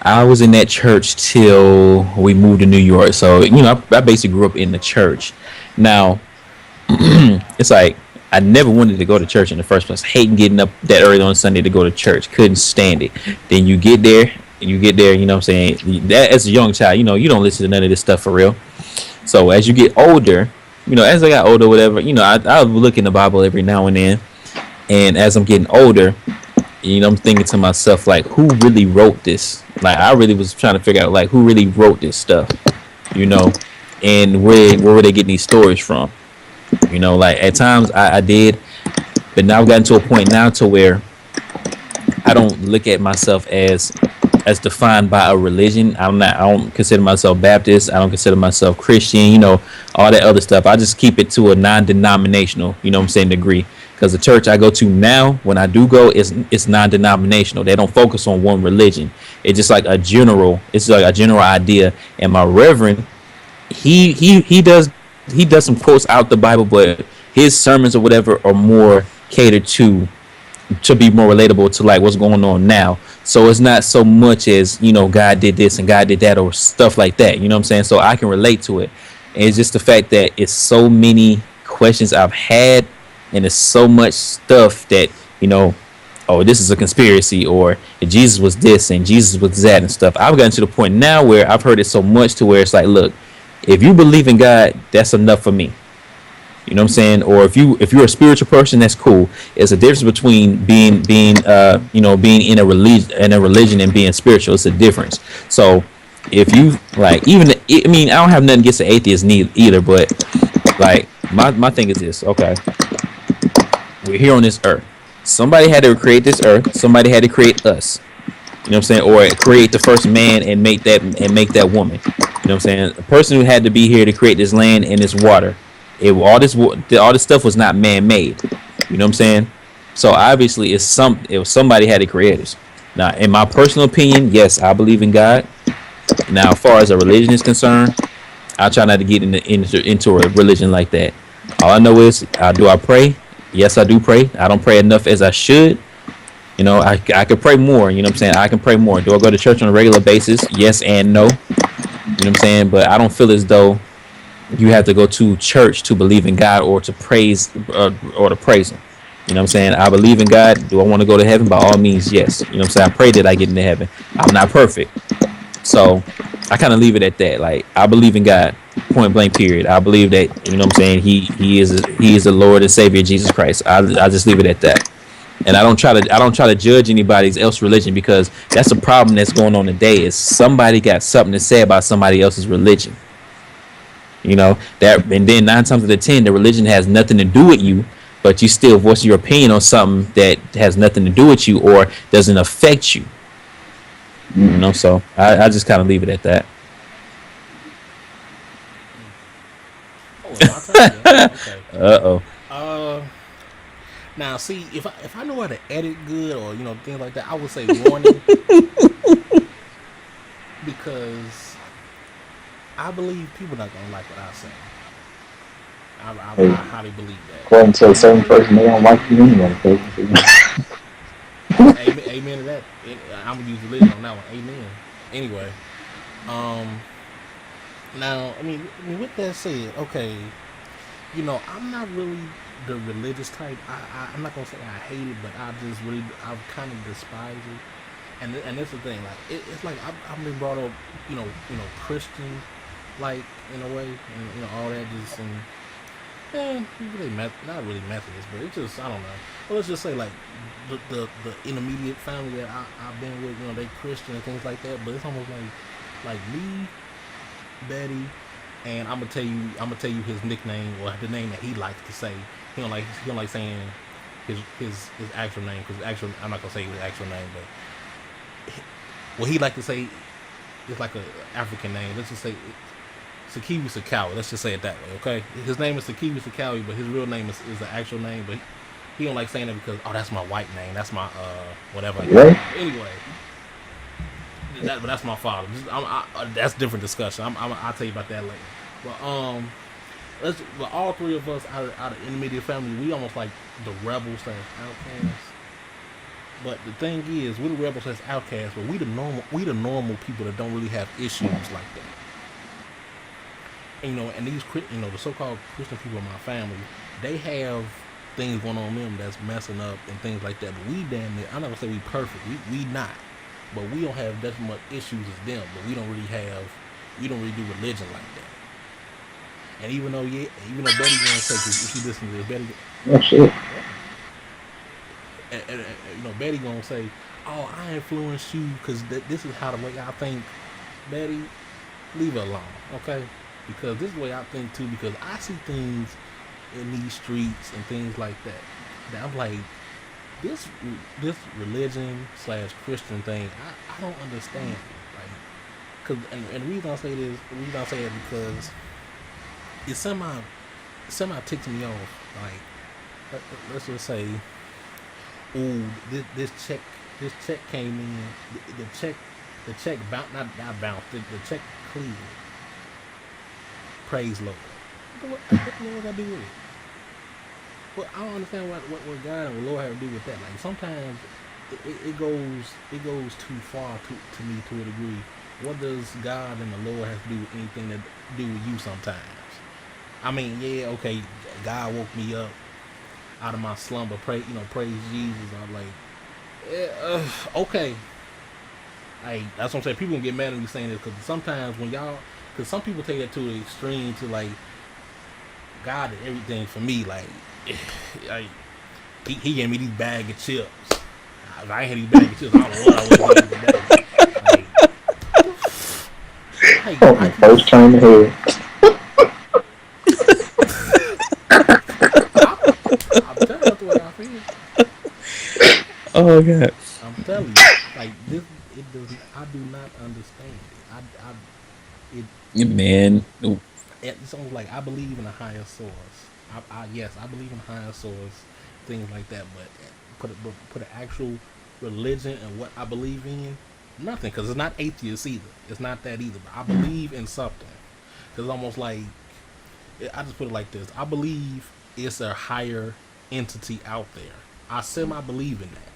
I was in that church till we moved to New York. So, I basically grew up in the church. Now, it's like I never wanted to go to church in the first place. Hating getting up that early on Sunday to go to church. Couldn't stand it. Then you get there, you know what I'm saying? That, as a young child, you don't listen to none of this stuff for real. So as you get older, as I got older, whatever, I would look in the Bible every now and then. And as I'm getting older, I'm thinking to myself, like, who really wrote this? Like, I really was trying to figure out, like, who really wrote this stuff, and where were they getting these stories from? Like, at times I did, but now I've gotten to a point now to where I don't look at myself as defined by a religion. I don't consider myself Baptist. I don't consider myself Christian, all that other stuff. I just keep it to a non-denominational, degree. Because the church I go to now, when I do go, it's non-denominational. They don't focus on one religion. It's just like a general idea. And my reverend, he does some quotes out the Bible, but his sermons or whatever are more catered to be more relatable to like what's going on now. So it's not so much as, God did this and God did that or stuff like that. You know what I'm saying? So I can relate to it. And it's just the fact that it's so many questions I've had. And there's so much stuff that, oh, this is a conspiracy, or Jesus was this and Jesus was that and stuff. I've gotten to the point now where I've heard it so much to where it's like, look, if you believe in God, that's enough for me. You know what I'm saying? Or if you're a spiritual person, that's cool. It's a difference between being in a religion and being spiritual. It's a difference. So if you like, I don't have nothing against the atheists either, but like my thing is this, okay. We're here on this earth. Somebody had to create this earth. Somebody had to create us. You know what I'm saying? Or create the first man and make that woman. You know what I'm saying? A person who had to be here to create this land and this water. All this stuff was not man-made. You know what I'm saying? So obviously somebody had to create us. Now, in my personal opinion, yes, I believe in God. Now, as far as a religion is concerned, I try not to get into a religion like that. All I know is, do I pray? Yes, I do pray. I don't pray enough as I should. I could pray more. You know what I'm saying? I can pray more. Do I go to church on a regular basis? Yes and no. You know what I'm saying? But I don't feel as though you have to go to church to believe in God or to praise or to praise Him. You know what I'm saying? I believe in God. Do I want to go to heaven? By all means, yes. You know what I'm saying? I pray that I get into heaven. I'm not perfect. So I kind of leave it at that. Like, I believe in God. Point blank period. I believe that, you know what I'm saying, he is the Lord and Savior, Jesus Christ. I just leave it at that. And I don't try to judge anybody's else religion, because that's the problem that's going on today, is somebody got something to say about somebody else's religion. That, and then 9 times out of 10, the religion has nothing to do with you. but you still voicing your opinion on something that has nothing to do with you or doesn't affect you. You know, so I just kind of leave it at that. Oh, it's my turn. Yeah. Okay. Uh-oh. Uh, Now see if I know how to edit good or things like that, I would say warning because I believe people not gonna like what I say. I Hey, highly believe that. according to a certain person, they don't like you anyway. Amen, amen to that. I'm gonna use religion on that one. Amen. Anyway, um, now with that said, okay, I'm not really the religious type. I'm not gonna say I hate it, but I kind of despise it. And that's the thing. Like it's like I've been brought up, Christian, like in a way, and all that just and really not really Methodist, but it's just I don't know. Well, let's just say like the intermediate family that I've been with, they Christian and things like that. But it's almost like me, Betty, and I'm gonna tell you his nickname or the name that he likes to say. He don't like saying his actual name because actual I'm not gonna say his actual name, but what he like to say is like a African name. Let's just say Sakiwi Sakawi. Let's just say it that way, okay? His name is Sakiwi Sakawi, but his real name is the actual name. But he don't like saying that because that's my white name. That's my whatever. Right? Anyway, but that's my father. That's a different discussion. I'll tell you about that later. But but all three of us out of intermediate family, we almost like the rebels slash outcasts. But the thing is, we're the rebels slash outcasts, but we the normal people that don't really have issues like that. And these the so-called Christian people in my family, they have things going on with them that's messing up and things like that. But we damn near, I'm not gonna say we perfect, we not, but we don't have that much issues as them. But we don't really do religion like that. And even though Betty's gonna say, 'cause if she listens to this, Betty, Oh shit. Betty gonna say, "Oh, I influenced you because this is how the way I think." Betty, leave it alone, okay? Because this is the way I think too. Because I see things in these streets and things like that. That I'm like, this religion slash Christian thing, I don't understand. Like, and the reason I say this, the reason I say it because it semi ticks me off. Like, let's just say, ooh, this check came in, the check bounced, not bounced, the check cleared. Praise Lord. What Lord got to do with it? Well, I don't understand what God and what Lord have to do with that. Like sometimes it goes too far to me to a degree. What does God and the Lord have to do with anything to do with you? Sometimes, I mean, yeah, okay, God woke me up out of my slumber. Praise Jesus. I'm like, okay. Like that's what I'm saying. People gonna get mad at me saying this because sometimes because some people take that to the extreme to like God did everything for me. Like, like he gave me these bag of chips. I ain't had these bag of chips. I don't know what I was doing today. Like, Oh, first turn the head. I'm telling you that's the way I feel. Oh god. I'm telling you, like this, it does. I do not understand it. It Yeah, man. Ooh. it's almost like I believe in a higher source. Yes, I believe in a higher source, things like that. But put an actual religion and what I believe in, nothing. Because it's not atheist either. It's not that either. But I believe in something. Because it's almost like I just put it like this. I believe it's a higher entity out there. I semi believe in that.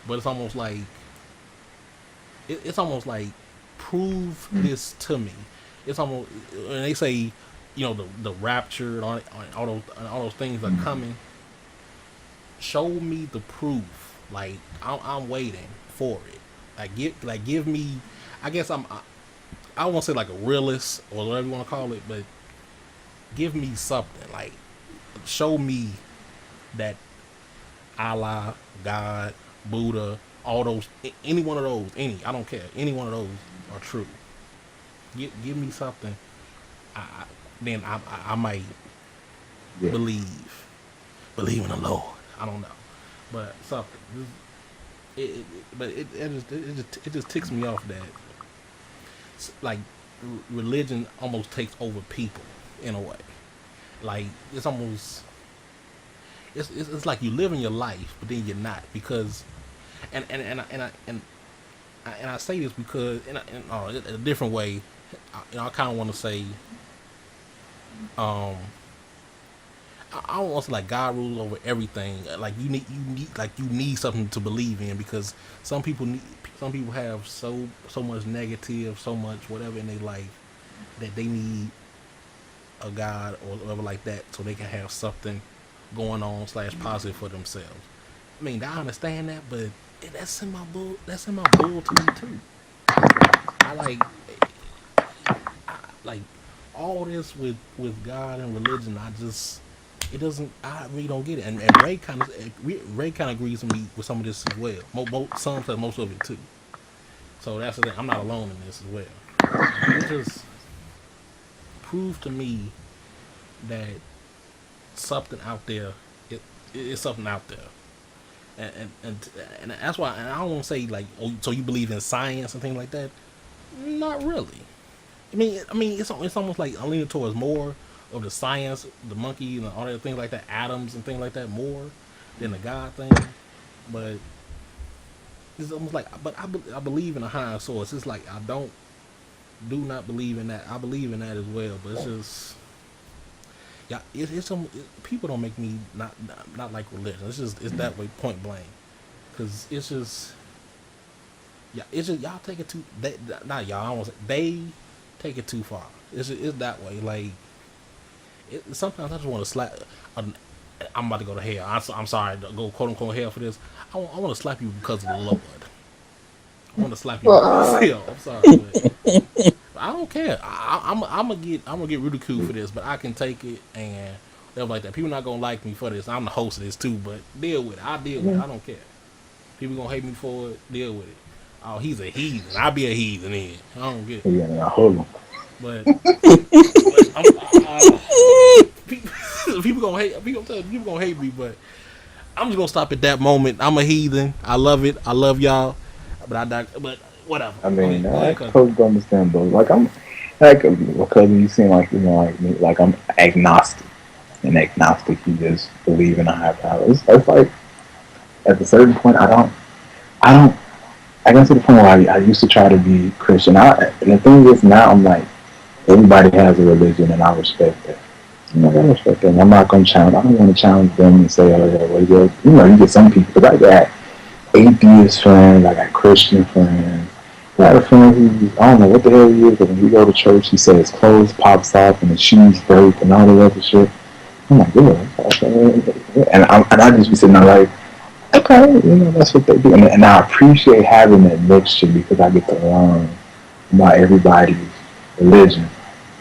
But it's almost like prove this to me. It's almost when they say, the rapture and all those things are coming. Show me the proof. Like I'm waiting for it. Give me. I guess I won't say like a realist or whatever you want to call it, but give me something. Like show me that Allah, God, Buddha, all those, any one of those, I don't care, any one of those are true. Give me something, then I might Yeah. believe. believe in the Lord. I don't know, but something. But it just ticks me off that like religion almost takes over people in a way. Like it's almost it's like you live in your life, but then you're not because and I say this because in a different way, I kind of want to say, um, I don't want to say like God rules over everything. Like you need something to believe in because some people have so much negative, so much whatever in their life that they need a God or whatever like that so they can have something going on / positive for themselves. I mean, I understand that, but that's in my bull. That's in my bull to me too. I like all this with God and religion. I just it doesn't. I really don't get it. And Ray kind of agrees with me with some of this as well. Some said most of it too. So that's the thing. I'm not alone in this as well. It just proves to me that something out there. It is something out there. And that's why and I don't want to say like oh so you believe in science and things like that. Not really. It's almost like I'm leaning towards more of the science, the monkey, and all that things like that, atoms and things like that, more than the God thing. But it's almost like, I believe in a higher source. It's like I don't do not believe in that. I believe in that as well, but it's just yeah, people don't make me not like religion. It's that way point blank because it's just yeah, it's just y'all take it too. Not y'all. I don't want to say they take it too far. It's that way. Like sometimes I just want to slap. I'm about to go to hell. I'm sorry to go quote unquote hell for this. I want to slap you because of the Lord. I want to slap you because of hell. I'm sorry, but I don't care. I'm gonna get ridiculed for this, but I can take it and stuff like that. People not gonna like me for this. I'm the host of this too, but deal with it. I deal with it. I don't care. People gonna hate me for it. Deal with it. Oh, he's a heathen. I'll be a heathen then. I don't get it. Yeah, hold on. But people gonna hate. People gonna hate me, but I'm just gonna stop at that moment. I'm a heathen. I love it. I love y'all. But whatever. I mean, I totally understand those. Like I'm, like because you seem like like me. Like I'm agnostic. And agnostic, you just believe in a higher power. It's like at a certain point, I don't. I got to the point where I used to try to be Christian. And the thing is, now I'm like, everybody has a religion, and I respect that. I respect that. And I'm not going to challenge. I don't want to challenge them and say, oh, yeah, well, you get some people. Because I got atheist friends, I got Christian friends. I got a friend who, I don't know what the hell he is, but when we go to church, he says his clothes pops off and his shoes break and all the other shit. I'm like, yeah. And I just be sitting there like, okay, that's what they do. And I appreciate having that mixture because I get to learn about everybody's religion.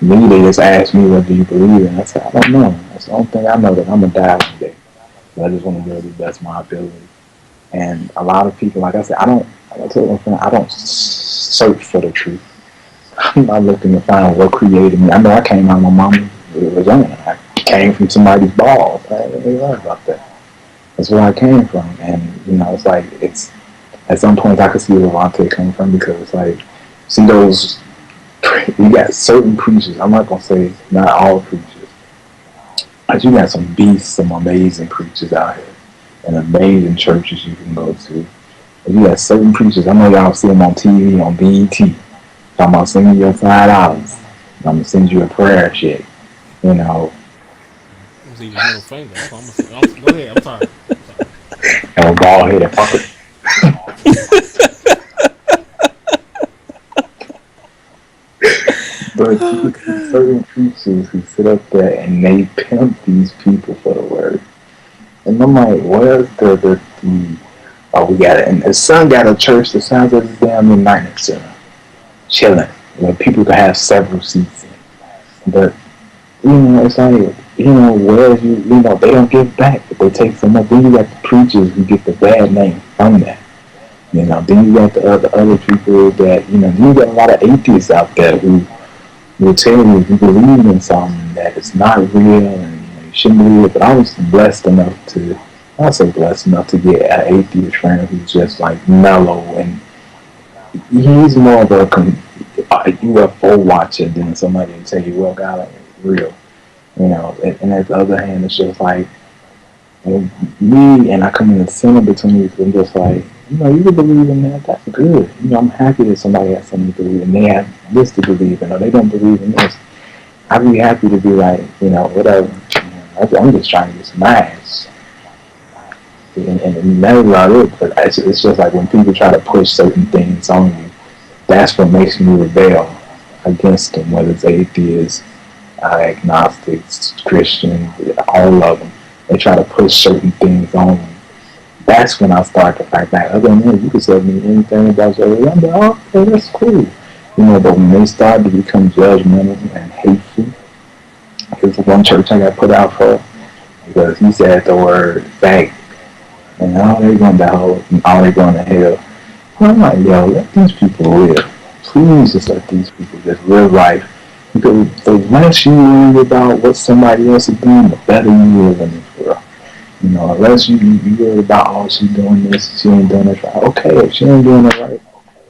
Me, they just ask me, what do you believe in? I said, I don't know. That's the only thing I know, that I'm going to die one day. So I just want to do the best of my ability. And a lot of people, like I said, I don't search for the truth. I'm not looking to find what created me. I know I came out of my mama's vagina. I came from somebody's balls. I didn't really learn about that. That's where I came from. And, it's like, at some point I could see where Levante came from because it's like, see those, you got certain preachers, I'm not going to say not all preachers, but you got some beasts, some amazing preachers out here and amazing churches you can go to. But you got certain preachers, I know y'all see them on TV, on BET, talking about sending you $5, I'm going to send you a prayer check, I'm seeing your middle finger. Go ahead, I'm sorry. And a bald headed fucker. But you see certain preachers who sit up there and they pimp these people for the word. And I'm like, where's the we got it. And the son got a church that sounds like a damn United Center. Chilling. Where people can have several seats in. But, it's like, whereas they don't give back, but they take so much. Then you got the preachers who get the bad name from that. Then you got the other people that, then you got a lot of atheists out there who will tell you if you believe in something that it's not real and you shouldn't believe it. But I was blessed enough to, I'll say blessed enough to get an atheist friend who's just like mellow, and he's more of a UFO watcher than somebody to tell you, well, God ain't real. You know, and at the other hand, it's just like, me, and I come in the center between you, and just like, you know, you can believe in that, that's good. You know, I'm happy that somebody has something to believe in. They have this to believe in, or they don't believe in this. I'd be happy to be like, you know, whatever. You know, I'm just trying to get some ass. And that's about it. But it's just like when people try to push certain things on you, that's what makes me rebel against them, whether it's atheists, agnostics, Christians, all of them. They try to push certain things on me. That's when I start to fight back. Other than that, you can tell me anything about your religion. I'm like, oh, okay, that's cool. You know, but when they start to become judgmental and hateful, there's one church I got put out for because he said the word faggot. And all they going to hell, all they going to hell. Well, I'm like, yo, let these people live. Please just let these people just live life. Because the less you worry about what somebody else is doing, the better you live in this world. You know, unless you worry about, oh, she's doing this, she ain't doing this right. Okay, if she ain't doing it right,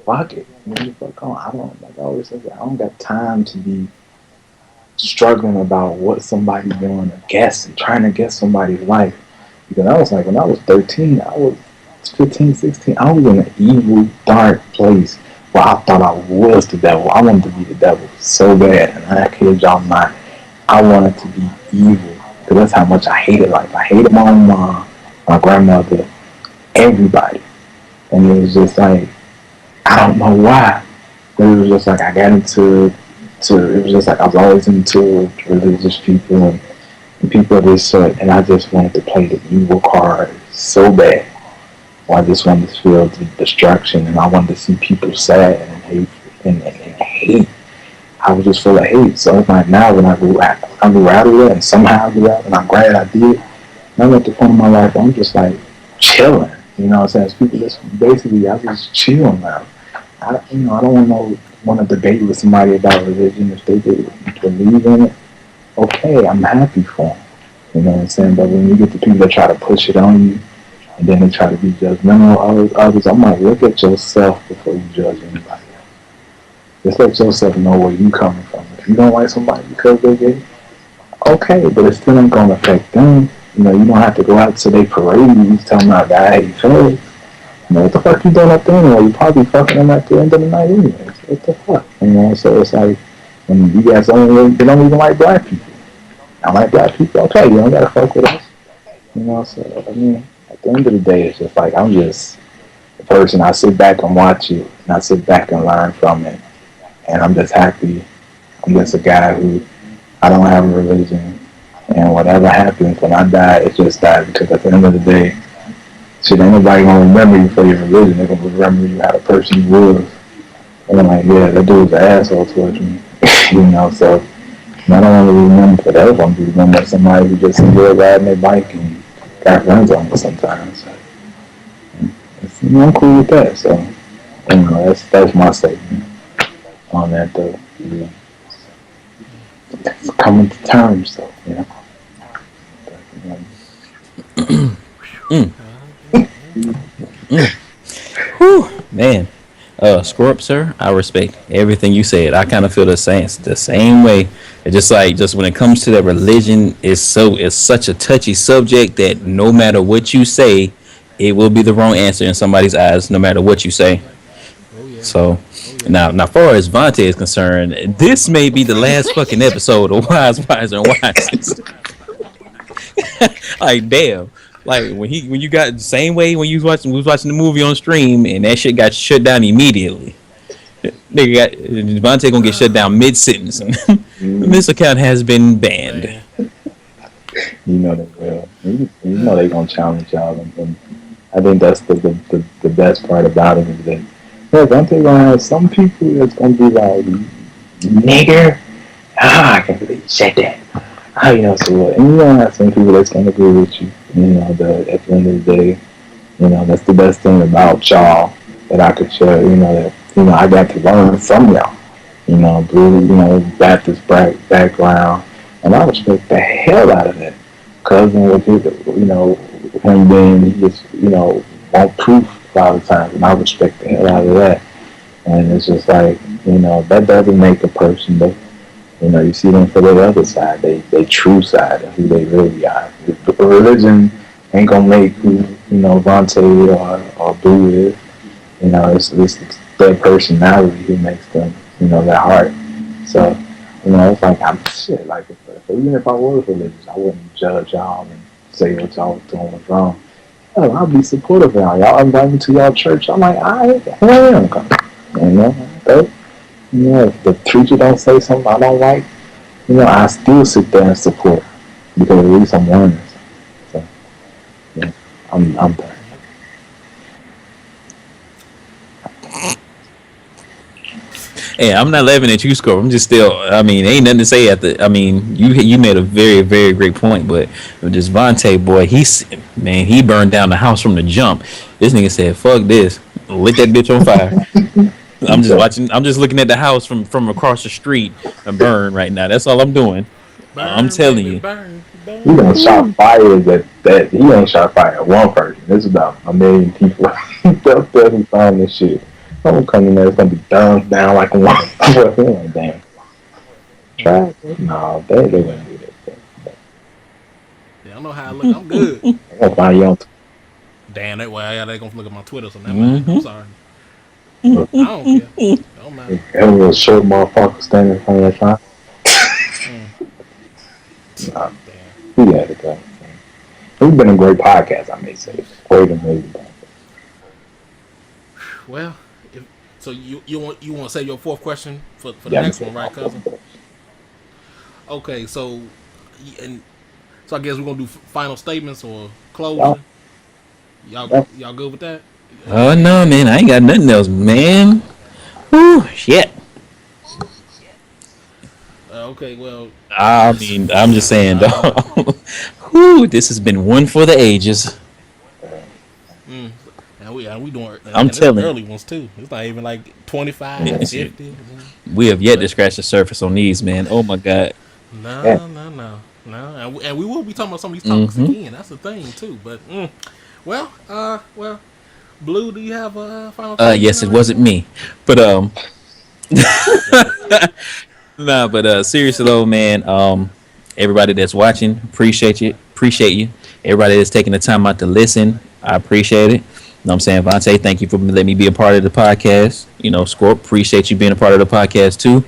fuck it. What the fuck on? I don't, like I always say, I don't got time to be struggling about what somebody's doing or guessing, trying to guess somebody's life. Because I was like, when I was 13, I was 15, 16, I was in an evil, dark place where I thought I was the devil. I wanted to be the devil so bad. And I kid y'all not, I wanted to be evil. Because that's how much I hated life. I hated my own mom, my grandmother, everybody. And it was just like, I don't know why. But it was just like I got into, it was just like I was always into religious people and people of this sort, and I just wanted to play the evil card so bad. I just wanted to feel the destruction, and I wanted to see people sad and hate and hate. I was just full of hate. So it's like now when I grew out of it, and somehow I grew out, and I'm glad I did. And I'm at the point in my life where I'm just like chilling. You know what I'm saying? People just basically, I just chill now. I don't want to debate with somebody about religion if they believe in it. Okay, I'm happy for them. You know what I'm saying? But when you get the people that try to push it on you, and then they try to be judgmental of others, I'm like, look at yourself before you judge anybody else. Just let yourself know where you coming from. If you don't like somebody because they're gay, okay, but it still ain't gonna affect them. You know, you don't have to go out to their parade and tell them how I hate feds. You know, what the fuck you doing up there anyway? You probably fucking them at the end of the night anyway. So what the fuck? You know, so it's like, when you guys they don't even like black people. I like black people, okay, you don't gotta fuck with us. You know, so I mean, at the end of the day, it's just like I'm just a person. I sit back and watch it, and I sit back and learn from it, and I'm just happy. I'm just a guy who I don't have a religion, and whatever happens when I die, it's just that because at the end of the day, shit, ain't nobody gonna remember you for your religion. They're gonna remember you how the person you was. And I'm like, yeah, that dude was an asshole towards me, you know. So I don't want to remember for that. I want to remember somebody who just enjoyed riding their bike and got friends on it sometimes. So, you know, I'm cool with that. So, you know, that's my statement on that, though. Yeah. It's coming to terms, though, you know. Whew, man. Scorp, sir, I respect everything you said. I kind of feel the same way. It's just when it comes to that religion, it's such a touchy subject that no matter what you say, it will be the wrong answer in somebody's eyes, no matter what you say. Oh yeah. So now far as Vontae is concerned, this may be the last fucking episode of Wise, Wise, and Wise. Like damn. Like when you got the same way when we was watching the movie on stream and that shit got shut down immediately. Nigga got Devontae gonna get shut down mid sentence. This account has been banned. You know they will. You know they gonna challenge y'all, and I think that's the best part about it is that Devontae gonna have some people that's gonna be like, nigger, I can't believe you said that. You know, so and you don't have some people that's gonna agree with you. You know, at the end of the day, you know, that's the best thing about y'all that I could share. You know, that I got to learn from y'all. You know, Blue, Baptist background, and I respect the hell out of that. cousin with his, him being, he just, want proof a lot of times, and I respect the hell out of that. And it's just like, that doesn't make a person, but, you see them for their other side, they true side of who they really are. The religion ain't gonna make who, Vontae or Boo is. It's their personality who makes them, their heart. So, it's like, I'm shit. Like, even if I was religious, I wouldn't judge y'all and say what y'all was doing was wrong. Hell, I'll be supportive of y'all. Y'all invite me to y'all church. I'm like, hell yeah, I'm coming. But, if the preacher don't say something I don't like, I still sit there and support because at least I'm learning. So, yeah, I'm done. Hey, I'm not laughing at you, Score. I'm just still. I mean, ain't nothing to say at the. I mean, you made a very very great point, but this Vontae boy, he burned down the house from the jump. This nigga said, "Fuck this, lit that bitch on fire." I'm just watching. I'm just looking at the house from across the street and burn right now. That's all I'm doing. I'm Burn, telling baby, you. burn, burn. He done shot fire that he ain't shot fire at one person. It's about a million people out there who found this shit. I'm coming there, it's gonna be done down like one. Damn. Try? No, they wouldn't do that. Yeah, I don't know how I look. I'm good. They gonna find you on Damn, that way they gonna look at my Twitter, so never mind. I'm sorry. I don't care. Don't matter. every little short motherfucker standing in front of that sign. Nah, Damn. he had it though. It's been a great podcast, I may say. Great amazing podcast. Well, so you want to say your fourth question for the next one, right, cousin? Okay, so I guess we're gonna do final statements or closing. Y'all good with that? Oh no, man, I ain't got nothing else, man. Whew, shit. Okay, well. I mean, I'm just saying, dog. Whew, this has been one for the ages. And we doing. I'm telling early ones too. It's not even like 25, you. 50. We have yet to scratch the surface on these, man. Oh my god. No. And we will be talking about some of these topics again. That's the thing too. But well, Blue, do you have a final? Yes, it wasn't me, but nah, but seriously though, man. Everybody that's watching, appreciate you. Everybody that's taking the time out to listen, I appreciate it. You know what I'm saying? Vontae, thank you for letting me be a part of the podcast. Scorp, appreciate you being a part of the podcast too.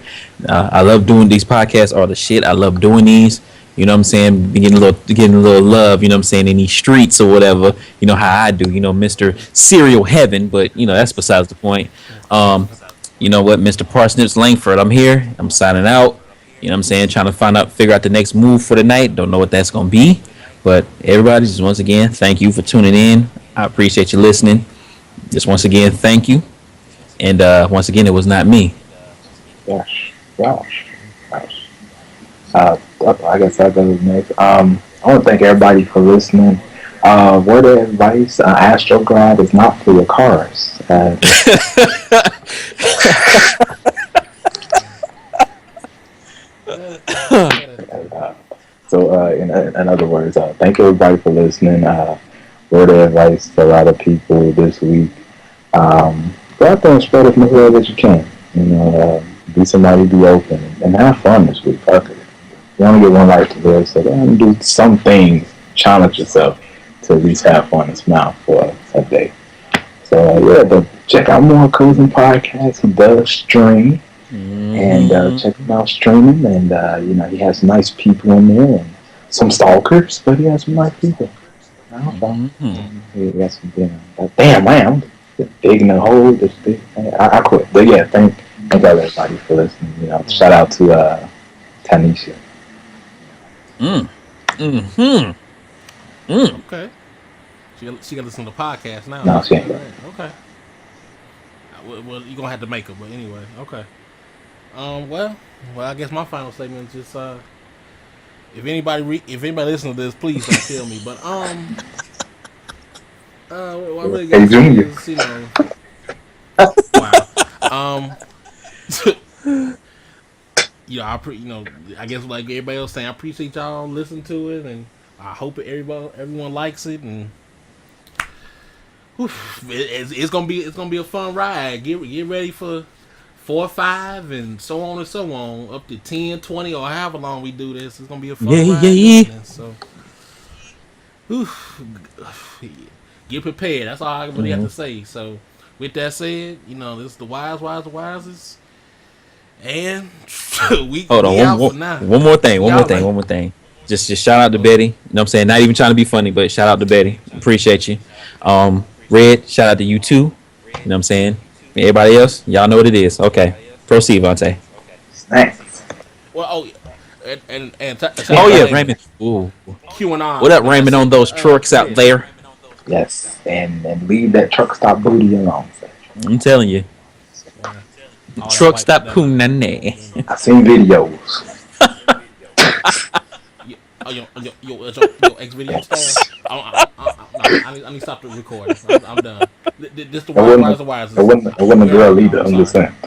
I love doing these podcasts, all the shit. I love doing these. You know what I'm saying? Getting a little love, you know what I'm saying, in these streets or whatever. You know how I do, Mr. Serial Heaven, but that's besides the point. You know what, Mr. Parsnips Langford, I'm here. I'm signing out. You know what I'm saying? Trying to figure out the next move for the night. Don't know what that's gonna be. But everybody, just once again, thank you for tuning in. I appreciate you listening. Just once again, thank you. And once again, it was not me. Gosh. I guess I'll go next. I want to thank everybody for listening. Word of advice: Astrograd is not for your cars. So, in other words, thank everybody for listening. Word of advice to a lot of people this week: go out there and spread as much love as you can. Be somebody, be open, and have fun this week. Fuck it. You only get one life to live, so do some things. Challenge yourself to at least have fun and smile for a day. So but check out more Cousin Podcast. He does stream, and check him out streaming. And he has nice people in there and some stalkers, but he has some nice people. He has some damn man, I'm digging a hole. I quit. But yeah, thank everybody for listening. Shout out to Tanisha. Okay. She got to listen to the podcast now. No, she ain't. Okay. Well, you're gonna have to make her, but anyway, okay. Well, I guess my final statement is just if anybody listens to this, please don't kill me. But what I really got to say is, wow. I guess like everybody else saying, I appreciate y'all listening to it, and I hope everyone likes it, and whew, it's gonna be a fun ride. Get ready for 4 or 5 and so on and so on, up to 10, 20, or however long we do this. It's gonna be a fun Yeah, ride yeah. doing this. So, whew, get prepared. That's all I really have to say. So, with that said, this is the wisest, and Hold on, we out for now. one more thing, Y'all like, one more thing. Just shout out to Betty. You know what I'm saying? Not even trying to be funny, but shout out to Betty. Appreciate you. Red, shout out to you too. You know what I'm saying? Everybody else, y'all know what it is. Okay. Proceed, Vontae. Snacks. well, oh, Oh yeah, Raymond. Ooh. QAnon. What up, Raymond, on those trucks out there? Yes, and leave that truck stop booty alone. I'm telling you. Truck stop punane. I seen videos. Your ex video star. I need to stop the recording. I'm done. This the It wasn't a girl either. I'm just saying.